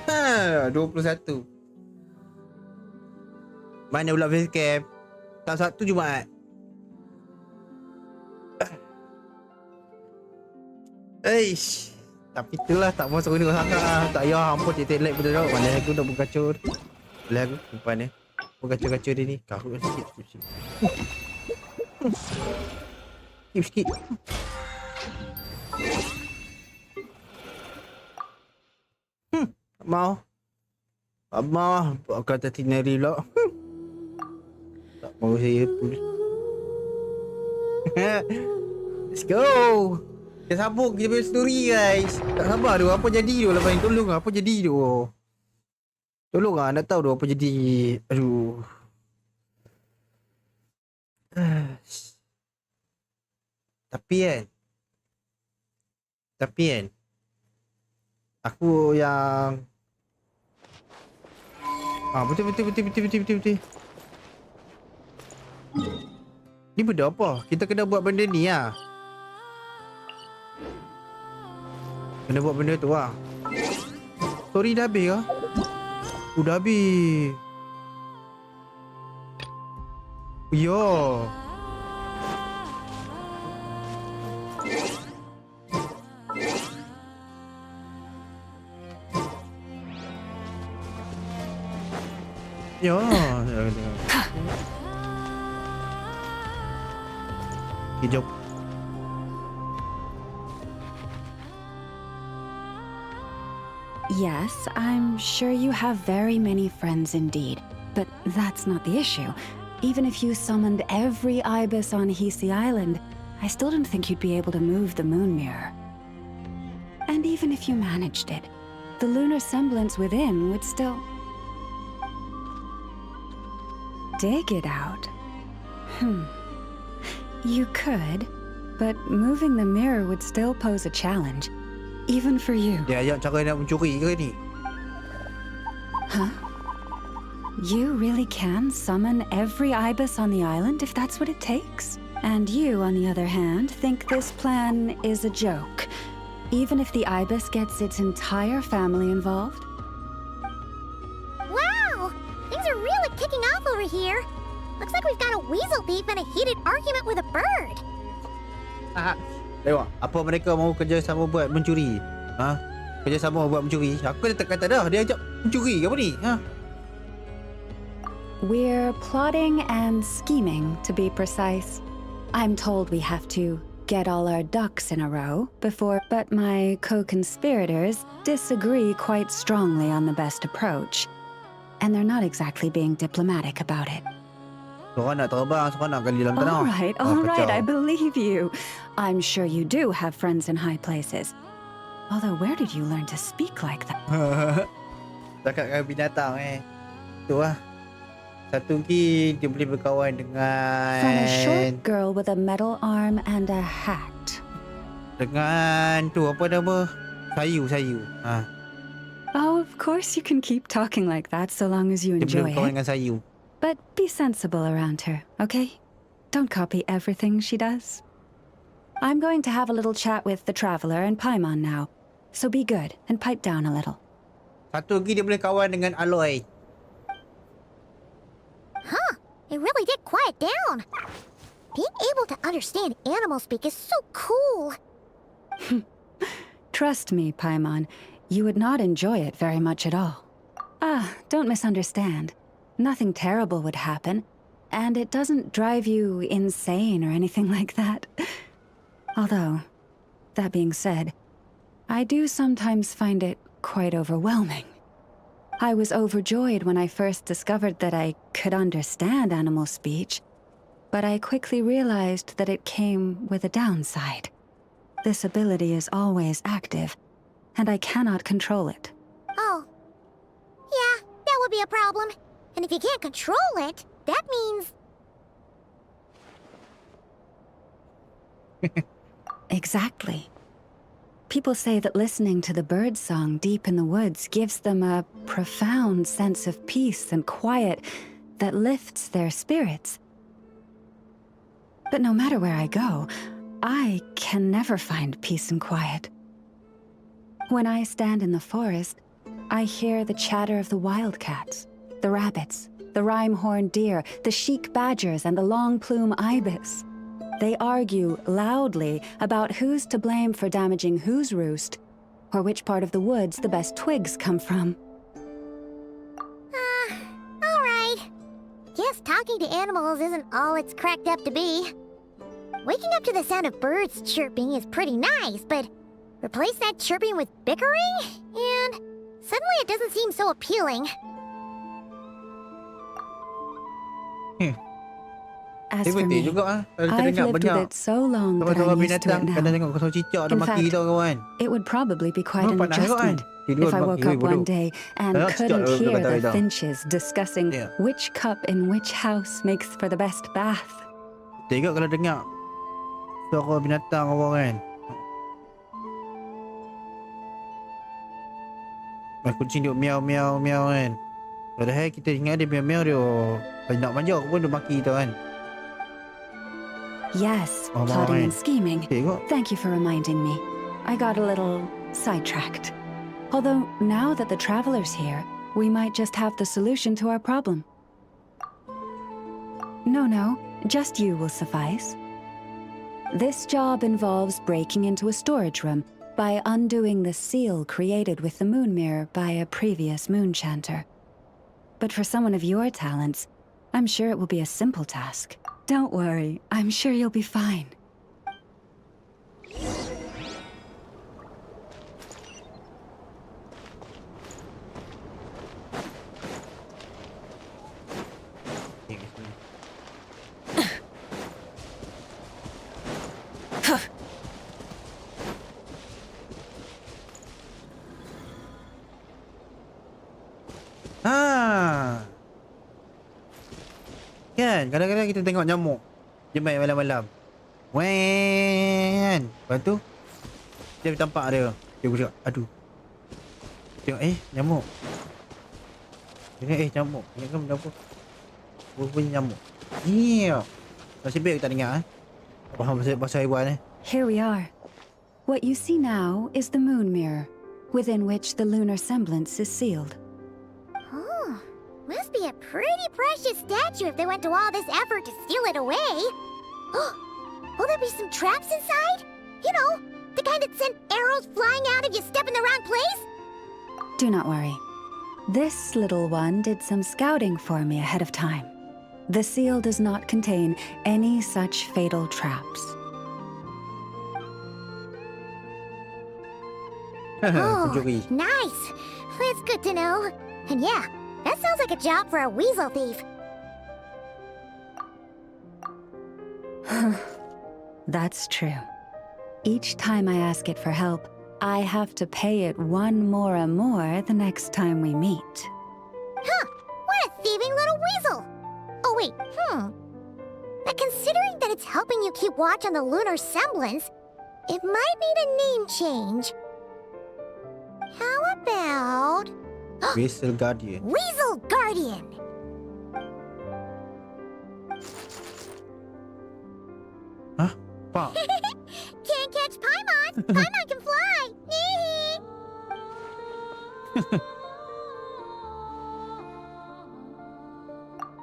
Ha, 21. Mana pula face cam? Tahun 1 Jumaat. Eish. Tapi itulah tak mau suruh ni sangat lah. Tak payah ampun titik lag betul tak. Mana aku dah berkacau. Belah aku umpan dia. Berkacau-kacau dia ni. Karut kan sikit. Sikit. Tak mau. Aku kata tinari pula. Tak mau saya pun. Let's go. Kita sambung kita punya story guys. Tak sabar tu. Apa jadi tu lepas ni? Tolong apa jadi tu? Tolong nak tahu tu apa jadi. Aduh. Tapi kan aku yang betul. Ni benda apa? Kita kena buat benda ni lah. Kena buat benda tu lah. Story dah habis ke? Dah habis. Yo. Ya. Okay, jom. Yes, I'm sure you have very many friends indeed. But that's not the issue. Even if you summoned every ibis on Hisi Island, I still don't think you'd be able to move the moon mirror. And even if you managed it, the lunar semblance within would still... dig it out. You could, but moving the mirror would still pose a challenge, even for you. Dia ajak cara nak mencuri ke ni? Huh? You really can summon every ibis on the island if that's what it takes? And you, on the other hand, think this plan is a joke, even if the ibis gets its entire family involved? Wow! Things are really kicking off over here. Looks like we've got a weasel thief and a heated argument with a bird. Tengok, apa mereka mau kerjasama buat mencuri? Ha? Kerjasama buat mencuri? Aku dah tak kata dah, dia ajak mencuri ke apa ni? Ha? We're plotting and scheming, to be precise. I'm told we have to get all our ducks in a row before, but my co-conspirators disagree quite strongly on the best approach. And they're not exactly being diplomatic about it. Seorang nak terbang, seorang nak gali dalam tanah. All right, I believe you. I'm sure you do have friends in high places. Although, where did you learn to speak like that? Cakap dengan binatang tu lah. Satu lagi dia boleh berkawan dengan... From a short girl with a metal arm and a hat. Dengan tu apa nama? Sayu. Ha. Oh, of course you can keep talking like that so long as you Dia boleh enjoy berkawan it. dengan Sayu. But be sensible around her, okay? Don't copy everything she does. I'm going to have a little chat with the Traveler and Paimon now, so be good and pipe down a little. Satu lagi dia boleh kawan dengan Aloy. Huh, it really did quiet down. Being able to understand animal speak is so cool. Trust me, Paimon, you would not enjoy it very much at all. Don't misunderstand. Nothing terrible would happen, and it doesn't drive you insane or anything like that. Although, that being said, I do sometimes find it quite overwhelming. I was overjoyed when I first discovered that I could understand animal speech, but I quickly realized that it came with a downside. This ability is always active, and I cannot control it. Oh. Yeah, that would be a problem. And if you can't control it, that means... Exactly. People say that listening to the bird song deep in the woods gives them a profound sense of peace and quiet that lifts their spirits. But no matter where I go, I can never find peace and quiet. When I stand in the forest, I hear the chatter of the wildcats, the rabbits, the rhyme-horned deer, the chic badgers, and the long-plume ibis. They argue loudly about who's to blame for damaging whose roost, or which part of the woods the best twigs come from. All right. Guess talking to animals isn't all it's cracked up to be. Waking up to the sound of birds chirping is pretty nice, but replace that chirping with bickering, and suddenly it doesn't seem so appealing. As for me, I've lived with it so long that I'm used to it now. In fact, it would probably be quite an adjustment if I woke up one day and couldn't hear the finches discussing which cup in which house makes for the best bath. Tengok kalau dengar suara binatang orang kan. Kucing dia miau kan. Padahal kita ingat dia miau dia. Kalau nak manja aku pun dia maki tu kan. Yes, plotting and scheming. Thank you for reminding me. I got a little sidetracked. Although, now that the Traveler's here, we might just have the solution to our problem. No, just you will suffice. This job involves breaking into a storage room by undoing the seal created with the moon mirror by a previous moon chanter. But for someone of your talents, I'm sure it will be a simple task. Don't worry, I'm sure you'll be fine. Kan, kadang-kadang kita tengok nyamuk dia main malam-malam. Wen. Lepas tu dia tampak dia. Dia cakap, aduh. Tengok nyamuk. Tengok nyamuk. Ingat kan benda apa? Bunyi nyamuk. Iya. Nasib baik tak dengar faham bahasa haiwan Here we are. What you see now is the moon mirror, within which the lunar semblance is sealed. Oh, must be a pretty precious statue if they went to all this effort to steal it away. Will there be some traps inside? You know, the kind that send arrows flying out if you step in the wrong place? Do not worry. This little one did some scouting for me ahead of time. The seal does not contain any such fatal traps. Oh, nice. That's good to know. And yeah, that sounds like a job for a weasel thief. That's true. Each time I ask it for help, I have to pay it 1 mora more the next time we meet. Huh, what a thieving little weasel! Oh wait, But considering that it's helping you keep watch on the lunar semblance, it might need a name change. How about... Weasel Guardian. Weasel Guardian! Hah? Apa? Can't catch Paimon! Paimon can fly!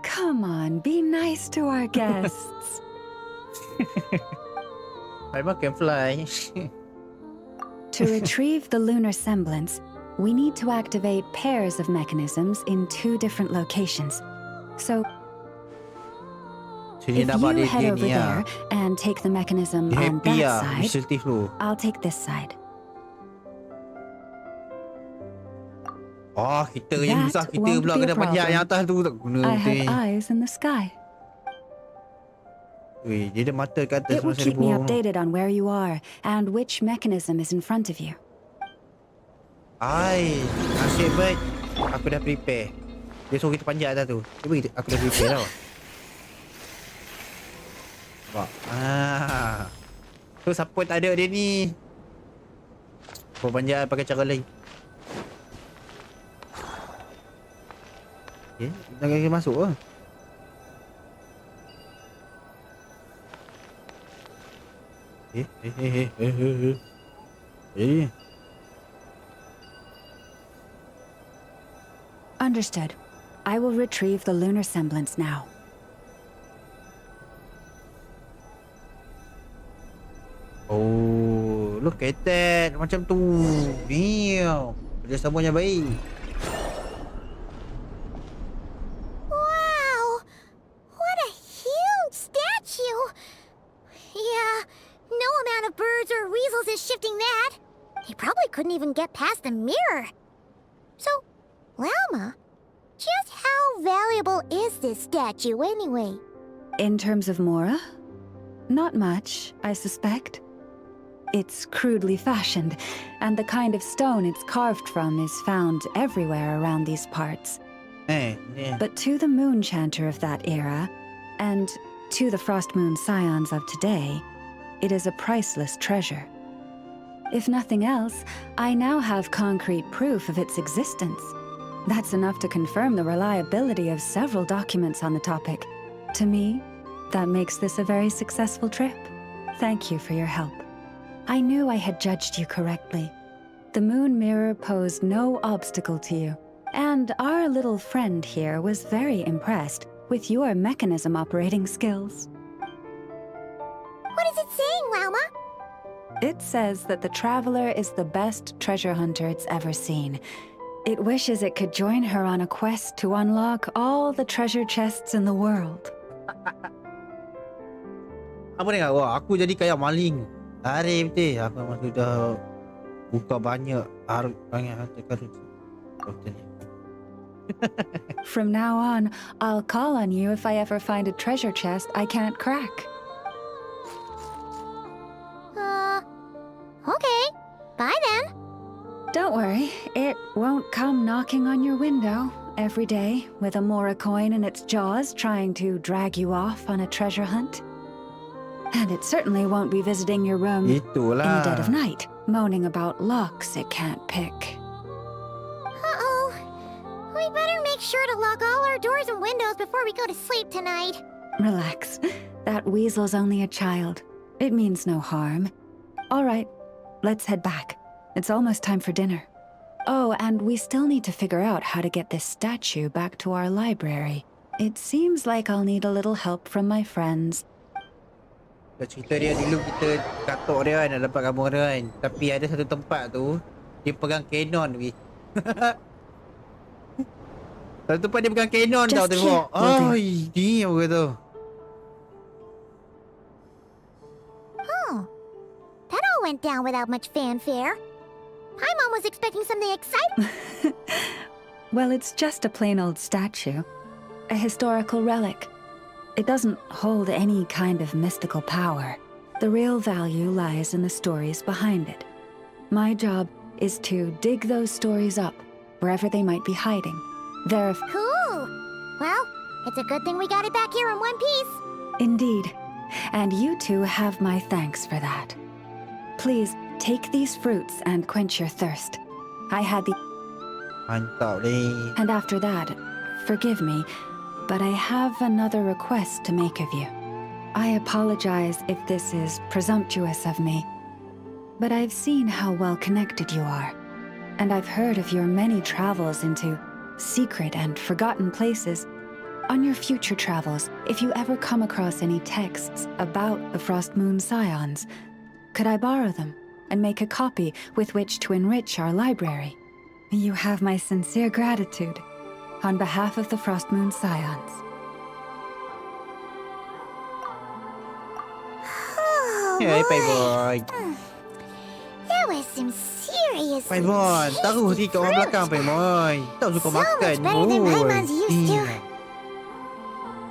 Come on, be nice to our guests. Paimon can fly. To retrieve the lunar semblance, we need to activate pairs of mechanisms in 2 different locations. So, if you head over there and take the mechanism on that side, I'll take this side. Oh, kita yang susah kita pula kena panjat yang atas tu tak guna. I have eyes in the sky. Weh, dia ada mata kat atas. It will keep me updated on where you are and which mechanism is in front of you. Ai, nasib baik aku dah prepare. Dia suruh kita panjat atas tu. Cuba aku dah prepare tau. Nampak? Tu siapa tak ada dia ni? Kau panjat pakai cara lain. Okay, jangan kita masuk lah. Understood. I will retrieve the lunar semblance now. Oh, look at that. Macam tu. Wow. Kerjasamanya baik. Wow! What a huge statue! Yeah, no amount of birds or weasels is shifting that. He probably couldn't even get past the mirror. So, Llama, just how valuable is this statue anyway? In terms of mora? Not much, I suspect. It's crudely fashioned, and the kind of stone it's carved from is found everywhere around these parts. But to the moon chanter of that era, and to the frost moon scions of today, it is a priceless treasure. If nothing else, I now have concrete proof of its existence. That's enough to confirm the reliability of several documents on the topic. To me, that makes this a very successful trip. Thank you for your help. I knew I had judged you correctly. The moon mirror posed no obstacle to you, and our little friend here was very impressed with your mechanism operating skills. What is it saying, Llama? It says that the traveler is the best treasure hunter it's ever seen, It wishes it could join her on a quest to unlock all the treasure chests in the world. Apa ni? Wah, aku jadi kayak maling. Lari betul. Aku memang sudah buka banyak harta karun. From now on, I'll call on you if I ever find a treasure chest I can't crack. Okay. Bye then. Don't worry, it won't come knocking on your window every day with a Mora coin in its jaws trying to drag you off on a treasure hunt. And it certainly won't be visiting your room in the dead of night, moaning about locks it can't pick. Uh-oh. We better make sure to lock all our doors and windows before we go to sleep tonight. Relax. That weasel's only a child. It means no harm. All right, let's head back. It's almost time for dinner. Oh, and we still need to figure out how to get this statue back to our library. It seems like I'll need a little help from my friends. Cerita dia dulu kita katok dia kan, nak dapat gambar dia kan. Tapi ada satu tempat tu, dia pegang Canon weh. Satu tempat dia pegang Canon tau tengok. Ai, ni apa kata. Oh, that all went down without much fanfare. My mom was expecting something exciting. Well, it's just a plain old statue. A historical relic. It doesn't hold any kind of mystical power. The real value lies in the stories behind it. My job is to dig those stories up, wherever they might be hiding. Cool. Well, it's a good thing we got it back here in one piece. Indeed. And you two have my thanks for that. Please, take these fruits and quench your thirst. I had the... Mantap ni. And after that, forgive me, but I have another request to make of you. I apologize if this is presumptuous of me, but I've seen how well connected you are, and I've heard of your many travels into secret and forgotten places. On your future travels, if you ever come across any texts about the Frost Moon Scions, could I borrow them and make a copy with which to enrich our library? You have my sincere gratitude. On behalf of the Frost Moon Scions. Hey, Paimon. That was some serious. Paimon, taruh di kat orang belakang, Paimon. Tak suka makan. Much better than Paimon's used to.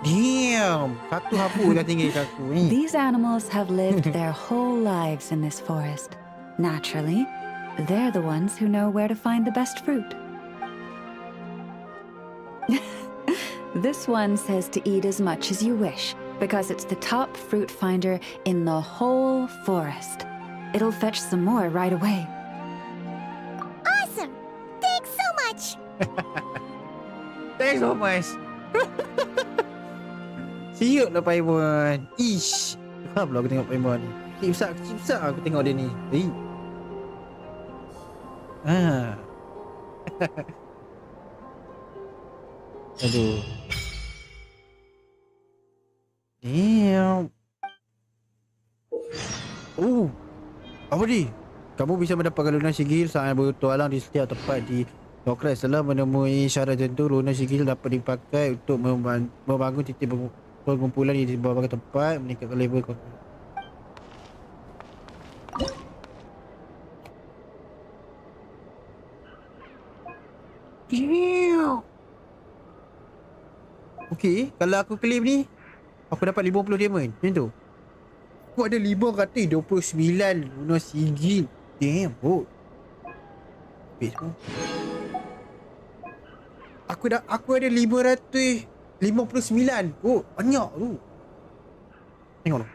Damn. Satu hapu dah tinggal kat aku ni. These animals have lived their whole lives in this forest. Naturally, they're the ones who know where to find the best fruit. This one says to eat as much as you wish, because it's the top fruit finder in the whole forest. It'll fetch some more right away. Awesome! Thanks so much! Thanks so much. Siut lah Paimon. Ish. Kenapa pula aku tengok Paimon ni? Kecil besar aku tengok dia ni. Aduh. Damn. Oh. Apa ni? Kamu bisa mendapatkan lunar sigil saat bertualang di setiap tempat di Nod-krai. Setelah menemui syarat tertentu, lunar sigil dapat dipakai untuk membangun titik pengumpulan di beberapa tempat, meningkatkan level konten. Damn. Okey, kalau aku claim ni, aku dapat 50 diamond. Macam tu. Aku ada 529 lunar sigil. Damn, bro. Habis semua. Aku ada 559. Oh, banyak tu. Tengok tu.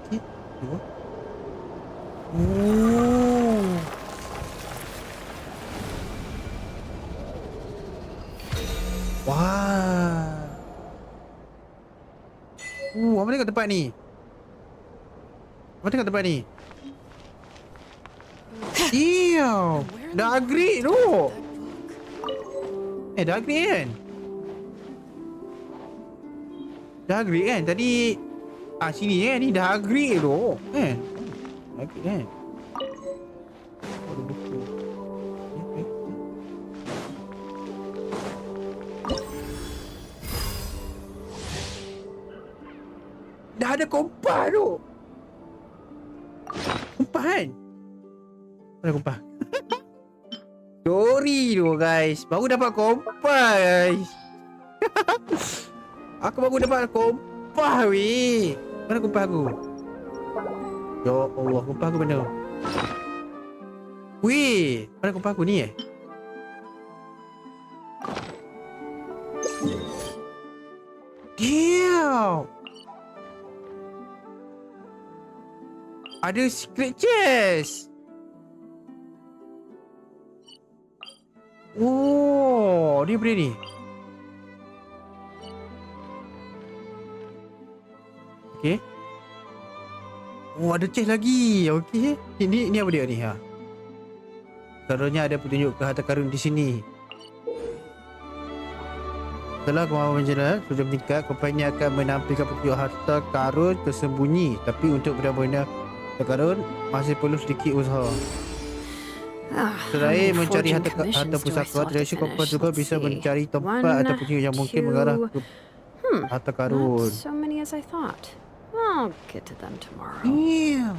Okay, dua. Oh. Wah. Apa tengok tempat ni? Apa tengok tempat ni? Damn. Dah agree tu. Dah agree kan? Dah agree kan? Tadi sini kan? Ni dah agree tu. Kan? Dah agree kan? ada kompas tu. Kompas kan? Mana kompas? Sorry tu guys. Baru dapat kompas guys. Aku baru dapat kompas weh. Mana kompas aku? Ya Allah, kompas aku mana? Weh, mana kompas aku ni Damn. Ada secret chest. Oh, ni apa ni? Okay. Oh, ada chest lagi. Okay. Ini apa dia ni? Ha. Seharusnya ada petunjuk ke harta karun di sini. Setelah kemampuan menjelaskan sudah meningkat, company akan menampilkan petunjuk harta karun tersembunyi. Tapi untuk benar-benar harta karun masih perlu sedikit usaha. Selain mencari harta pusaka, tradisi company juga bisa mencari tempat atau petunjuk yang mungkin mengarah ke harta karun. So many as I thought. I'll get to them tomorrow. Yeah.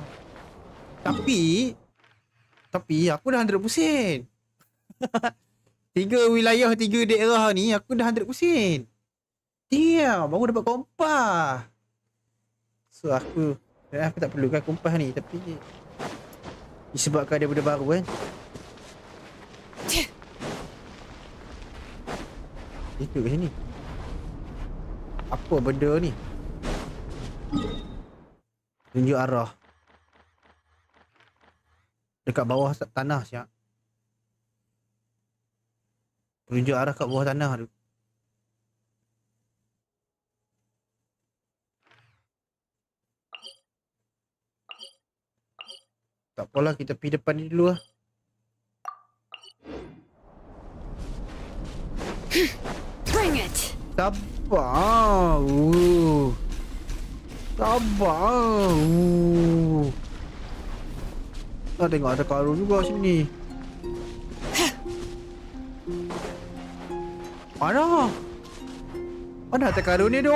Tapi aku dah 100%. 3 wilayah, 3 daerah ni aku dah 100%. Damn, baru dapat kompas. So aku tak perlukan kompas ni, tapi disebabkan dia benda baru kan. Itu kat sini. Apa benda ni? Tunjuk arah. Dekat bawah tanah siap. Tunjuk arah kat bawah tanah tu. Tak apalah, kita pergi depan ni dulu lah. Bring it. Sabar. Sabar. Nak tengok ada karun juga sini. Mana? Mana harta karun ni tu?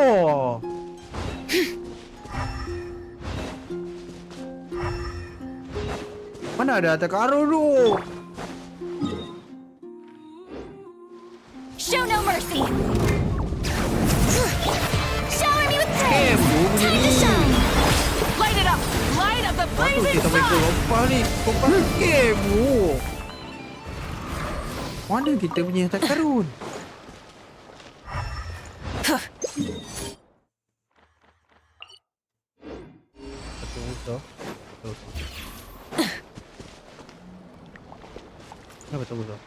Mana ada harta karun tu? Show no mercy. Shower me with praise. Time to shine. Light it up. Light up the Patut blazing kita main sun. kompas ni. Kompas game tu. Mana kita punya harta karun? Kenapa tak usah?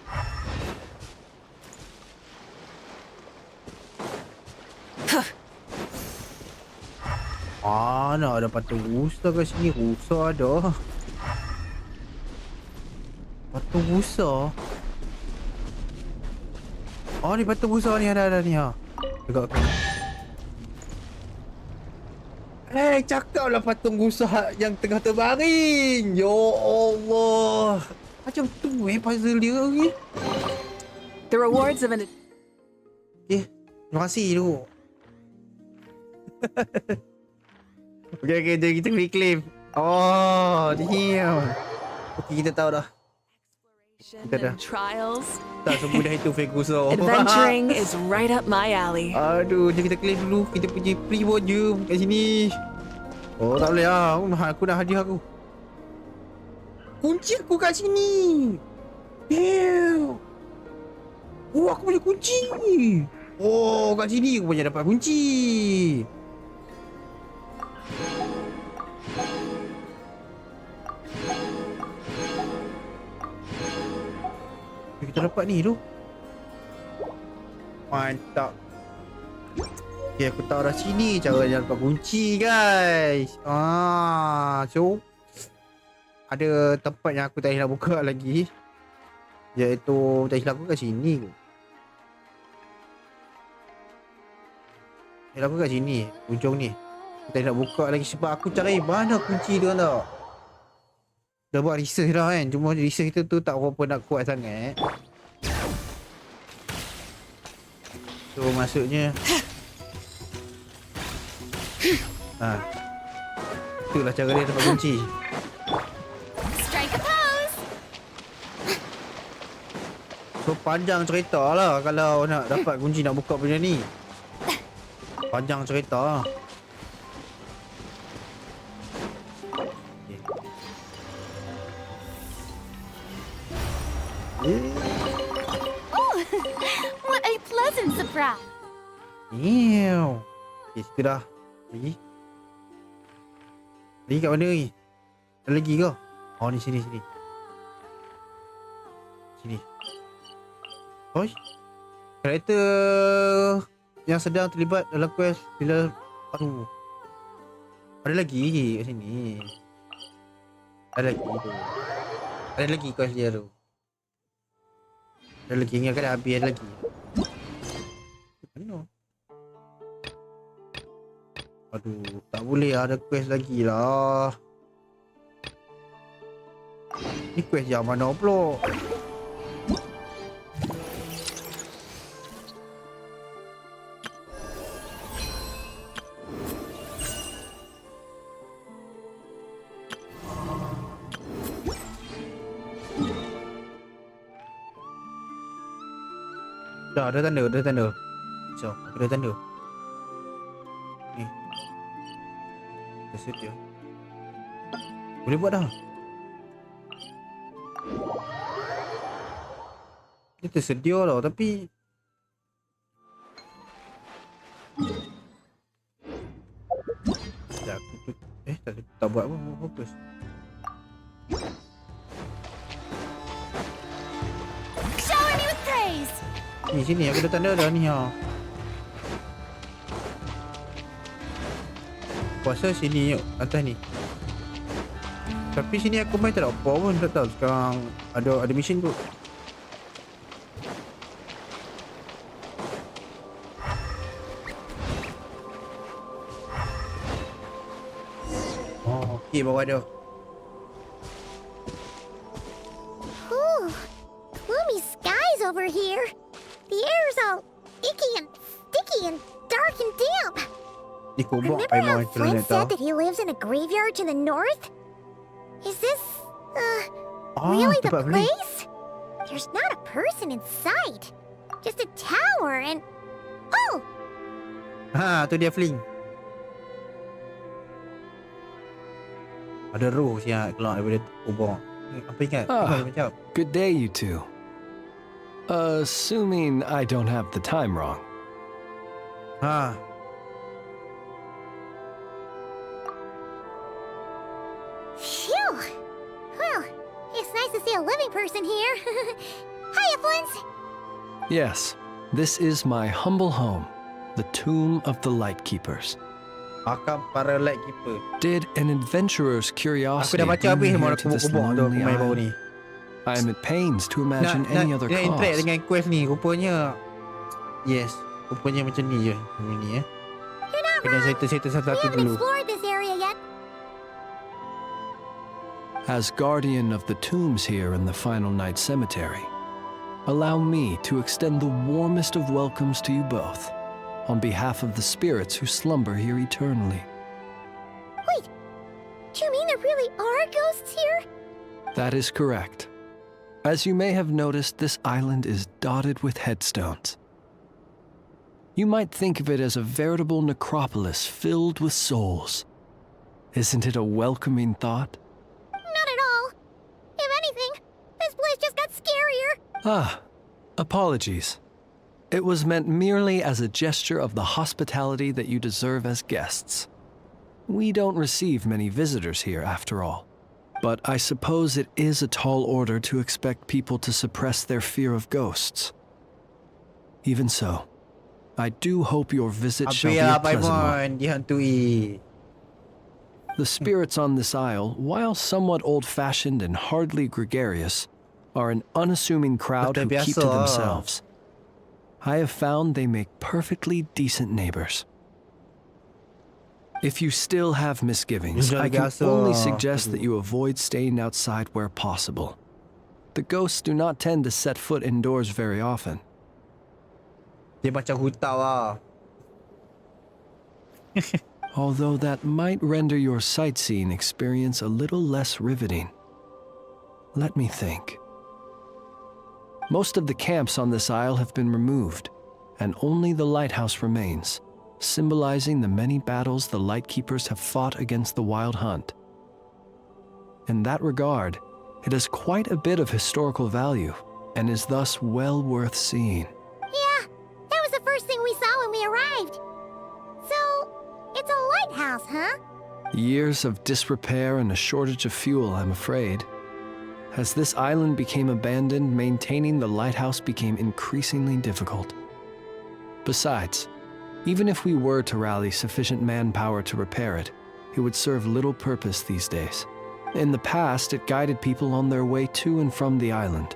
Mana ada patung rusa kat sini? Rusa ada. Patung rusa? Oh ni patung rusa ni ada ni ha. Dekat aku. Cakaplah patung rusa yang tengah terbaring. Ya Allah. Macam tu puzzle dia ni. The rewards of an... Terima kasih tu. Okay, kita reclaim. Oh, damn. Okay, kita tahu dah. Kita dah. Trials. Tak semudah itu fake rusa. Adventuring is right up my alley. Aduh, jom kita claim dulu. Kita punya pre-board je kat sini. Oh, tak boleh lah. Aku dah hadiah aku. Kunci aku kat sini. Damn. Oh, aku punya kunci. Oh, kat sini aku punya dapat kunci. Kita dapat ni tu. Mantap. Okay, aku tahu dah sini cara dia dapat kunci guys. So ada tempat yang aku tak nak buka lagi. Iaitu tak silap aku kat sini. Silap aku kat sini, ujung ni. Aku tak nak buka lagi sebab aku cari mana kunci dia tau. Dah buat research dah kan. Cuma research kita tu tak berapa nak kuat sangat. So maksudnya Itulah cara dia dapat kunci. Strike a pose. So panjang cerita lah kalau nak dapat kunci nak buka benda ni. Panjang cerita. Oh, what a pleasant surprise. Ew. Okay, situ dah. Lagi. Lagi kat mana ni? Ada lagi ke? Oh, ni sini. Sini. Oi. Karakter yang sedang terlibat dalam quest bila... Aduh. Ada lagi kat sini. Ada lagi tu. Ada lagi quest dia tu. Ada lagi. Ingat kan dah habis ada lagi. Mana? Aduh, tak boleh ada quest lagi lah. Ni quest yang mana pula? Dah, ada tanda. So, aku ada tanda. Ni. Tersedia. Boleh buat dah. Dia tersedia lah, tapi... Sekejap, aku tak buat apa, fokus. Shower me with praise. Ni sini aku dah tanda dah ni ha. Puasa sini yuk, atas ni. Tapi sini aku main tak ada apa pun, tak tahu sekarang ada mission tu. Oh, okey bawah ada. Ooh, gloomy skies over here. The air's all icky and sticky and dark and damp. Remember how Flint said that he lives in a graveyard to the north? Is this, really the place? There's not a person in sight. Just a tower and... Oh! Ha, tu dia Fling. Ada roh siap keluar daripada kubur. Apa ingat? Macam. Good day, you two. Assuming I don't have the time wrong. Ha. Phew! Well, it's nice to see a living person here. Hiya, Flint! Yes, this is my humble home, the Tomb of the Lightkeepers. Makam para Lightkeeper. Did an adventurer's curiosity Aku dah baca habis bring me here to this lonely island? I am at pains to imagine any other cause. Nak interact dengan cause. quest ni, rupanya... Yes, rupanya macam ni je. Ni kena cerita satu-satu dulu. Explored this area yet? As guardian of the tombs here in the Final Night Cemetery, allow me to extend the warmest of welcomes to you both, on behalf of the spirits who slumber here eternally. Wait, do you mean there really are ghosts here? That is correct. As you may have noticed, this island is dotted with headstones. You might think of it as a veritable necropolis filled with souls. Isn't it a welcoming thought? Not at all. If anything, this place just got scarier. Ah, apologies. It was meant merely as a gesture of the hospitality that you deserve as guests. We don't receive many visitors here, after all. But I suppose it is a tall order to expect people to suppress their fear of ghosts. Even so, I do hope your visit shall be a pleasant one. Dihantui. The spirits on this isle, while somewhat old-fashioned and hardly gregarious, are an unassuming crowd who keep to themselves. I have found they make perfectly decent neighbors. If you still have misgivings, I can only suggest that you avoid staying outside where possible. The ghosts do not tend to set foot indoors very often. Dia macam hutau lah. Although that might render your sightseeing experience a little less riveting. Let me think. Most of the camps on this isle have been removed, and only the lighthouse remains, symbolizing the many battles the Lightkeepers have fought against the Wild Hunt. In that regard, it has quite a bit of historical value, and is thus well worth seeing. Yeah, that was the first thing we saw when we arrived. So, it's a lighthouse, huh? Years of disrepair and a shortage of fuel, I'm afraid. As this island became abandoned, maintaining the lighthouse became increasingly difficult. Besides, even if we were to rally sufficient manpower to repair it, it would serve little purpose these days. In the past, it guided people on their way to and from the island.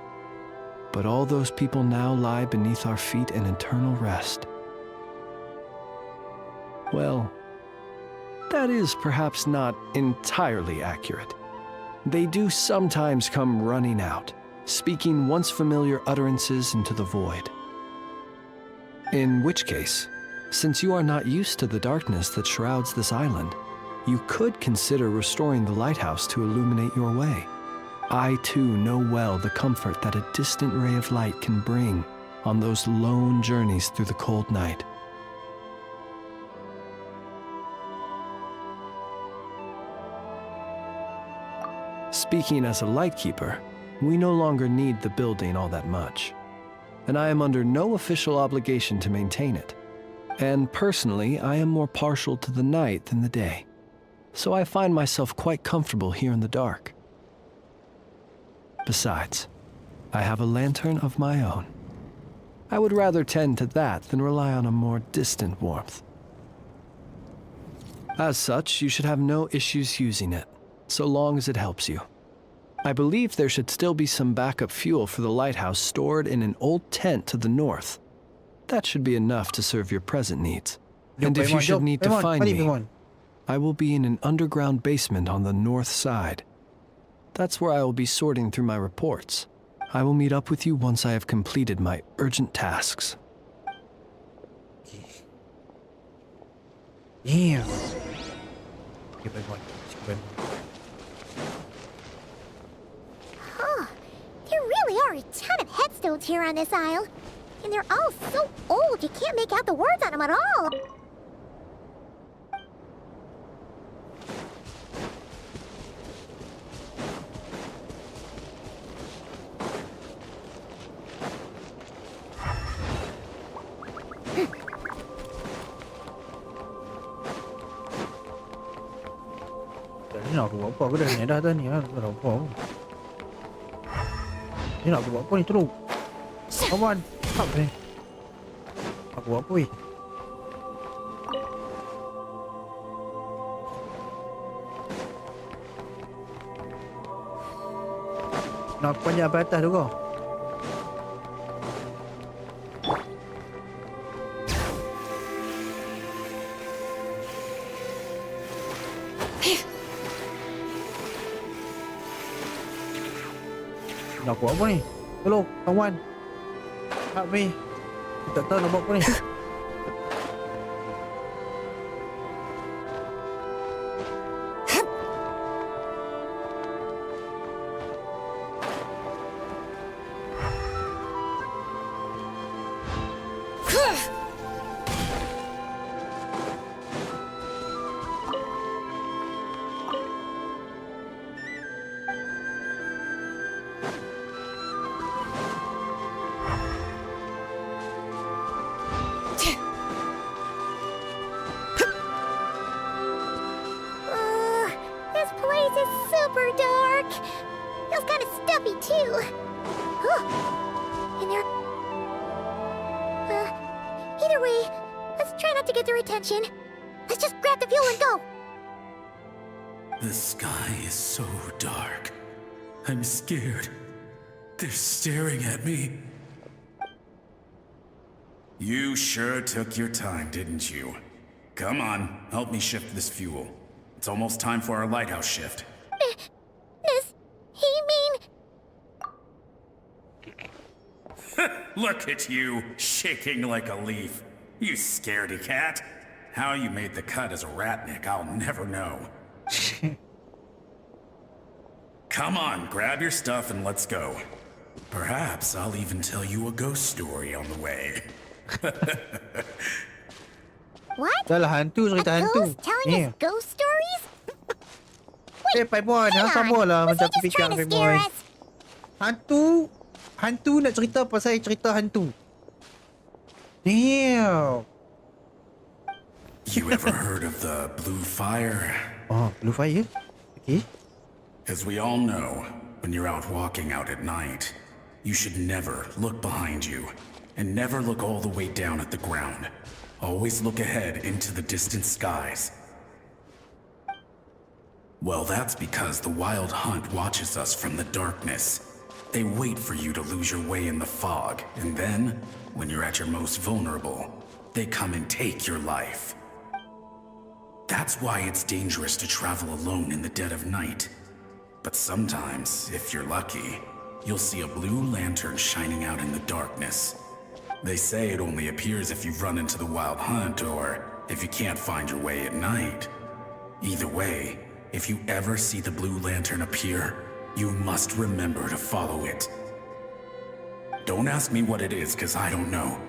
But all those people now lie beneath our feet in eternal rest. Well, that is perhaps not entirely accurate. They do sometimes come running out, speaking once familiar utterances into the void. In which case, since you are not used to the darkness that shrouds this island, you could consider restoring the lighthouse to illuminate your way. I too know well the comfort that a distant ray of light can bring on those lone journeys through the cold night. Speaking as a lightkeeper, we no longer need the building all that much, and I am under no official obligation to maintain it. And personally, I am more partial to the night than the day, so I find myself quite comfortable here in the dark. Besides, I have a lantern of my own. I would rather tend to that than rely on a more distant warmth. As such, you should have no issues using it, so long as it helps you. I believe there should still be some backup fuel for the lighthouse stored in an old tent to the north. That should be enough to serve your present needs. And if you should need to find me, I will be in an underground basement on the north side. That's where I will be sorting through my reports. I will meet up with you once I have completed my urgent tasks. Yeah. Huh. There really are a ton of headstones here on this isle. And they're all so old you can't make out the words on them at all. Ni nak buat apa? Aku dah ni dah tadi lah. Tak ada apa. Ni nak buat apa ni? Tolong. Kawan. Apa ni? Aku buat apa ni? Nak panjat ke atas tu kau? Nak buat apa ni? Tolong, kawan. Help me. Aku tak tahu nak buat apa ni. This place is super dark. Feels kind of stuffy too. And there. Either way, let's try not to get their attention. Let's just grab the fuel and go. The sky is so dark. I'm scared. They're staring at me. You sure took your time, didn't you? Come on, help me shift this fuel. It's almost time for our lighthouse shift. Does he mean... Look at you, shaking like a leaf. You scaredy cat. How you made the cut as a ratnik, I'll never know. Come on, grab your stuff and let's go. Perhaps I'll even tell you a ghost story on the way. What? Dah lah hantu, cerita A hantu. ghost telling us ghost stories? Pai boy, hang sama on. lah Was he macam aku just fikir trying to Pai scare boy. us? Hantu nak cerita pasal cerita hantu. Damn. You ever heard of the blue fire? Oh, blue fire? Okay. As we all know, when you're out walking out at night, you should never look behind you, and never look all the way down at the ground. Always look ahead into the distant skies. Well, that's because the Wild Hunt watches us from the darkness. They wait for you to lose your way in the fog, and then, when you're at your most vulnerable, they come and take your life. That's why it's dangerous to travel alone in the dead of night. But sometimes, if you're lucky, you'll see a blue lantern shining out in the darkness. They say it only appears if you've run into the Wild Hunt or if you can't find your way at night. Either way, if you ever see the blue lantern appear, you must remember to follow it. Don't ask me what it is, 'cause I don't know.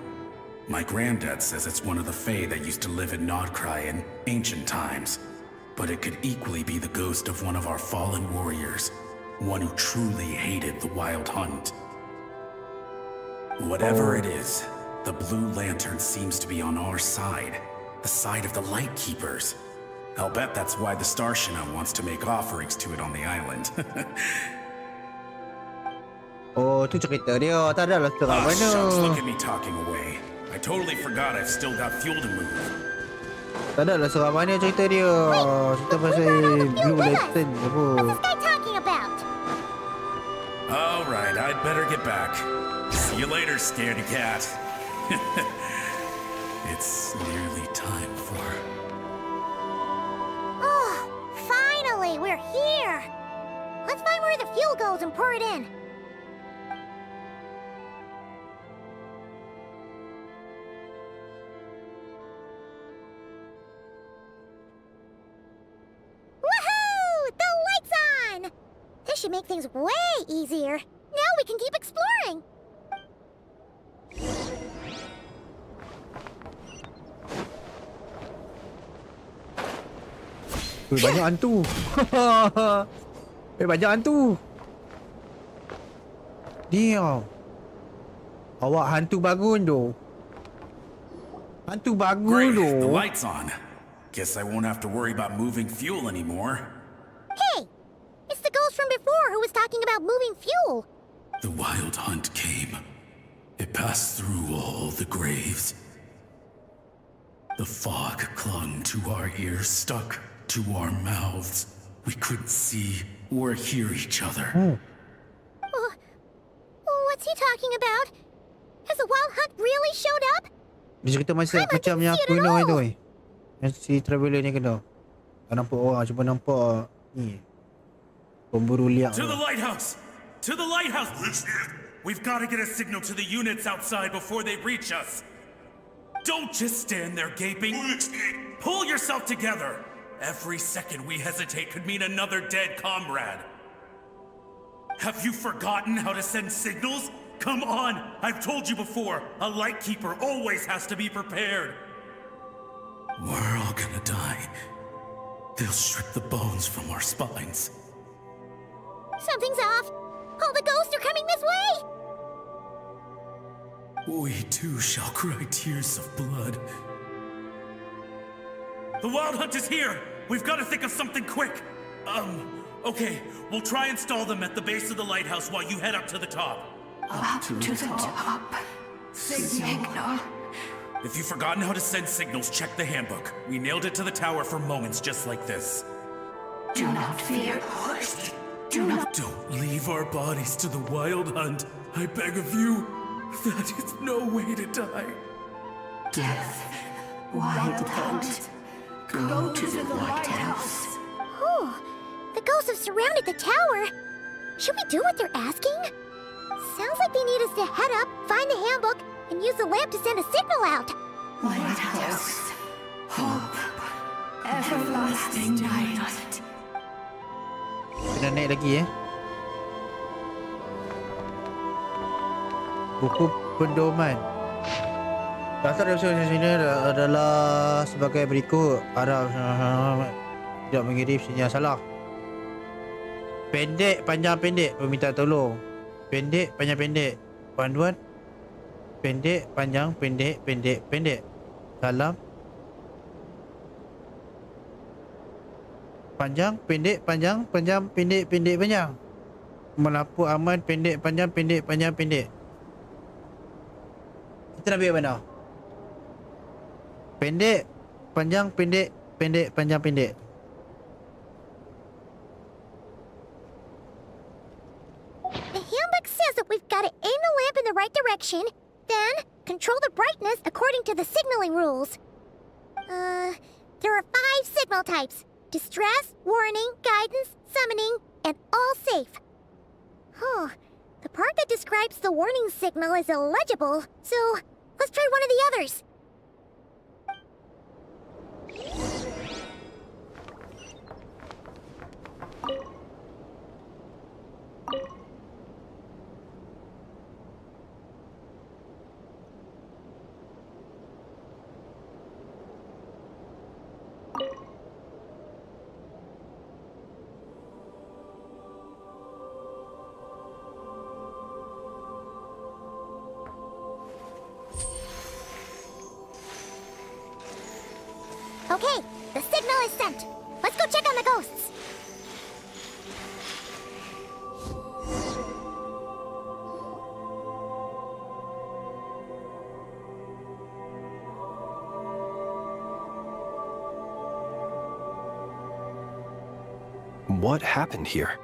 My granddad says it's one of the Fae that used to live in Nod-krai in ancient times. But it could equally be the ghost of one of our fallen warriors, one who truly hated the Wild Hunt. Whatever it is, the blue lantern seems to be on our side, the side of the Light Keepers. I'll bet that's why the Starshina wants to make offerings to it on the island. Oh, tu cerita dia. Tak adalah seram mana. Shucks, look at me talking away. I totally forgot I've still got fuel to move. Tak adalah seram mana cerita dia. Cerita pasal Blue Lantern je pun. What's this guy talking about? All right, I'd better get back. See you later, scaredy cat. It's nearly time for... Oh, finally, we're here. Let's find where the fuel goes and pour it in. This should make things way easier. Now we can keep exploring. Banyak hantu. Banyak hantu. Diam. Awak hantu bangun tu. Hantu bangun Great, tu. the light's on. Guess I won't have to worry about moving fuel anymore. Hey! It's the ghost from before who was talking about moving fuel. The Wild Hunt came. It passed through all the graves. The fog clung to our ears, stuck to our mouths. We couldn't see or hear each other. What's he talking about? Has the Wild Hunt really showed up? Dia cerita macam yang aku kena tu yang si traveller ni kena. Tak nampak orang, cuma nampak ni. Pemburu liak. To the lighthouse! To the lighthouse! We've got to get a signal to the units outside before they reach us. Don't just stand there gaping. Pull yourself together. Every second we hesitate could mean another dead comrade. Have you forgotten how to send signals? Come on! I've told you before, a light keeper always has to be prepared. We're all gonna die. They'll strip the bones from our spines. Something's off. All the ghosts are coming this way. We too shall cry tears of blood. The Wild Hunt is here! We've got to think of something quick! Okay, we'll try and stall them at the base of the lighthouse while you head up to the top. Up to the top. Signal. If you've forgotten how to send signals, check the handbook. We nailed it to the tower for moments just like this. Do not fear. Do not. Don't leave our bodies to the Wild Hunt. I beg of you. That is no way to die. Death. Wild Hunt. Go to the lighthouse. Whew. The ghosts have surrounded the tower. Should we do what they're asking? Sounds like they need us to head up, find the handbook, and use the lamp to send a signal out. Lighthouse. Hold everlasting night. Kena naik lagi Buku pedoman. Dasar episod sini adalah sebagai berikut. Arab tidak mengirim sinyal salah. Pendek, panjang, pendek. Meminta tolong. Pendek, panjang, pendek. Panduan. Pendek, panjang, pendek, pendek, pendek. Salam. Panjang, pendek, panjang, panjang, pendek, pendek, panjang. Melampau aman, pendek, panjang, pendek, panjang, pendek. Kita nak ambil mana? Pendek, panjang, pendek, pendek, panjang, pendek. The handbook says that we've got to aim the lamp in the right direction, then control the brightness according to the signaling rules. There are 5 signal types: distress, warning, guidance, summoning, and all safe. The part that describes the warning signal is illegible, so let's try one of the others. Okay, the signal is sent. Let's go check on the ghosts. What happened here?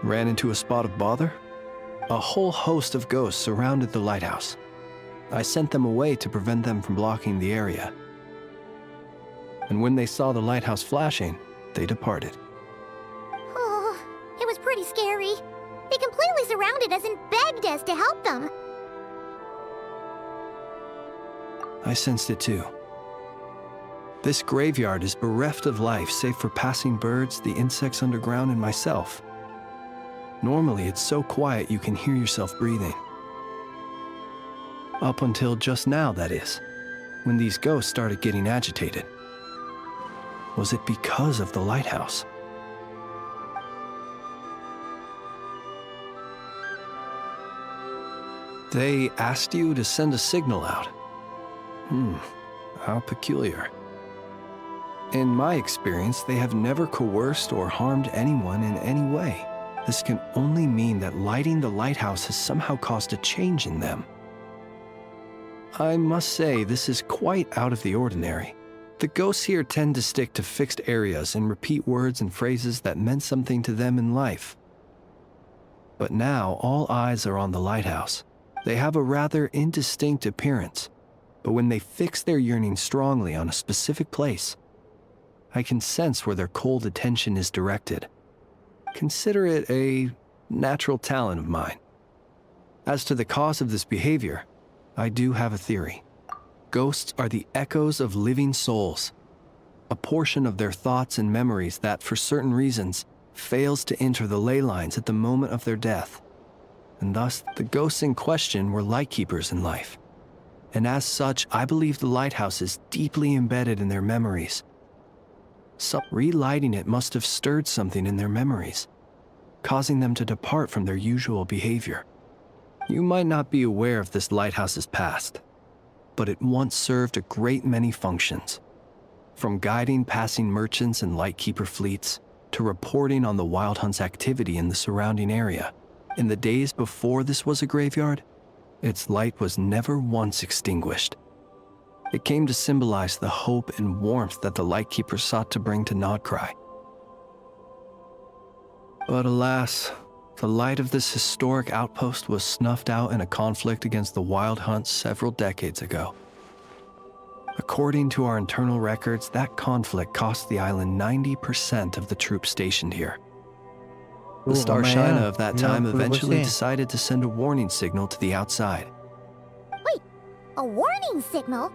Ran into a spot of bother? A whole host of ghosts surrounded the lighthouse. I sent them away to prevent them from blocking the area. And when they saw the lighthouse flashing, they departed. Oh, it was pretty scary. They completely surrounded us and begged us to help them. I sensed it too. This graveyard is bereft of life save for passing birds, the insects underground, and myself. Normally, it's so quiet you can hear yourself breathing. Up until just now, that is, when these ghosts started getting agitated. Was it because of the lighthouse? They asked you to send a signal out. How peculiar. In my experience, they have never coerced or harmed anyone in any way. This can only mean that lighting the lighthouse has somehow caused a change in them. I must say, this is quite out of the ordinary. The ghosts here tend to stick to fixed areas and repeat words and phrases that meant something to them in life. But now, all eyes are on the lighthouse. They have a rather indistinct appearance, but when they fix their yearning strongly on a specific place, I can sense where their cold attention is directed. Consider it a natural talent of mine. As to the cause of this behavior, I do have a theory. Ghosts are the echoes of living souls, a portion of their thoughts and memories that, for certain reasons, fails to enter the ley lines at the moment of their death. And thus, the ghosts in question were lightkeepers in life. And as such, I believe the lighthouse is deeply embedded in their memories. Relighting it must have stirred something in their memories, causing them to depart from their usual behavior. You might not be aware of this lighthouse's past, but it once served a great many functions. From guiding passing merchants and lightkeeper fleets, to reporting on the Wild Hunt's activity in the surrounding area. In the days before this was a graveyard, its light was never once extinguished. It came to symbolize the hope and warmth that the lightkeeper sought to bring to Nod-krai. But alas, the light of this historic outpost was snuffed out in a conflict against the Wild Hunt several decades ago. According to our internal records, that conflict cost the island 90% of the troops stationed here. The Starshina of that time eventually decided to send a warning signal to the outside. Wait, a warning signal?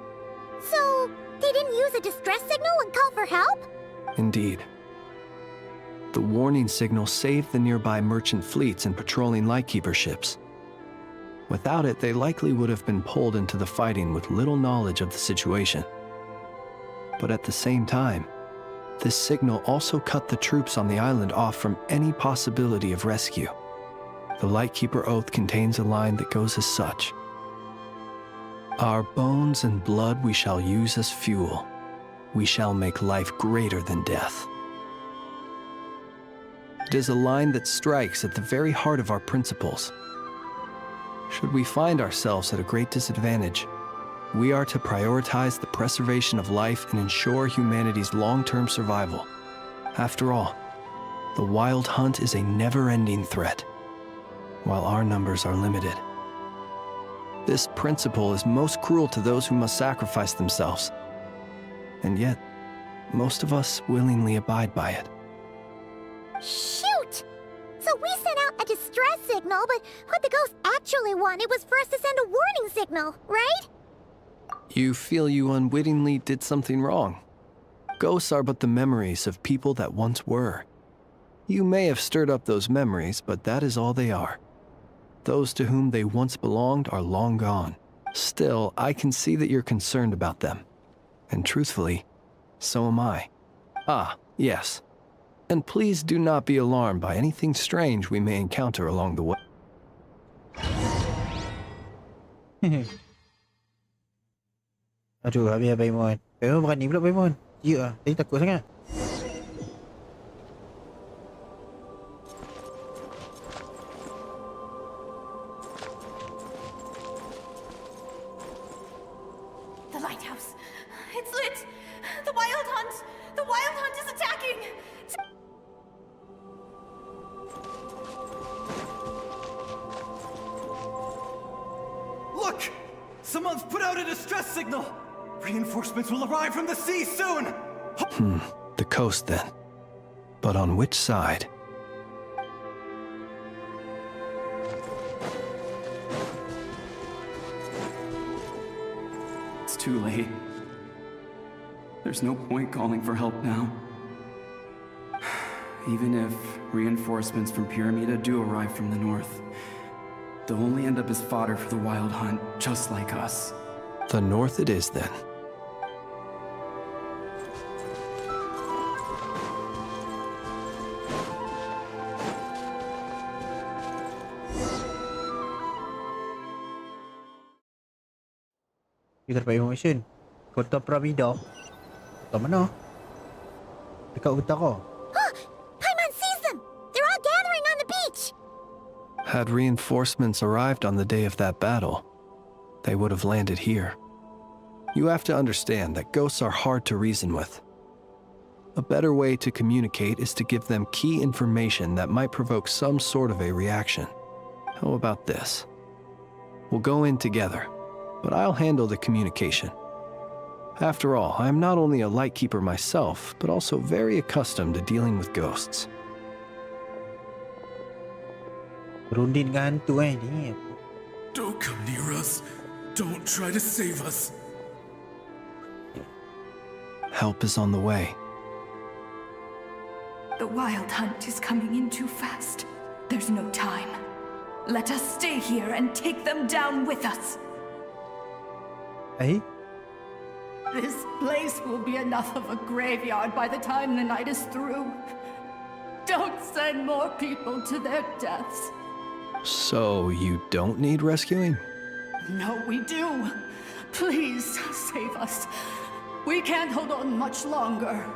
So, They didn't use a distress signal and call for help? Indeed. The warning signal saved the nearby merchant fleets and patrolling lightkeeper ships. Without it, they likely would have been pulled into the fighting with little knowledge of the situation. But at the same time, this signal also cut the troops on the island off from any possibility of rescue. The Lightkeeper Oath contains a line that goes as such: "Our bones and blood we shall use as fuel. We shall make life greater than death." It is a line that strikes at the very heart of our principles. Should we find ourselves at a great disadvantage, we are to prioritize the preservation of life and ensure humanity's long-term survival. After all, the Wild Hunt is a never-ending threat, while our numbers are limited. This principle is most cruel to those who must sacrifice themselves, and yet, most of us willingly abide by it. Shoot! So we sent out a distress signal, but what the ghost actually wanted was for us to send a warning signal, right? You feel you unwittingly did something wrong. Ghosts are but the memories of people that once were. You may have stirred up those memories, but that is all they are. Those to whom they once belonged are long gone. Still, I can see that you're concerned about them. And truthfully, so am I. Ah, yes. And please do not be alarmed by anything strange we may encounter along the way. Aduh, habis Paimon. Paimon berani pula Paimon. Ya, tadi takut sangat. The lighthouse. It's lit. The Wild Hunt. The Wild Hunt is attacking. Look! Someone's put out a distress signal! Reinforcements will arrive from the sea soon! The coast then. But on which side? It's too late. There's no point calling for help now. Even if reinforcements from Pyramida do arrive from the north, they'll only end up as fodder for the Wild Hunt, just like us. The north it is then. Kita dapat information. Kota Pyramida. Kota mana? Dekat utara. Paimon sees them! They're all gathering on the beach! Had reinforcements arrived on the day of that battle, they would have landed here. You have to understand that ghosts are hard to reason with. A better way to communicate is to give them key information that might provoke some sort of a reaction. How about this? We'll go in together, but I'll handle the communication. After all, I am not only a lightkeeper myself, but also very accustomed to dealing with ghosts. Berunding dengan hantu ni. Don't come near us. Don't try to save us. Help is on the way. The Wild Hunt is coming in too fast. There's no time. Let us stay here and take them down with us. Eh? This place will be enough of a graveyard by the time the night is through. Don't send more people to their deaths. So, you don't need rescuing? No, we do. Please save us. We can't hold on much longer.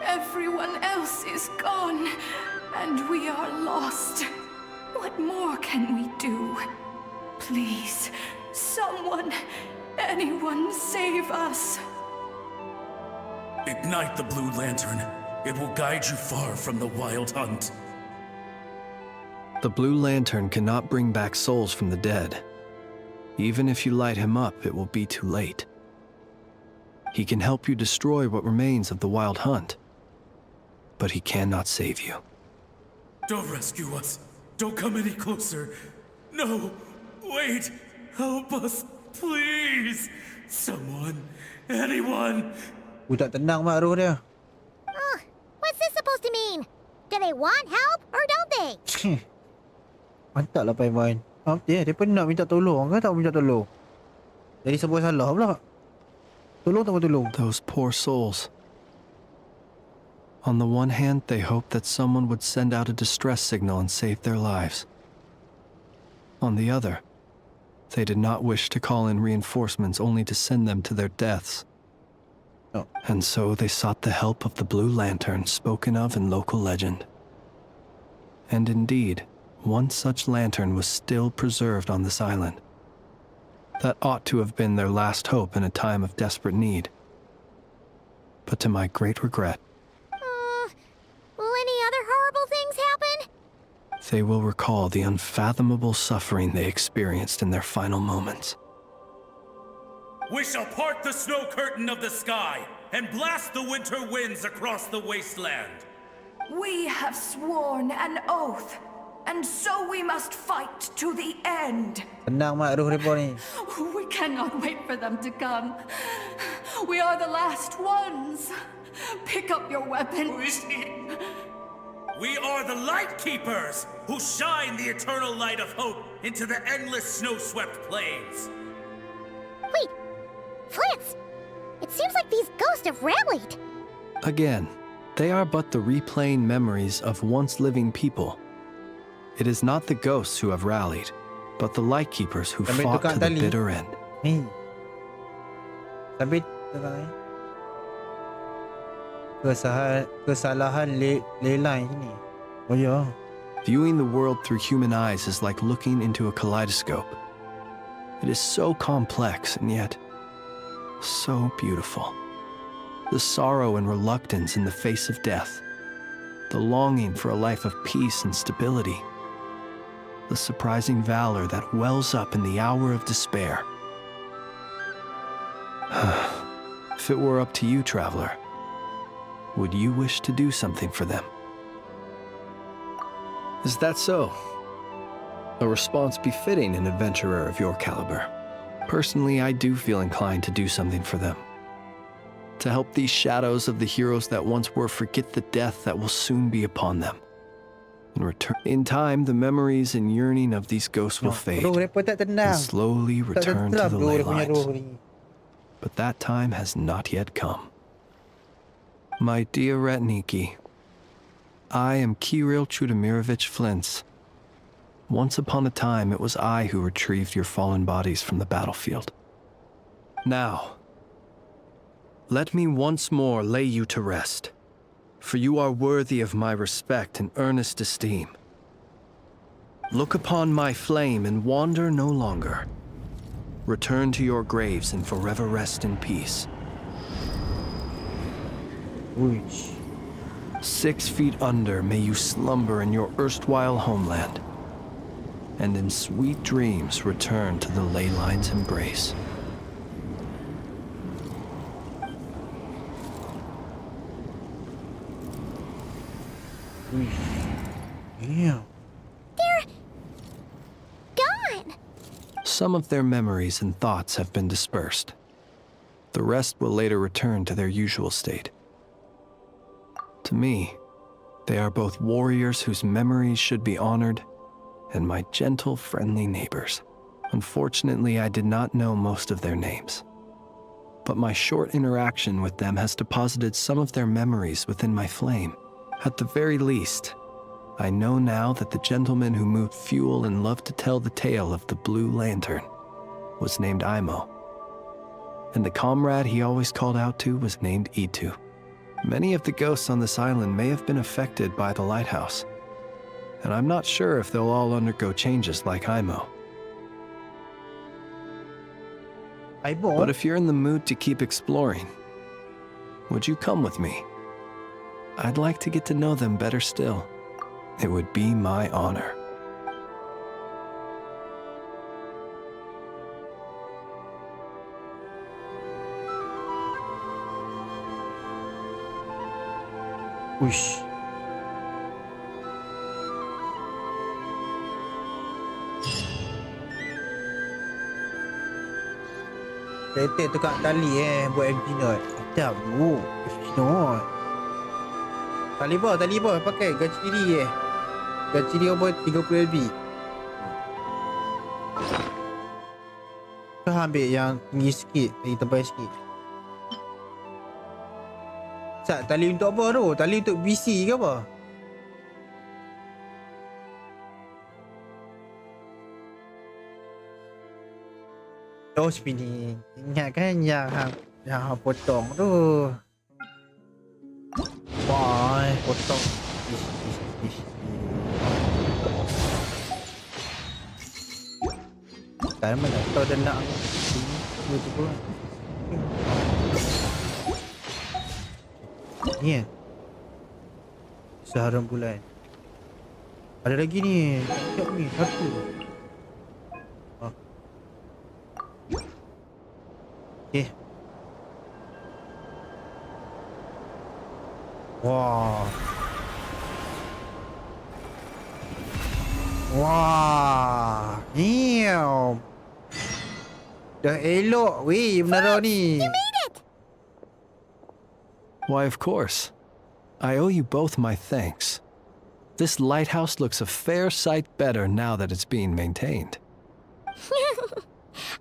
Everyone else is gone, and we are lost. What more can we do? Please, someone, anyone save us. Ignite the blue lantern. It will guide you far from the Wild Hunt. The blue lantern cannot bring back souls from the dead. Even if you light him up, it will be too late. He can help you destroy what remains of the Wild Hunt, but he cannot save you. Don't rescue us. Don't come any closer. No, wait. Help us. Please! Someone, anyone! Budak tenang mak roh dia. What's this supposed to mean? Do they want help or don't they? Mantap lah Paiman. Dia nak minta tolong ke tak minta tolong? Jadi sebuah salah pula. Tolong tak mau tolong? Those poor souls. On the one hand, they hoped that someone would send out a distress signal and save their lives. On the other, they did not wish to call in reinforcements only to send them to their deaths. And so they sought the help of the Blue Lantern spoken of in local legend. And indeed, one such lantern was still preserved on this island. That ought to have been their last hope in a time of desperate need. But to my great regret, Will any other horrible things happen? they will recall the unfathomable suffering they experienced in their final moments. We shall part the snow curtain of the sky and blast the winter winds across the wasteland. We have sworn an oath, and so we must fight to the end. Tenang mak roh depa ni. We cannot wait for them to come. We are the last ones. Pick up your weapons. We are the Light Keepers, who shine the eternal light of hope into the endless snow-swept plains. Wait, Flintz! It seems like these ghosts have rallied. Again, they are but the replaying memories of once living people. It is not the ghosts who have rallied, but the Light Keepers who fought to the bitter end. Sampai tukang kesalahan lelai ni. Oh ya. Viewing the world through human eyes is like looking into a kaleidoscope. It is so complex and yet so beautiful. The sorrow and reluctance in the face of death. The longing for a life of peace and stability. The surprising valor that wells up in the hour of despair. If it were up to you, traveler, would you wish to do something for them? Is that so? A response befitting an adventurer of your caliber. Personally, I do feel inclined to do something for them. To help these shadows of the heroes that once were forget the death that will soon be upon them. In time, the memories and yearning of these ghosts will fade and slowly return to the ley lines. But that time has not yet come. My dear Ratniki, I am Kirill Chudamirovich Flintz. Once upon a time, it was I who retrieved your fallen bodies from the battlefield. Now, let me once more lay you to rest, for you are worthy of my respect and earnest esteem. Look upon my flame and wander no longer. Return to your graves and forever rest in peace. 6 feet under may you slumber in your erstwhile homeland, and in sweet dreams return to the ley line's embrace. Yeah. They're gone. Some of their memories and thoughts have been dispersed. The rest will later return to their usual state. To me, they are both warriors whose memories should be honored and my gentle, friendly neighbors. Unfortunately, I did not know most of their names. But my short interaction with them has deposited some of their memories within my flame. At the very least, I know now that the gentleman who moved fuel and loved to tell the tale of the Blue Lantern was named Imo. And the comrade he always called out to was named Itu. Many of the ghosts on this island may have been affected by the lighthouse, and I'm not sure if they'll all undergo changes like Imo. But if you're in the mood to keep exploring, would you come with me? I'd like to get to know them better still. It would be my honor. Whoosh. Letak tukar tali buat FG Nod. Tak bu. FG Nod. Tali bar pakai gaji diri Gaji diri apa 30 lebih. Kau ambil yang tinggi sikit, lagi tebal sikit. Sat, tali untuk apa tu? Tali untuk BC ke apa? Oh, spinning. Ingat kan yang potong tu. Wah, potong. Ish. Tak mana tahu dia nak tu pula. Ni seharum bulan. Ada lagi ni. Sekejap ni, satu. Okay. Wah. Damn. Dah elok weh menara ni. You made it! Why, of course. I owe you both my thanks. This lighthouse looks a fair sight better now that it's being maintained.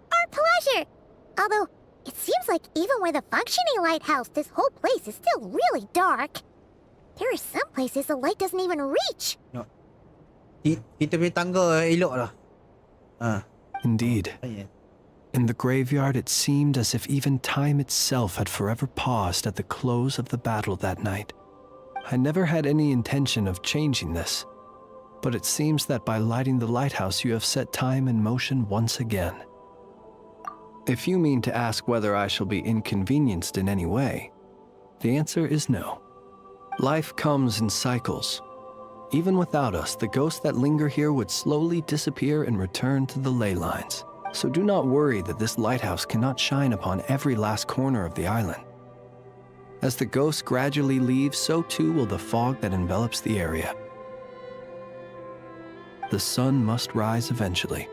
Our pleasure! Although, it seems like even with a functioning lighthouse, this whole place is still really dark. There are some places the light doesn't even reach. No. Kita punya tangga elok lah. Indeed. In the graveyard, it seemed as if even time itself had forever paused at the close of the battle that night. I never had any intention of changing this, but it seems that by lighting the lighthouse you have set time in motion once again. If you mean to ask whether I shall be inconvenienced in any way, the answer is no. Life comes in cycles. Even without us, the ghosts that linger here would slowly disappear and return to the ley lines. So do not worry that this lighthouse cannot shine upon every last corner of the island. As the ghosts gradually leave, so too will the fog that envelops the area. The sun must rise eventually.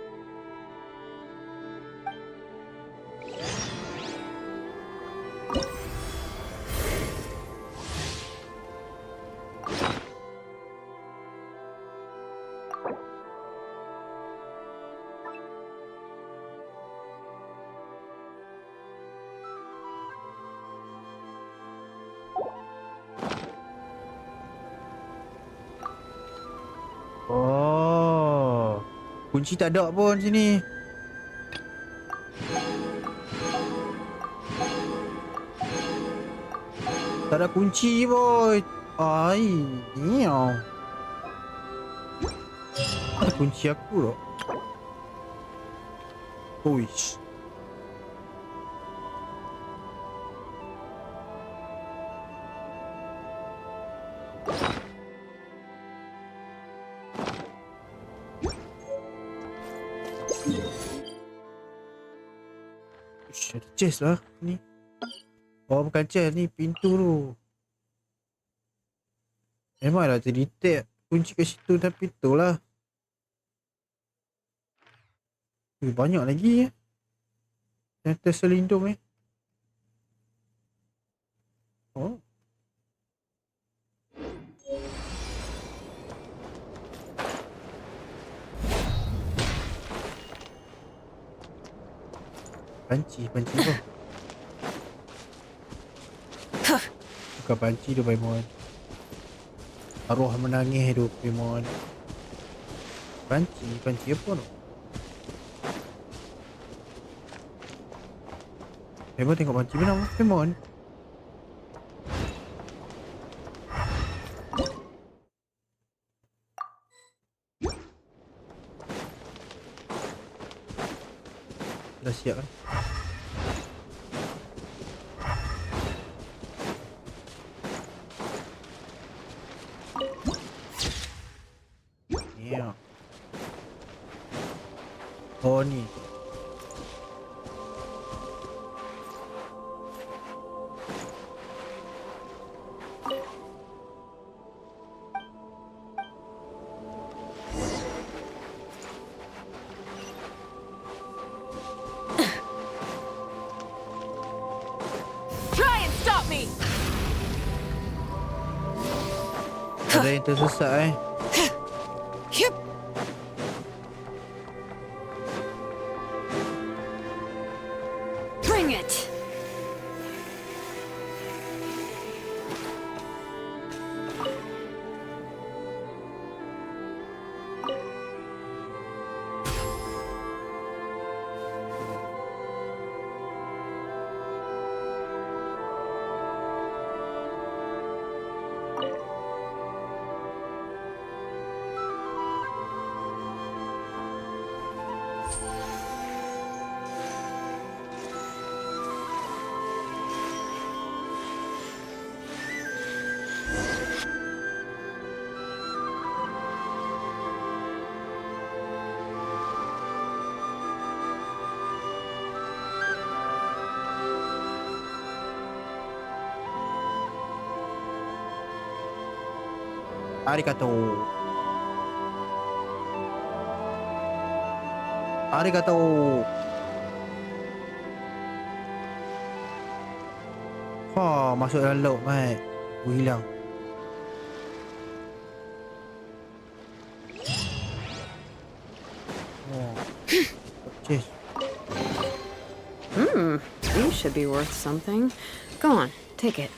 Kunci tak ada pun sini. Tak ada kunci boy. Ai, niau. Ada kunci aku loh. Uish. Ada chest lah ni. Oh bukan chest ni, pintu tu. Memanglah terdetek kunci kat situ, tapi tu lah. Banyak lagi yang terselindung Oh. Panci apa? Bukan panci tu, Paimon. Arwah menangis tu, Paimon. Panci apa tu? Paimon tengok panci mana, Paimon? Dah siap kan? Oh ni. Ada yang tersesat Bring it. Arigato. Arigato. Wah, masuk dalam laut, Mat. Aku hilang. Oh. Chase. You should be worth something. Go on, take it.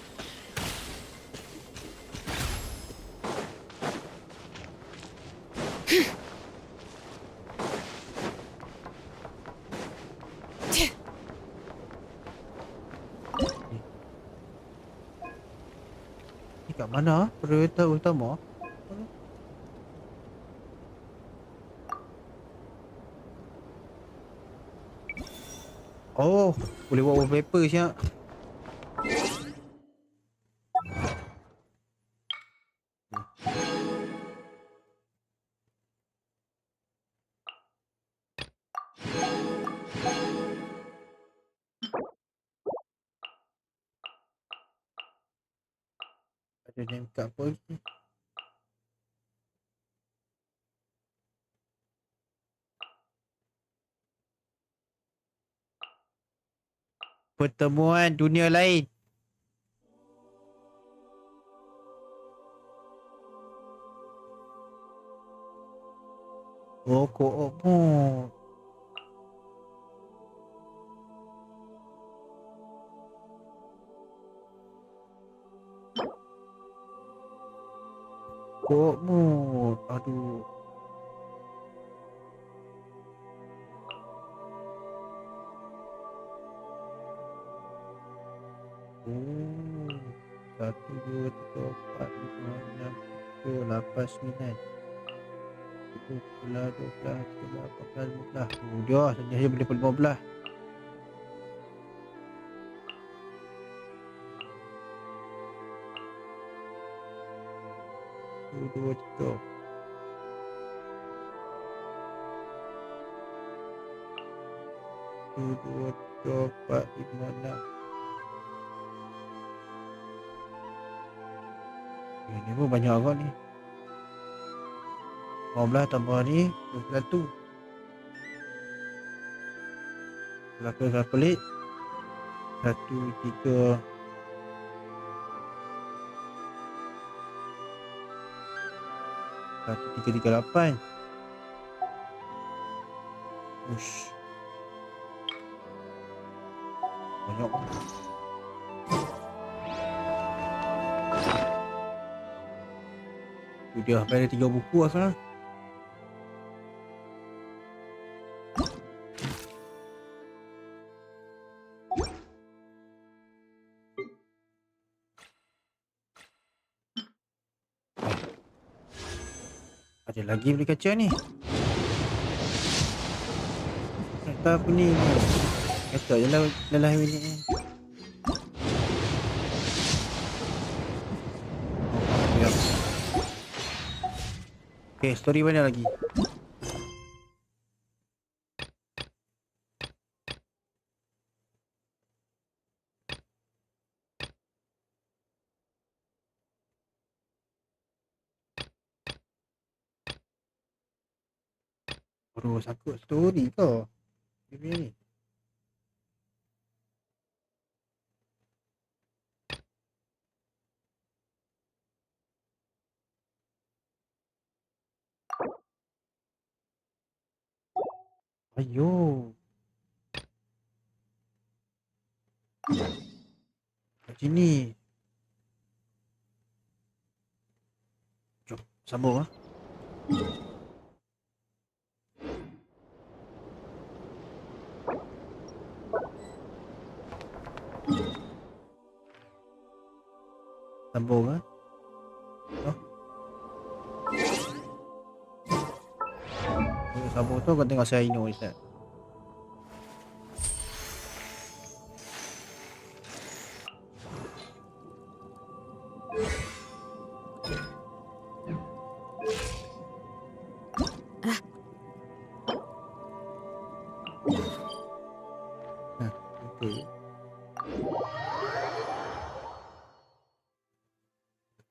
Ni kat mana? Prioritas utama? Oh, boleh buat wallpaper siap. Ada name card apa lagi? Pertemuan dunia lain. Oh, co-op mode. Co-op mode. Aduh. Oh. 1, 2, 3, 4, 5, 6, 7, 8, 9. 12, 12, 13, 14, 15. Oh, dia saja boleh 15. Dua, tiga. Dua, tiga, 4, 5, 6. Ini pun banyak agak ni. 15 tambah ni 21. Kelakar pelik. 1, 3. 1, 3, 3, 8. Ush. Banyak. Dia sampai ada 3 buku lah sekarang. Ada lagi beli kaca ni. Kata apa ni? Kata je lah lelah minit ni. Okay, story mana lagi? Baru sangkut story ke? Dia ni. Ayo. Kat sini. Jom, sambung ah. Sambung ah. Oh. Sambung tu kau tengok saya Ino Ustaz.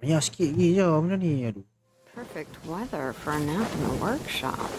Banyak sikit lagi je benda ni. Aduh. Perfect weather for a nap in the workshop.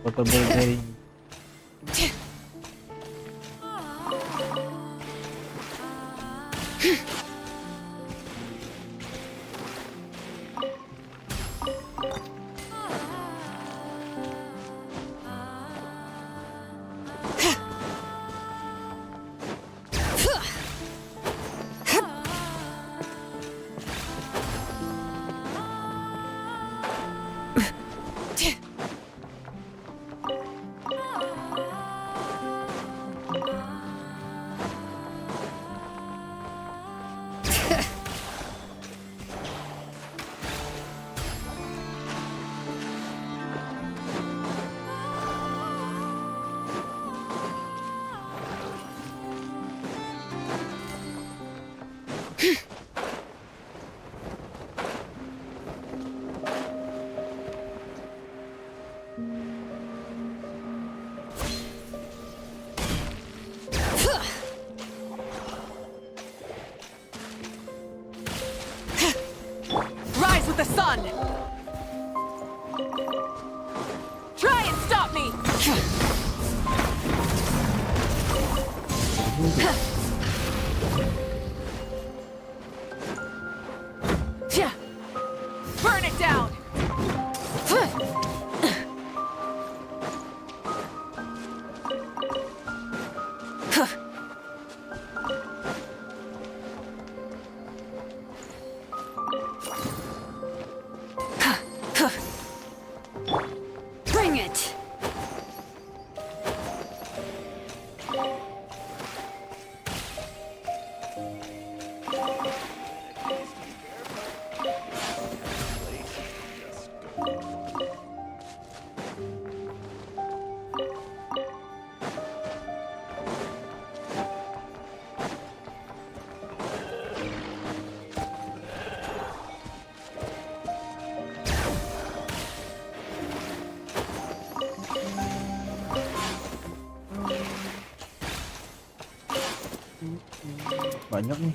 Botol berry. Rise with the sun! Try and stop me! Burn it down! Bring it! Banyak ni.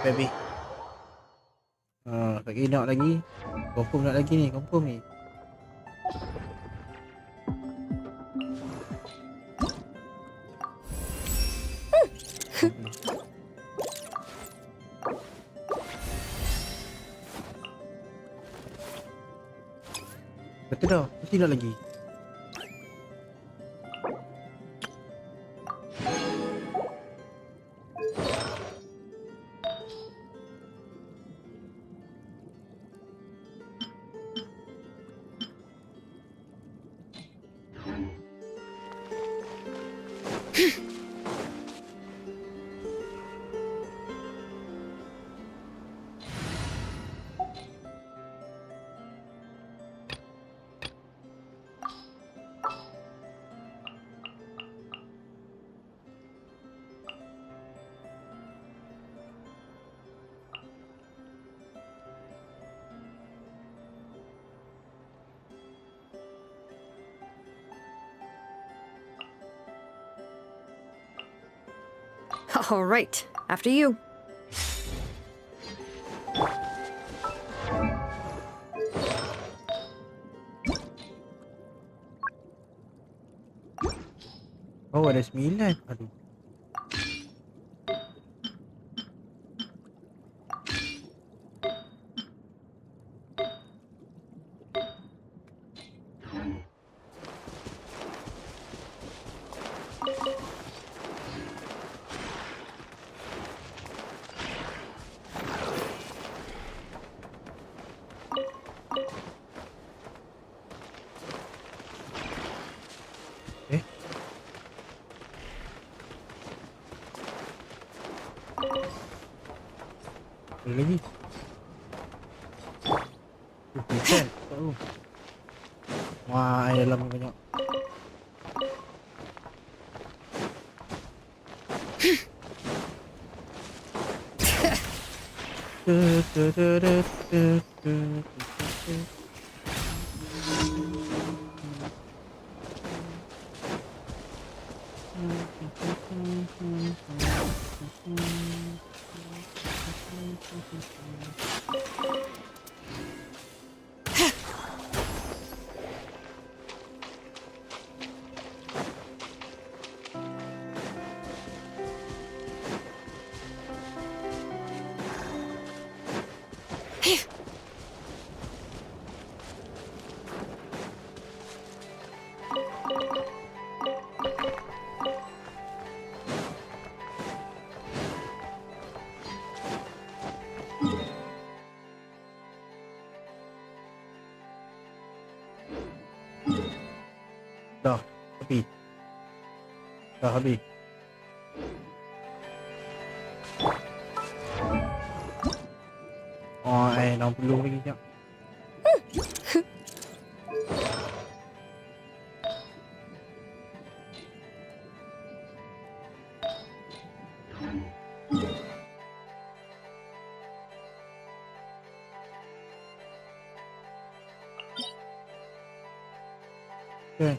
Baby. Tak kira nak lagi. Confirm nak lagi ni, confirm ni. Betul dah, mesti nak lagi. All right, after you. Oh, ada 9. Aduh. Ada lagi. Bukan. Wah, air dalam banyak. Dah habis. Dah habis. Oh, 60 lagi jap. Okay.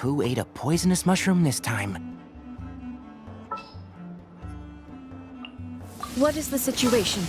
Who ate a poisonous mushroom this time? What is the situation?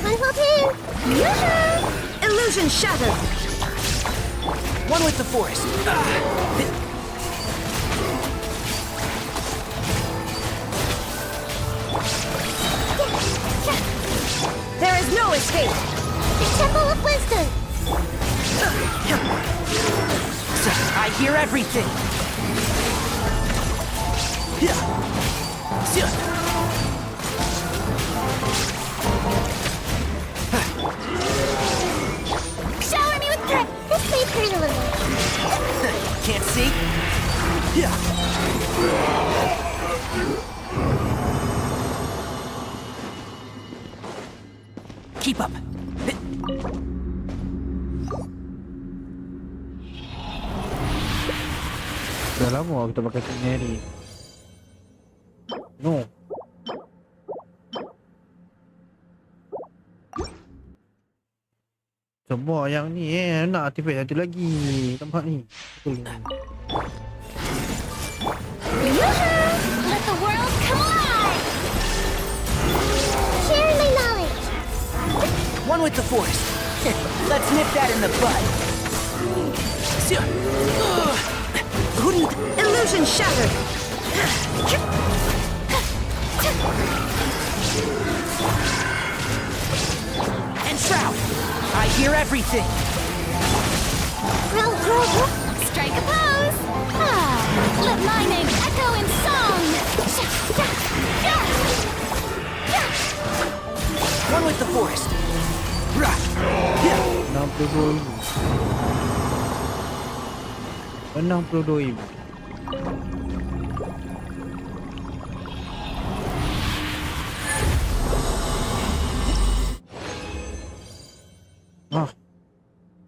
Everyone hold in! Yoo-hoo! Illusion shattered! One with the forest. There is no escape! The Temple of Wisdom! I hear everything! Shower me with prayer! This may hurt a little. Can't see? Keep up. Dah lama kita pakai teknik ni. No. Semua yang ni nak artifact satu lagi. Tempat ni. Betul ni. Let the world come alive! Share my knowledge! One with the Force. Let's nip that in the bud. Illusion shattered! And Shroud! I hear everything! Strike a pose! Let my name echo in song! One with the Forest! 62,000.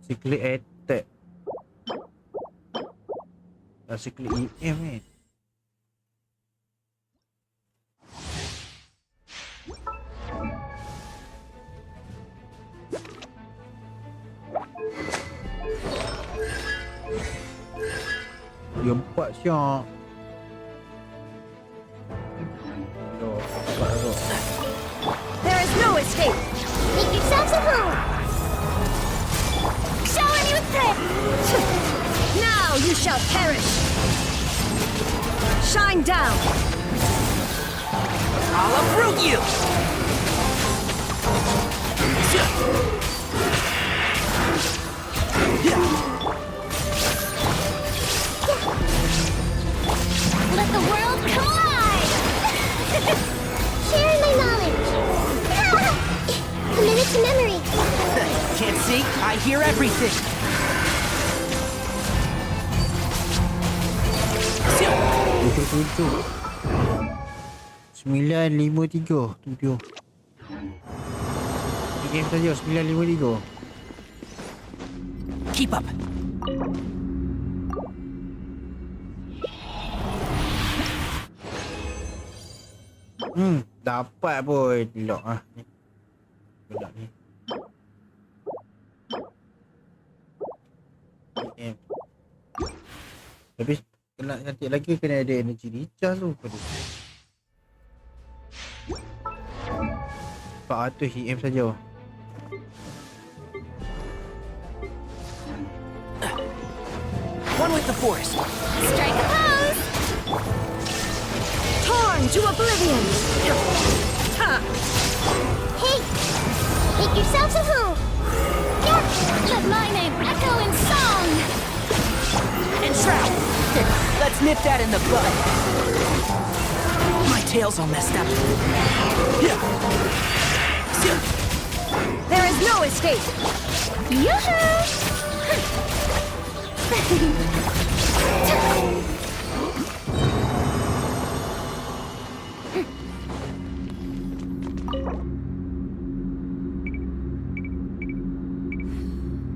Cyclic attack. Cyclic EM ni. Dia 4 siap. There is no escape! Make yourselves at home! Shower me with praise! Now you shall perish! Shine down! I'll uproot you! Let the world come alive! Share my knowledge! Commit it to memory! Can't see? I hear everything! 953 7 game saja 953. Keep up. Dapat pun lock ah. Budak ni. Tapi nak cantik lagi kena ada energy recharge tu pada. 400 EM saja. One with the Force. Strike a pose! Torn to oblivion! Hey! Make yourselves at home! Let my name echo in song! And Shroud! Let's nip that in the bud. My tail's all messed up. There is no escape! Yoo-hoo!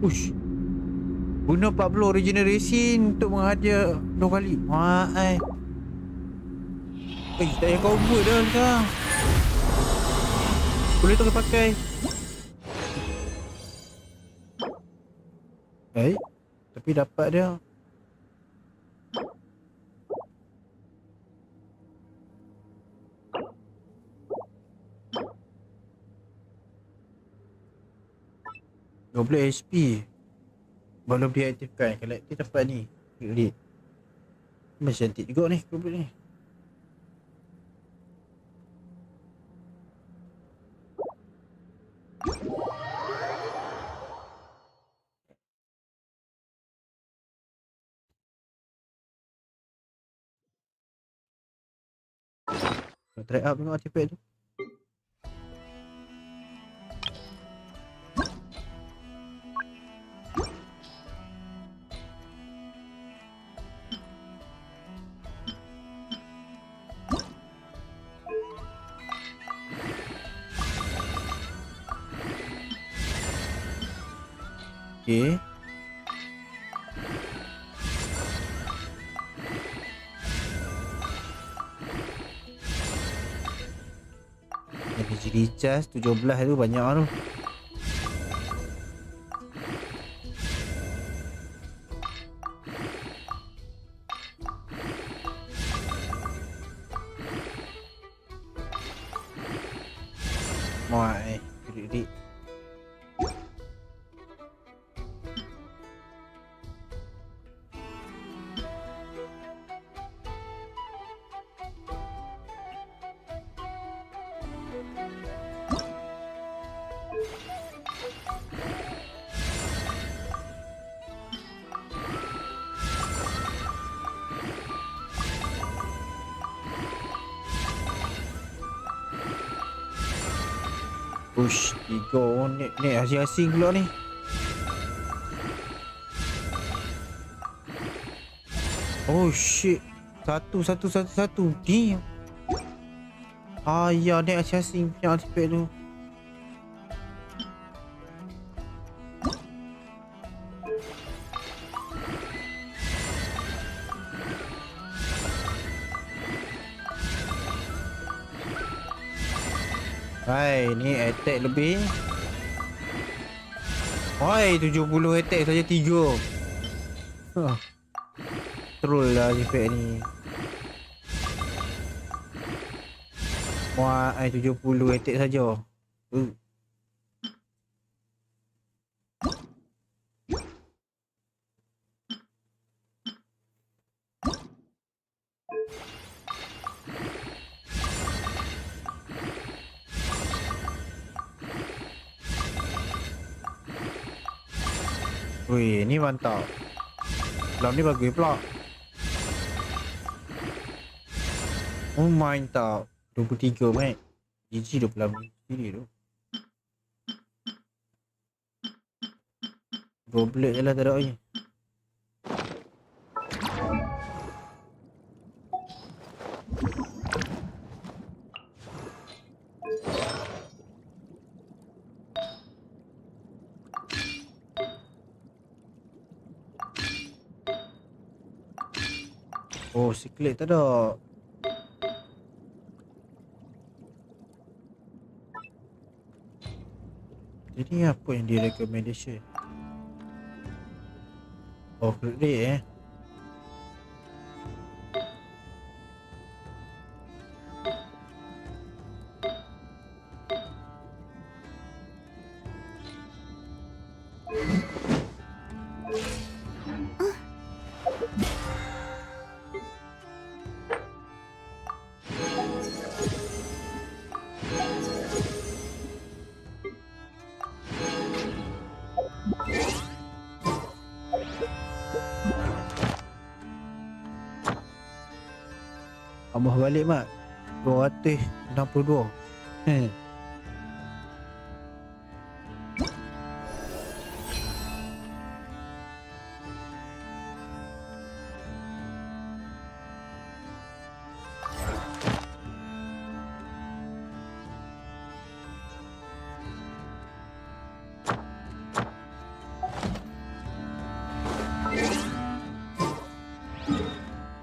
Ush. Guna 40 regeneration untuk menghadiah 2 kali. Wah, tak payah cover dah sekarang. Boleh terus pakai. Tapi dapat dia. Double HP belum diaktifkan. Kalau aktif dapat ni lead. Macam cantik juga ni double ni. Try up tengok artifact tu. Okay. Energy recharge 17 tu banyak tu. Muai, dik. Push 3 ni asing-asing pula ni. Oh shit. Satu. Damn. Ya ni asing punya artifact tu. Hai, ni attack lebih. Hai, 70 attack saja 3. Troll lah effect ni. Wah, 70 attack saja. Wih, ni mantap. Dalam ni bagus pula. Oh, mantap. 23 mat. GG 28 sini tu. Goblet je lah tak ada lagi. Oh, siklet tak ada. Jadi apa yang di recommendation? Oh, credit Tambah balik mat 262.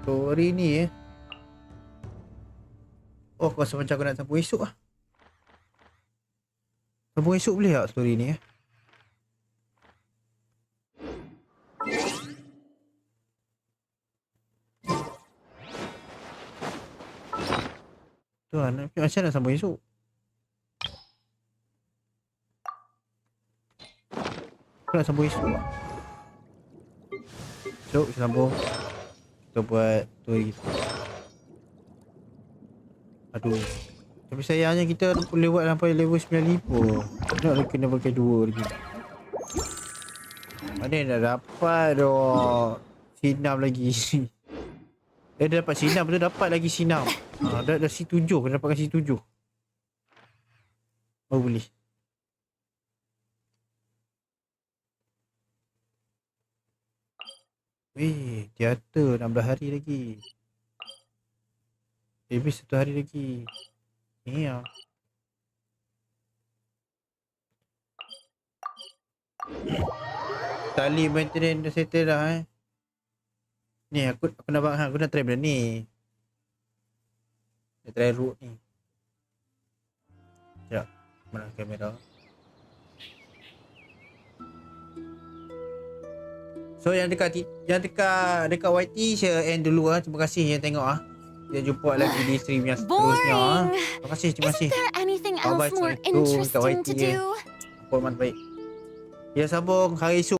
Story ni oh, aku rasa macam aku nak sambung esok lah. Sambung esok boleh tak story ni Tu lah, macam nak sambung esok. Aku nak sambung esok lah. Esok kita sambung. Kita buat story kita. Aduh. Tapi sayangnya kita boleh buat sampai level 95. Nak kena pakai 2 lagi. Mana dah dapat dah. Sinam lagi. Dah dapat sinam, betul dapat lagi sinam. Dah C7, kena dapatkan C7. Baru boleh. Weh, teater 16 hari lagi. Habis 1 hari lagi. Ni lah. Tali maintenance dah settle dah Ni aku nak try benda ni. Nak try root ni. Mana kamera? So yang dekat YT share end dulu ah. Terima kasih yang tengok ah. Kita jumpa lagi di stream yang seterusnya ah. Terima kasih. Isn't there anything else more Assalamualaikum, interesting kat to YT, do? Hormat baik. Ya sambung hari esok.